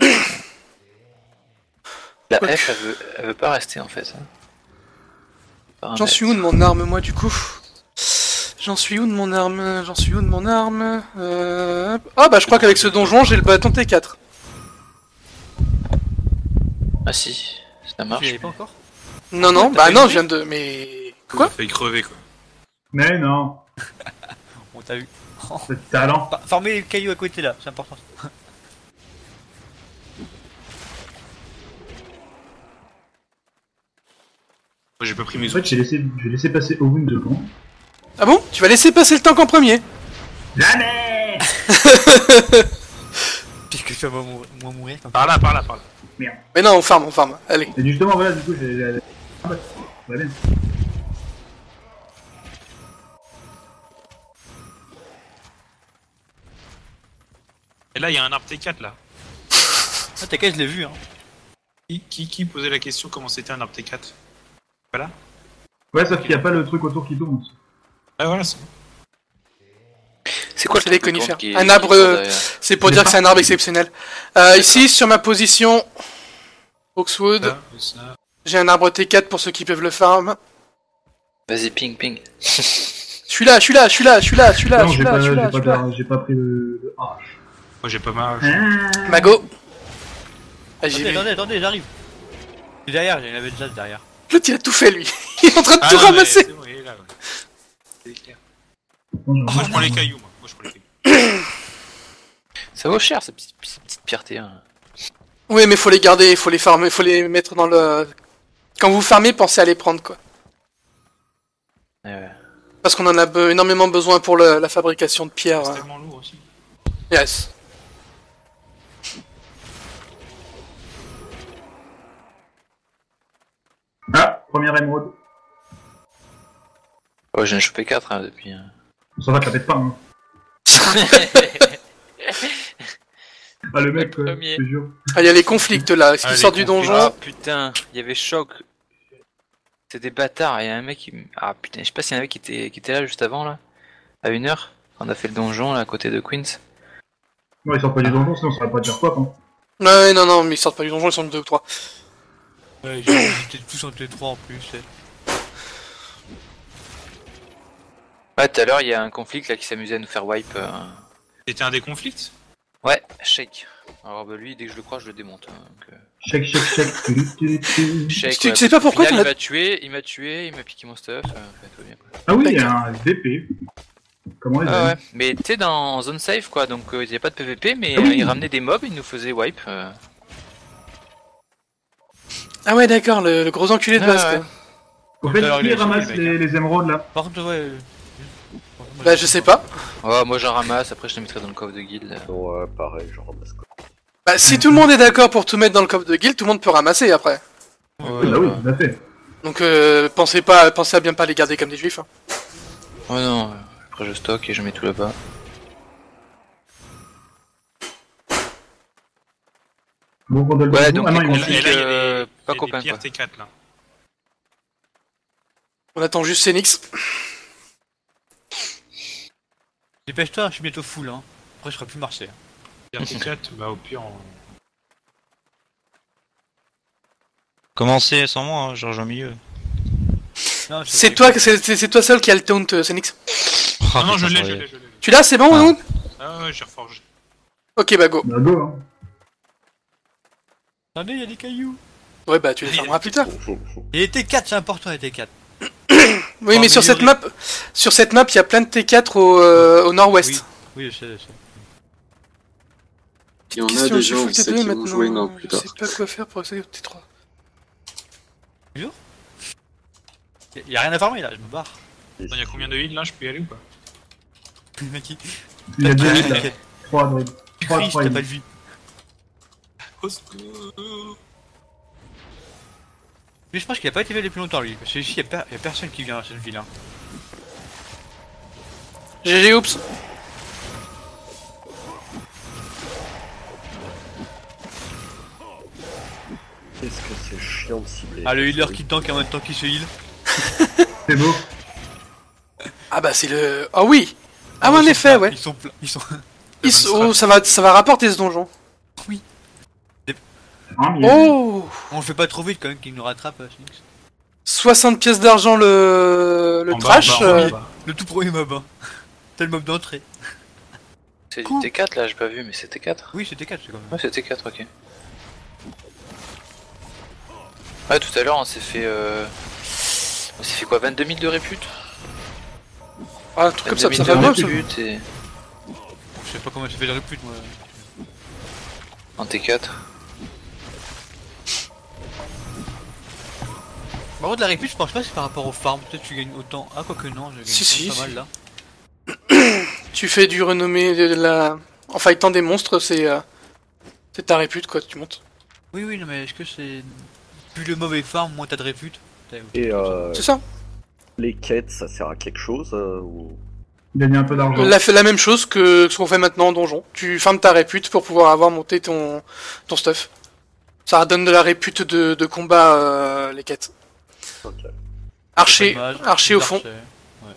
La F, elle veut pas rester en fait. Hein. J'en suis où de mon arme, moi, du coup? J'en suis où de mon arme? Ah bah je crois qu'avec ce donjon, j'ai le bâton T4. Ah si, ça marche. Tu l'avais pas encore? Non, non, bah non, je viens de... Mais... Quoi? Failli crever quoi. Mais non. On t'a vu. C'est talent. Farmer les cailloux à côté là, c'est important. Moi j'ai pas pris mes En fait, j'ai laissé passer Owen devant. Ah bon? Tu vas laisser passer le tank en premier? Jamais. Puisque tu vas moins mourir. Par là. Merde. Mais non, on farm, allez. Et justement, voilà, du coup, j'ai... Ah bah, va bien. Et là il y a un arbre T4 là. Ah, t'inquiète, je l'ai vu, hein. Qui posait la question comment c'était un arbre T4? Voilà. Ouais, sauf qu'il n'y a pas le truc autour qui tourne. Ah voilà, c'est C'est quoi C'est les conifères. Un qui arbre, tourne derrière c'est pour dire que c'est un arbre exceptionnel. Ici, sur ma position, Oxwood, j'ai un arbre T4 pour ceux qui peuvent le farm. Vas-y, ping. Je suis là. Non, j'ai pas pris le... Ah. Moi j'ai pas mal. Mago. Ah, j'y vais. Attendez, j'arrive. Je suis derrière, il y en avait déjà derrière. L'autre il a tout fait lui. Il est en train de tout non, ramasser. C'est bon, il est là, ouais. C'est clair. Moi je prends les cailloux, moi je prends les cailloux. Ça vaut cher ces petites pierretés. Hein. Oui, mais faut les garder, faut les farmer, faut les mettre dans le... Quand vous farmez, pensez à les prendre, quoi. Ouais. Parce qu'on en a énormément besoin pour la fabrication de pierres. C'est tellement lourd aussi. Yes. Ah, première émeraude. Oh, j'en ai chopé 4 hein, depuis. Ça va, te la pète pas, hein. Ah, le mec, je te jure. Ah, il y a les conflits là, est-ce qu'il sort du donjon? Ah putain, il y avait choc. C'est des bâtards, il y a un mec qui... Ah putain, je sais pas s'il y en avait qui était là juste avant là. À 1h. On a fait le donjon là à côté de Queens. Ouais, ils sortent pas du donjon, sinon ça va pas dire quoi, quoi. Ouais, non, mais ils sortent pas du donjon, ils sont 2 ou 3. Ouais, j'étais tous en T3 en plus. Ouais, tout à l'heure il y a un conflit là qui s'amusait à nous faire wipe. C'était un des conflits? Ouais, shake. Alors bah lui, dès que je le crois, je le démonte. Hein, donc, Shake. Shake, Tu sais pas pourquoi il m'a tué, il m'a piqué mon stuff. Tout bien, quoi. Ah oui, il y a un VP. Comment les Ah ouais, mais tu sais dans zone safe quoi, donc il n'y a pas de PVP, mais il ramenait des mobs, il nous faisait wipe. Ah ouais, d'accord, le gros enculé de base, quoi. Au fait, qui ramasse les émeraudes là? Par contre, ouais. Bah, je sais pas. Oh, moi j'en ramasse, après je les mettrai dans le coffre de guild. Ouais, pareil, je ramasse quoi. Bah, si tout le monde est d'accord pour tout mettre dans le coffre de guild, tout le monde peut ramasser après. Bah oui, tout à fait. Donc, pensez à bien pas les garder comme des juifs. Hein. Oh non, après je stocke et je mets tout là-bas. Bon, ouais, donc les Et conflits, là, il y a pas des copains pierres quoi. T4 là. On attend juste Phoenix. Dépêche-toi, je suis bientôt full, hein. Après, je ferai plus Marseille. T4, bah au pire. Commencez sans moi, hein, je rejoins au milieu. C'est toi seul qui a le taunt, Senix. Ah non, je l'ai. Tu l'as, c'est bon, Moon? Ah ouais, j'ai reforgé. Ok, bah go. Bah go, hein. Attendez, il y a des cailloux. Ouais, bah tu les fermeras plus tard. Et les T4, c'est important, les T4. Oui, mais sur cette map, il y a plein de T4 au nord-ouest. Oui, je sais. Il y en a des gens qui vont jouer non plus tard. Je sais pas quoi faire pour accéder au T3. Bonjour. Y'a rien à farmer là, je me barre. Il y a combien de heals là, je peux y aller ou pas? Il y a 2 heals là. 3 druides. 3 t'as pas de vie. Au secours. Mais je pense qu'il a pas été fait depuis longtemps lui, parce que ici y'a personne qui vient à cette ville. Hein. GG, oups. Qu'est-ce que c'est chiant de cibler. Ah, le healer qui tank en même temps qu'il se heal. C'est beau. Ah bah c'est le... Ah oui. Ah ouais, en effet, ouais. Ils sont... Oh, ça va rapporter ce donjon. Oui. Oh. On le fait pas trop vite quand même qu'il nous rattrape, Phoenix. 60 pièces d'argent le trash. Le tout premier mob. Hein. C'est le mob d'entrée. C'est du T4 là, j'ai pas vu, mais c'est T4. Oui, c'est T4, c'est quand même. Ouais, c'est T4, ok. Ouais, tout à l'heure on s'est fait. On s'est fait quoi, 22 000 de répute? Ah, un truc comme ça fait va bien. Et... Je sais pas comment j'ai fait de répute moi. En T4. Par contre, la répute, je pense pas que c'est par rapport aux farms. Peut-être que tu gagnes autant. Ah, quoique non, je gagne pas mal là. Tu fais du renommé de la... En fightant des monstres, c'est ta répute quoi, tu montes. Oui, non, mais est-ce que c'est. Plus le mob est farm, moins t'as de répute. Et c'est ça. Les quêtes, ça sert à quelque chose ou... Gagner un peu d'argent. La même chose que ce qu'on fait maintenant en donjon. Tu farmes ta répute pour pouvoir avoir monté ton stuff. Ça redonne de la répute de combat, les quêtes. Okay. Archer au fond. Ouais.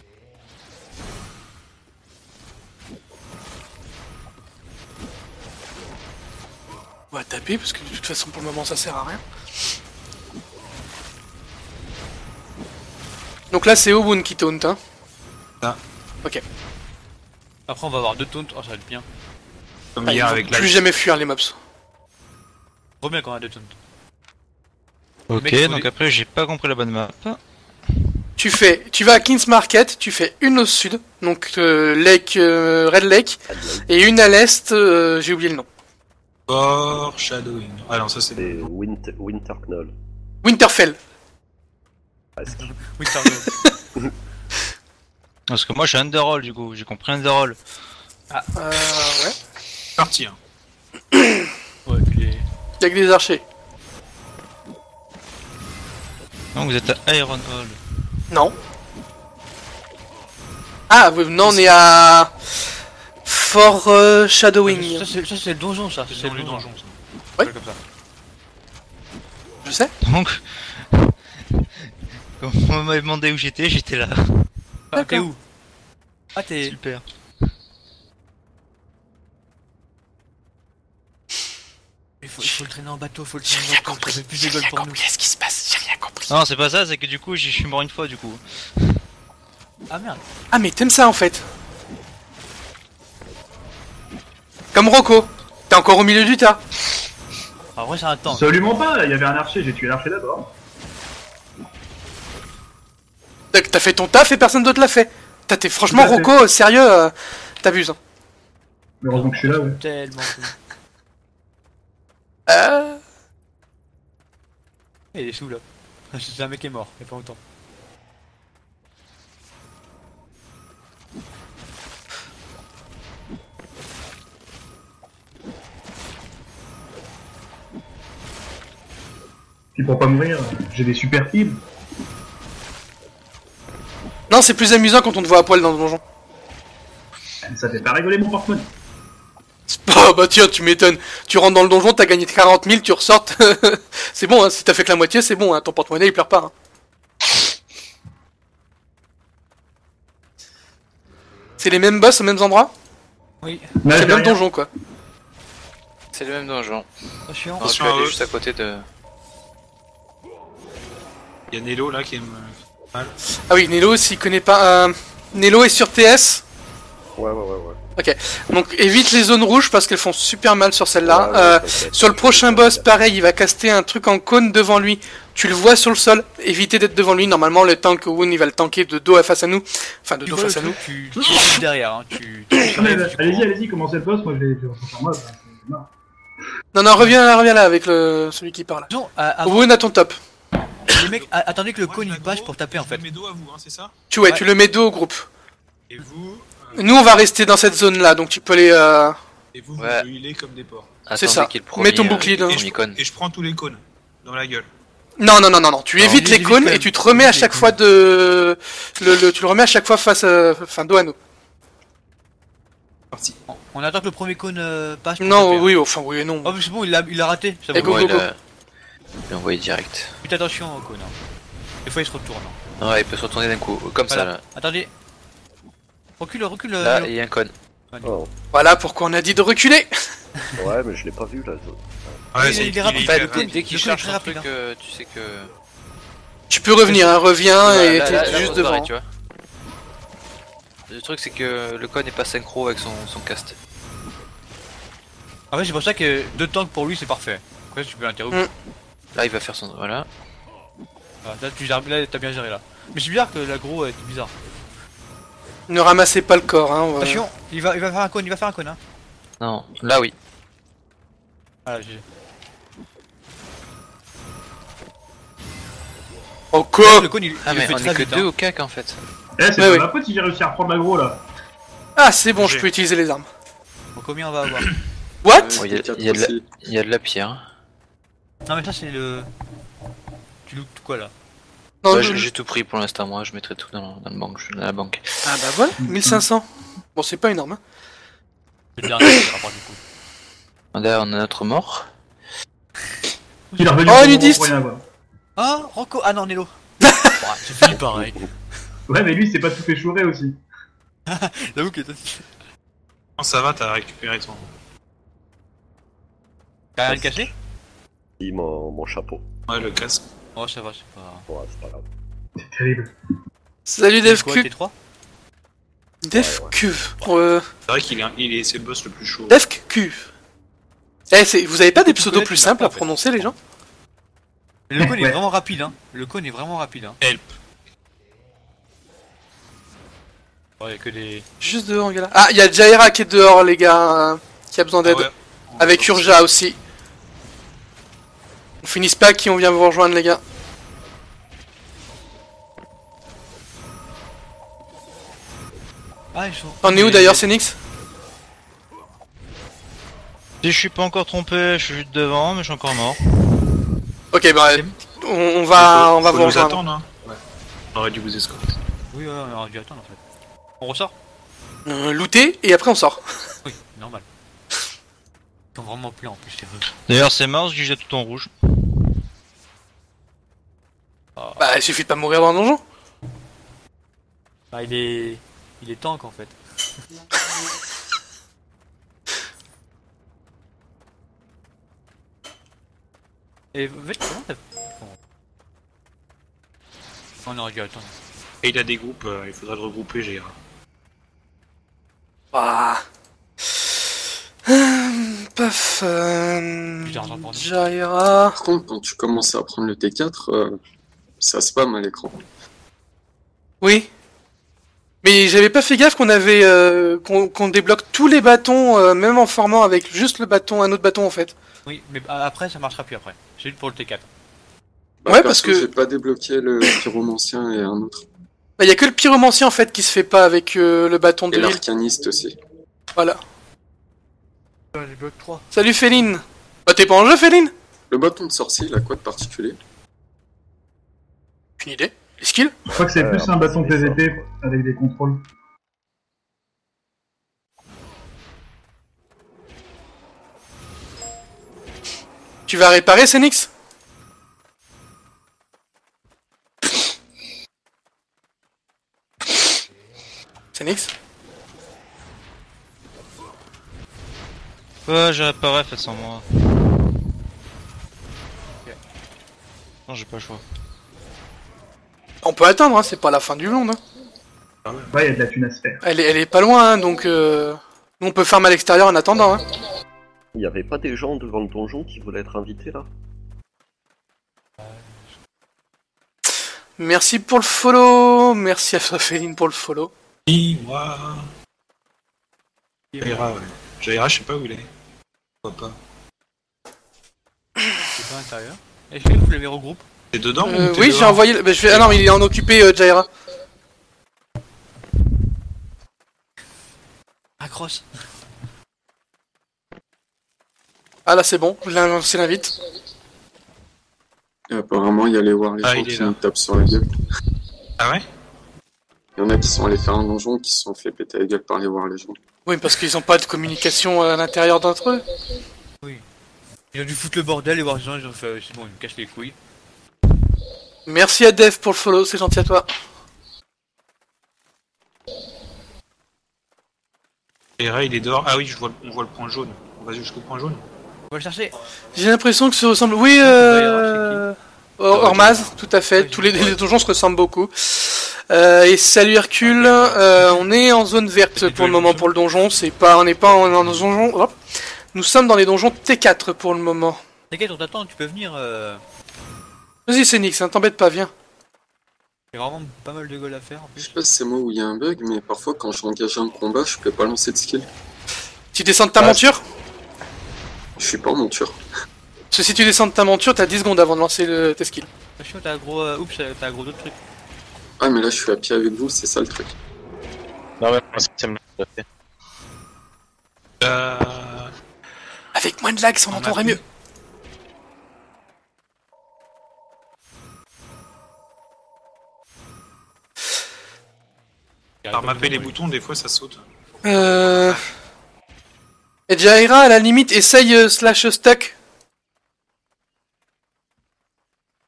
On va taper parce que de toute façon pour le moment ça sert à rien. Donc là c'est Obun qui taunt, hein. Ah. Ok. Après on va avoir 2 taunts, oh ça va être bien. Comme hier avec plus jamais fuir les mobs. Trop bien quand on a 2 taunts. Ok, donc après j'ai pas compris la bonne map. Tu vas à King's Market, tu fais une au sud, donc Red Lake, et une à l'est, j'ai oublié le nom. Shadowing. Ah non, ça c'est Winterknoll. Winterfell. Winterfell. Parce que moi je suis Underroll du coup, j'ai compris Underroll. Ah, ouais. Parti, hein. Ouais, puis les... Y'a que des archers. Donc vous êtes à Iron Hall. Non. Ah, oui, non, on est à... Fort Shadowing. Ça c'est le donjon, ça. C'est le donjon, ça. Ouais. Comme ça. Je sais. Donc... Quand on m'avait demandé où j'étais là. Ah, t'es où? Ah, t'es... Super. Il faut le traîner en bateau, faut le traîner en bateau, ça fait plus de gold pour nous. Qu'est-ce qui se passe? J'ai rien compris. Non, c'est pas ça, c'est que du coup je suis mort une fois du coup. Ah merde. Ah mais t'aimes ça en fait. Comme Rocco. T'es encore au milieu du tas. En vrai c'est un temps. Absolument pas, il y avait un archer, j'ai tué l'archer d'abord. T'as fait ton taf et personne d'autre l'a fait. Franchement Rocco, sérieux, t'abuses. Hein. Mais heureusement que je suis là, ouais. Tellement cool. Il est sous là. C'est un mec qui est mort, il y a pas longtemps. Puis pour pas mourir, j'ai des super heals. Non, c'est plus amusant quand on te voit à poil dans le donjon. Ça fait pas rigoler mon porte-monnaie. Oh bah tiens, tu m'étonnes. Tu rentres dans le donjon, t'as gagné 40 000, tu ressortes. C'est bon, hein, si t'as fait que la moitié, c'est bon, hein, ton porte-monnaie il pleure pas. Hein. C'est les mêmes boss aux mêmes endroits? Oui. C'est le même donjon quoi. C'est le même donjon. Attention. On peut aller juste à côté de... Il y a Nelo là qui aime mal. Ah oui, Nelo s'il connaît pas... Nelo est sur TS. Ouais. Ok, donc évite les zones rouges parce qu'elles font super mal sur celle-là. Sur le prochain boss, pareil, il va caster un truc en cône devant lui. Tu le vois sur le sol, évitez d'être devant lui. Normalement, le tank Woon, il va le tanker de dos face à nous. Enfin, de dos face à nous. Tu es derrière, hein. Allez-y, commencez le boss, moi je vais en mode. Non, reviens là avec celui qui parle. Non, Woon à ton top. Les mecs, attendez que le cône il passe pour taper en fait. Je mets dos à vous, hein, c'est ça? Tu le mets dos au groupe. Et vous Nous, on va rester dans cette zone-là, donc tu peux aller... Et vous, Ouais. vous healez comme des porcs. C'est ça. qu'il y ait le premier, Mets ton bouclier dans... Et je prends tous les cônes dans la gueule. Non, tu évites les cônes et tu te remets à chaque fois de... Tu le remets à chaque fois face... Enfin, dos à nous. Parti. On attend que le premier cône passe. Non, oui, enfin, oui et non. Oh, mais c'est bon, il a raté. Et go. Il l'a envoyé direct. Faites attention au cône. Des fois il se retourne. Ouais, il peut se retourner d'un coup, comme ça là. Attendez. Recule. Là, il y a un cône. Oh. Voilà pourquoi on a dit de reculer. Ouais, mais je l'ai pas vu là. Ouais, il est rapide. Dès qu'il charge un truc, tu sais que... Tu peux revenir, reviens et Là, t'es juste on se devant. barre, tu vois. Le truc c'est que le con n'est pas synchro avec son cast. En fait c'est pour ça que 2 tanks pour lui c'est parfait. Après tu peux l'interrompre. Là il va faire son... Voilà. Là t'as bien géré là. Mais c'est bizarre que l'aggro est bizarre. Ne ramassez pas le corps, hein. Ouais. Attention, il va faire un cône, hein. Non, là oui. Voilà, j'ai... Encore. Le cône, il mais fait on très est que vite, 2 hein. au cac en fait. Eh, c'est Ouais, pas ma pote si j'ai réussi à reprendre l'aggro là. Ah, c'est bon, je peux utiliser les armes. Bon, combien on va avoir? What? Il y a de la pierre. Non mais ça c'est le... Tu loot quoi là? Non, Ouais, j'ai tout pris pour l'instant, moi je mettrai tout dans la banque. Ah bah voilà, 1500. Bon, c'est pas énorme. Hein. C'est le dernier qui rapporte du coup. Là on a notre mort. Il est revenu Oh, pour nudiste. rien, quoi. Ah, Rocco. Ah non, Nelo. C'est fini pareil. Ouais, mais lui, c'est pas tout fait chourer aussi. J'avoue que... Non, ça va, t'as récupéré ton... T'as rien caché? Mon chapeau. Ouais, le casque. Oh ça va, c'est pas... Ouais, c'est pas grave. C'est terrible. Salut DevQ. T3 DevQ. C'est vrai c'est le boss le plus chaud. DevQ. Vous avez pas des pseudos plus simples à prononcer, les gens? Le cône est vraiment rapide, hein. Le cône est vraiment rapide, hein. Help. Ouais, y'a que des... Juste dehors, gars là. Ah, il y a Jaira qui est dehors, les gars, qui a besoin d'aide. Ouais. Avec Urja aussi. On finisse pas qui on vient vous rejoindre, les gars. Ah, ils sont... T'en es où d'ailleurs, Cénix? Si je suis pas encore trompé, je suis juste devant, mais je suis encore mort. Ok, bah, on va vous nous rejoindre. attendre, hein. Ouais. On aurait dû vous escorter. Oui, on aurait dû attendre en fait. On ressort? Looter et après on sort. Oui, normal. Ils sont vraiment pleins en plus, c'est vrai. D'ailleurs, c'est mars, je jette tout en rouge. Bah, il suffit de pas mourir dans un donjon. Bah, il est tank en fait. Et en fait, comment t'as... On aurait dû attendre. Et il a des groupes, il faudra le regrouper, Jaira. Bah... Pas fun... Jaira... Par contre, quand tu commences à prendre le T4, ça spam à l'écran. Oui. Mais j'avais pas fait gaffe qu'on avait... qu'on débloque tous les bâtons, même en formant avec juste le bâton, un autre bâton en fait. Oui, mais après ça marchera plus après. C'est juste pour le T4. Bah, ouais, parce que... j'ai pas débloqué le pyromancien et un autre. Bah, y a que le pyromancien en fait qui se fait pas avec le bâton de Et l'île. l'arcaniste aussi. Voilà. J'ai bloqué 3. Salut Féline. Bah t'es pas en jeu Féline? Le bâton de sorcier, il a quoi de particulier? Aucune idée. Les skills? Je crois que c'est plus un bâton PVP avec des contrôles. Tu vas réparer Cénix? Cénix? Ouais, j'apparais, faites sans moi. Non, j'ai pas le choix. On peut attendre, hein, c'est pas la fin du monde. Hein. Ouais, il y a de la thune à se faire. Elle est pas loin, hein, donc nous on peut farm à l'extérieur en attendant. Hein. Il y avait pas des gens devant le donjon qui voulaient être invités là? Merci pour le follow, merci à Féline pour le follow. Oui, moi. Jaira, ouais. Jaira, je sais pas où il est. Pourquoi pas. C'est pas à l'intérieur. Est-ce que vous l'avez regroupe? T'es dedans ou t'es Oui, dehors? j'ai envoyé. Bah, Ah non, mais il est en occupé, Jaira. Accroche. Ah là, c'est bon, je l'ai lancé l'invite. Et apparemment, il y a les voir les Ah, gens il est qui là. nous tapent sur la gueule. Ah ouais? Il y en a qui sont allés faire un donjon qui se sont fait péter la gueule par les voir les gens. Oui, parce qu'ils ont pas de communication à l'intérieur d'entre eux. Oui. Ils ont dû foutre le bordel et voir les gens, ils ont fait c'est bon, ils me cachent les couilles. Merci à Dev pour le follow, c'est gentil à toi. Jaira, il est dehors. Ah oui, on voit le point jaune. On va jusqu'au point jaune. On va le chercher. J'ai l'impression que ça ressemble. Oui, Ormaz, tout à fait. Tous les donjons se ressemblent beaucoup. Et salut Hercule. On est en zone verte pour le moment pour le donjon. On n'est pas en donjon. Hop. Nous sommes dans les donjons T4 pour le moment. T'inquiète, on t'attend, tu peux venir. Vas-y, Cénix, hein, t'embête pas, viens. Il y a vraiment pas mal de goals à faire en Je plus. sais pas si c'est moi où il y a un bug, mais parfois quand j'engage un combat, je peux pas lancer de skill. Tu descends de ta monture? Je suis pas en monture. Parce que si tu descends de ta monture, t'as 10 secondes avant de lancer tes skills. Attention, t'as gros. Oups, t'as gros d'autres trucs. Ah, mais là je suis à pied avec vous, c'est ça le truc. Non, mais ça me l'a fait. Avec moins de lag, ça on entendrait mieux. Alors, mapper les boutons, des fois ça saute. Et Jaira, à la limite, essaye slash stuck.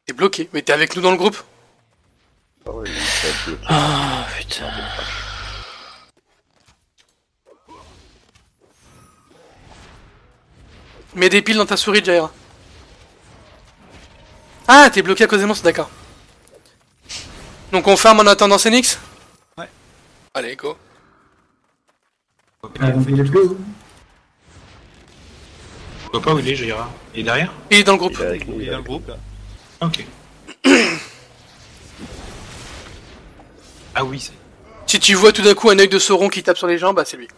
T'es bloqué, mais t'es avec nous dans le groupe. Ah ouais, ça va être bloqué. Ah putain. Mets des piles dans ta souris, Jaira. Ah, t'es bloqué à cause des monstres, d'accord. Donc on ferme en attendant Cénix? Ouais. Allez, go. Let's go. Je vois pas où il est, Jaira. Il est derrière? Il est dans le groupe. Il est dans le groupe là. Ok. Ah oui, c'est... Si tu vois tout d'un coup un œil de Sauron qui tape sur les gens, bah c'est lui.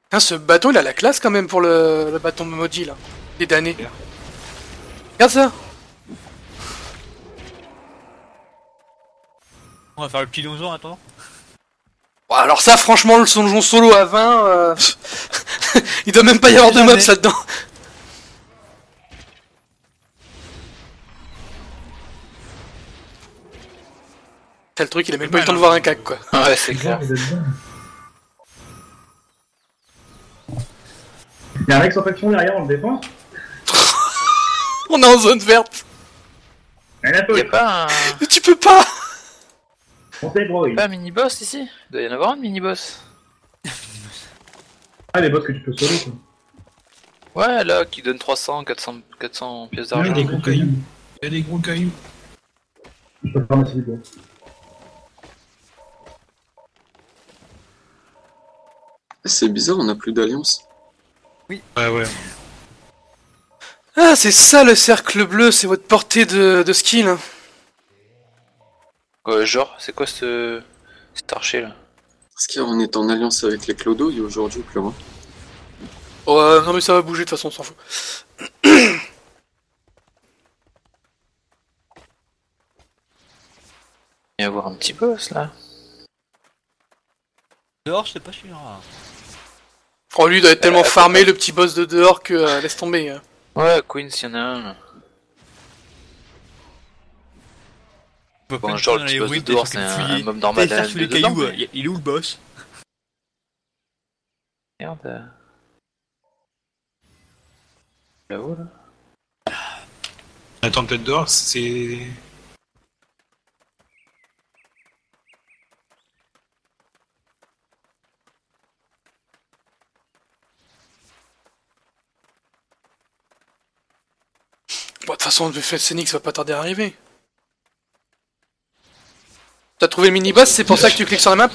Putain, ce bâton il a la classe quand même pour le bâton maudit là. Il est damné. Regarde ça. On va faire le petit donjon, attends. Bon, alors ça franchement le donjon solo à 20, il doit même pas y avoir de mobs là-dedans. C'est le truc, il a même pas eu le temps de voir un cac quoi. Ouais, c'est clair. Il y a un Rex en faction derrière, on le défend. On est en zone verte. Y'a pas un... Mais tu peux pas. On sait, bro. Pas un mini-boss ici? Il doit y en avoir un mini-boss. Ah, les boss que tu peux solo quoi. Ouais, là, qui donne 300, 400 pièces Il y a d'argent. des gros cailloux. Il y a des gros cailloux. Je peux pas ramasser les boss. C'est bizarre, on a plus d'alliance. Oui. Ouais, ouais. Ah, c'est ça le cercle bleu, c'est votre portée de skill. Hein. Genre, c'est quoi cet archer là? Parce qu'on est en alliance avec les Clodo, il y a aujourd'hui plus rien. Ouais, non mais ça va bouger de toute façon, on s'en fout. Il va y avoir un petit boss là. Dehors, c'est pas sûr. Oh, lui il doit être tellement farmé le petit boss de dehors que laisse tomber. Hein. Ouais, Queen, s'il y en a un là. Bon, genre le petit boss de dehors, c'est un mob normal de les dedans. cailloux, Mais... il est où le boss? Merde. Là-haut là. Attends, peut-être dehors, c'est... Bon, de toute façon, le Phénix va pas tarder à arriver. T'as trouvé le mini-boss, c'est pour ça que tu cliques sur la map?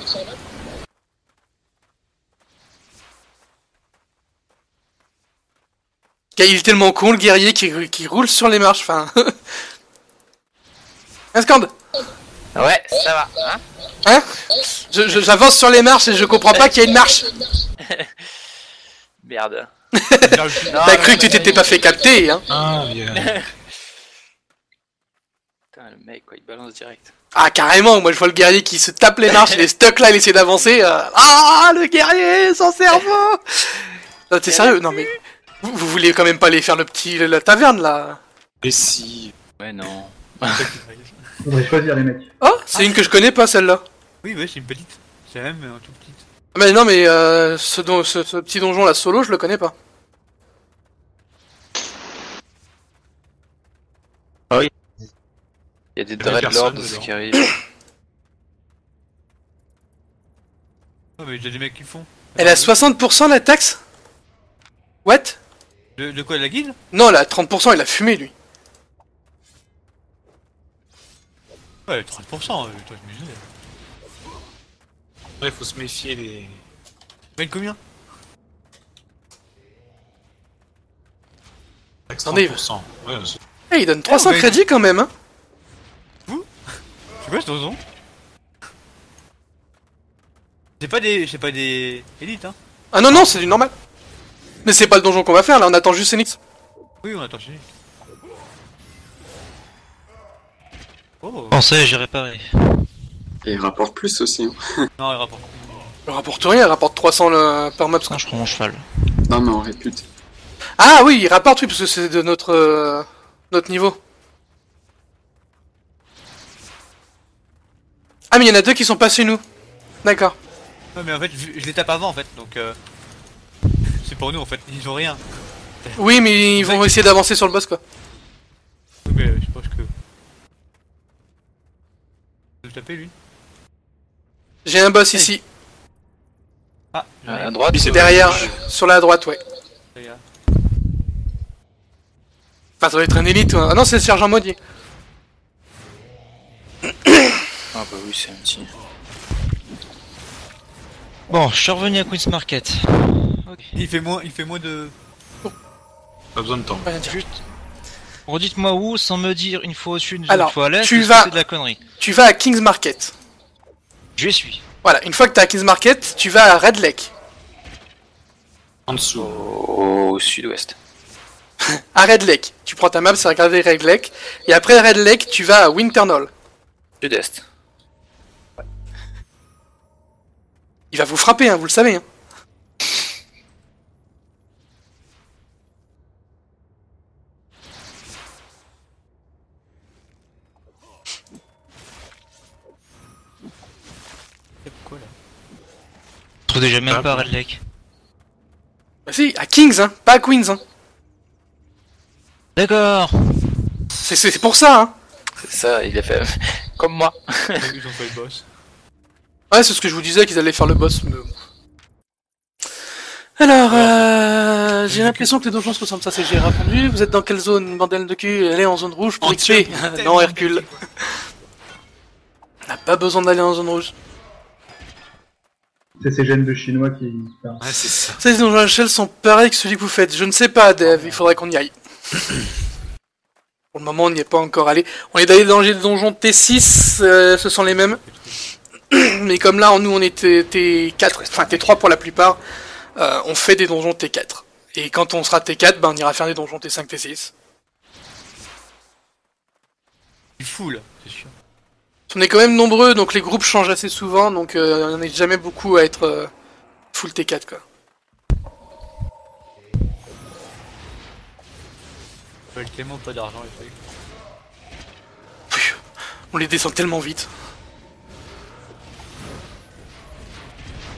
Il est tellement con, le guerrier qui roule sur les marches, enfin... Un scand. Ouais, ça va, hein? Hein? J'avance sur les marches et je comprends pas qu'il y a une marche. Merde. T'as cru que tu t'étais pas fait capter, hein? Ah, bien. Putain, le mec, quoi, il balance direct. Ah, carrément, moi je vois le guerrier qui se tape les marches, il est stuck là, il essaie d'avancer. Ah, le guerrier, son cerveau! T'es sérieux? Non mais... Vous voulez quand même pas aller faire la taverne là? Et si... Ouais, non. Faudrait choisir les mecs. Oh, c'est une que je connais pas celle-là. Oui, ouais, c'est une petite. C'est même un tout petit. Mais non, mais ce petit donjon là solo, je le connais pas. Ah oui. Il y a des dreadlords qui arrivent. Oh, mais il y a des mecs qui font. Elle a 60% la taxe? What? De quoi, la guilde? Non, là, 30%, il a fumé lui. Ouais, 30%, toi, je me disais. Ouais, faut se méfier des... Mais combien? Attendez. 30%. Ouais, il donne 300 crédits quand même, hein. Vous? C'est quoi ce donjon? C'est pas des élites, hein. Ah non, non, c'est du normal. Mais c'est pas le donjon qu'on va faire, là, on attend juste Phoenix. Oui, on attend Phoenix. Oh. Pensez, j'ai réparé. Et il rapporte plus aussi. Hein. Non, il rapporte. Il rapporte rien, il rapporte 300 par map. Non, je prends mon cheval. Non, mais on répute. Ah oui, il rapporte, oui, parce que c'est de notre niveau. Ah, mais il y en a deux qui sont pas chez nous. D'accord. Ouais, mais en fait, je les tape avant, en fait, donc c'est pour nous, en fait, ils ont rien. Oui, mais ils vont essayer d'avancer sur le boss, quoi. Mais je pense que... Je vais le taper, lui. J'ai un boss ici. Ah, à droite, derrière, sur la droite, ouais. Derrière. Enfin, ça doit être un élite, hein. Ah non, c'est le sergent Maudier. Ah bah oui, c'est un petit... Bon, je suis revenu à Queen's Market. Okay. Il fait moins de... Pas besoin de temps. Juste... Redites-moi où, sans me dire une fois au sud, une Alors, fois à l'est, c'est de la connerie. Tu vas à King's Market. Je suis. Voilà, une fois que t'es à King's Market, tu vas à Red Lake. En dessous. Au sud-ouest. À Red Lake. Tu prends ta map, c'est regarder Red Lake. Et après Red Lake, tu vas à Winternall. Sud-est. Il va vous frapper, hein, vous le savez. Hein. C'est quoi là? Je trouve déjà même pas à Red Lake. Bah si, à Kings, hein, pas à Queens. Hein. D'accord. C'est pour ça, hein. C'est ça, il a fait comme moi. Ils ont fait le boss. Ouais, c'est ce que je vous disais qu'ils allaient faire le boss. Mais... Alors, j'ai l'impression que les donjons se ressemblent. Ça, c'est j'ai répondu. Vous êtes dans quelle zone, bordel de cul? Allez en zone rouge pour XP. Non, Hercule. On n'a pas besoin d'aller en zone rouge. C'est ces gènes de chinois qui... Ouais, c'est ça. Ces donjons à l'échelle sont pareils que celui que vous faites. Je ne sais pas, Dave. Il faudrait qu'on y aille. Pour le moment, on n'y est pas encore allé. On est allé dans les donjons T6. Ce sont les mêmes. Mais comme là, nous, on était T4, enfin T3 pour la plupart, on fait des donjons T4. Et quand on sera T4, on ira faire des donjons T5, T6. Il fout là, c'est sûr. On est quand même nombreux, donc les groupes changent assez souvent, donc on n'est jamais beaucoup à être full T4, quoi. Ils veulent tellement pas d'argent, les trucs. On les descend tellement vite.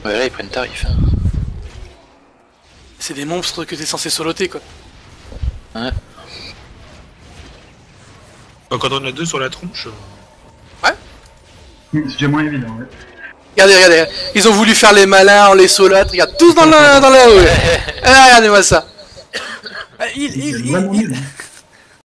Ouais, là, ils prennent tarif. C'est des monstres que t'es censé soloter, quoi. Ouais. Bah, quand on a deux sur la tronche... Ouais. C'est déjà moins évident, ouais. Regardez, ils ont voulu faire les malins, on les solote, regarde, tous dans la rue. Ah, regardez-moi ça. Ah, il.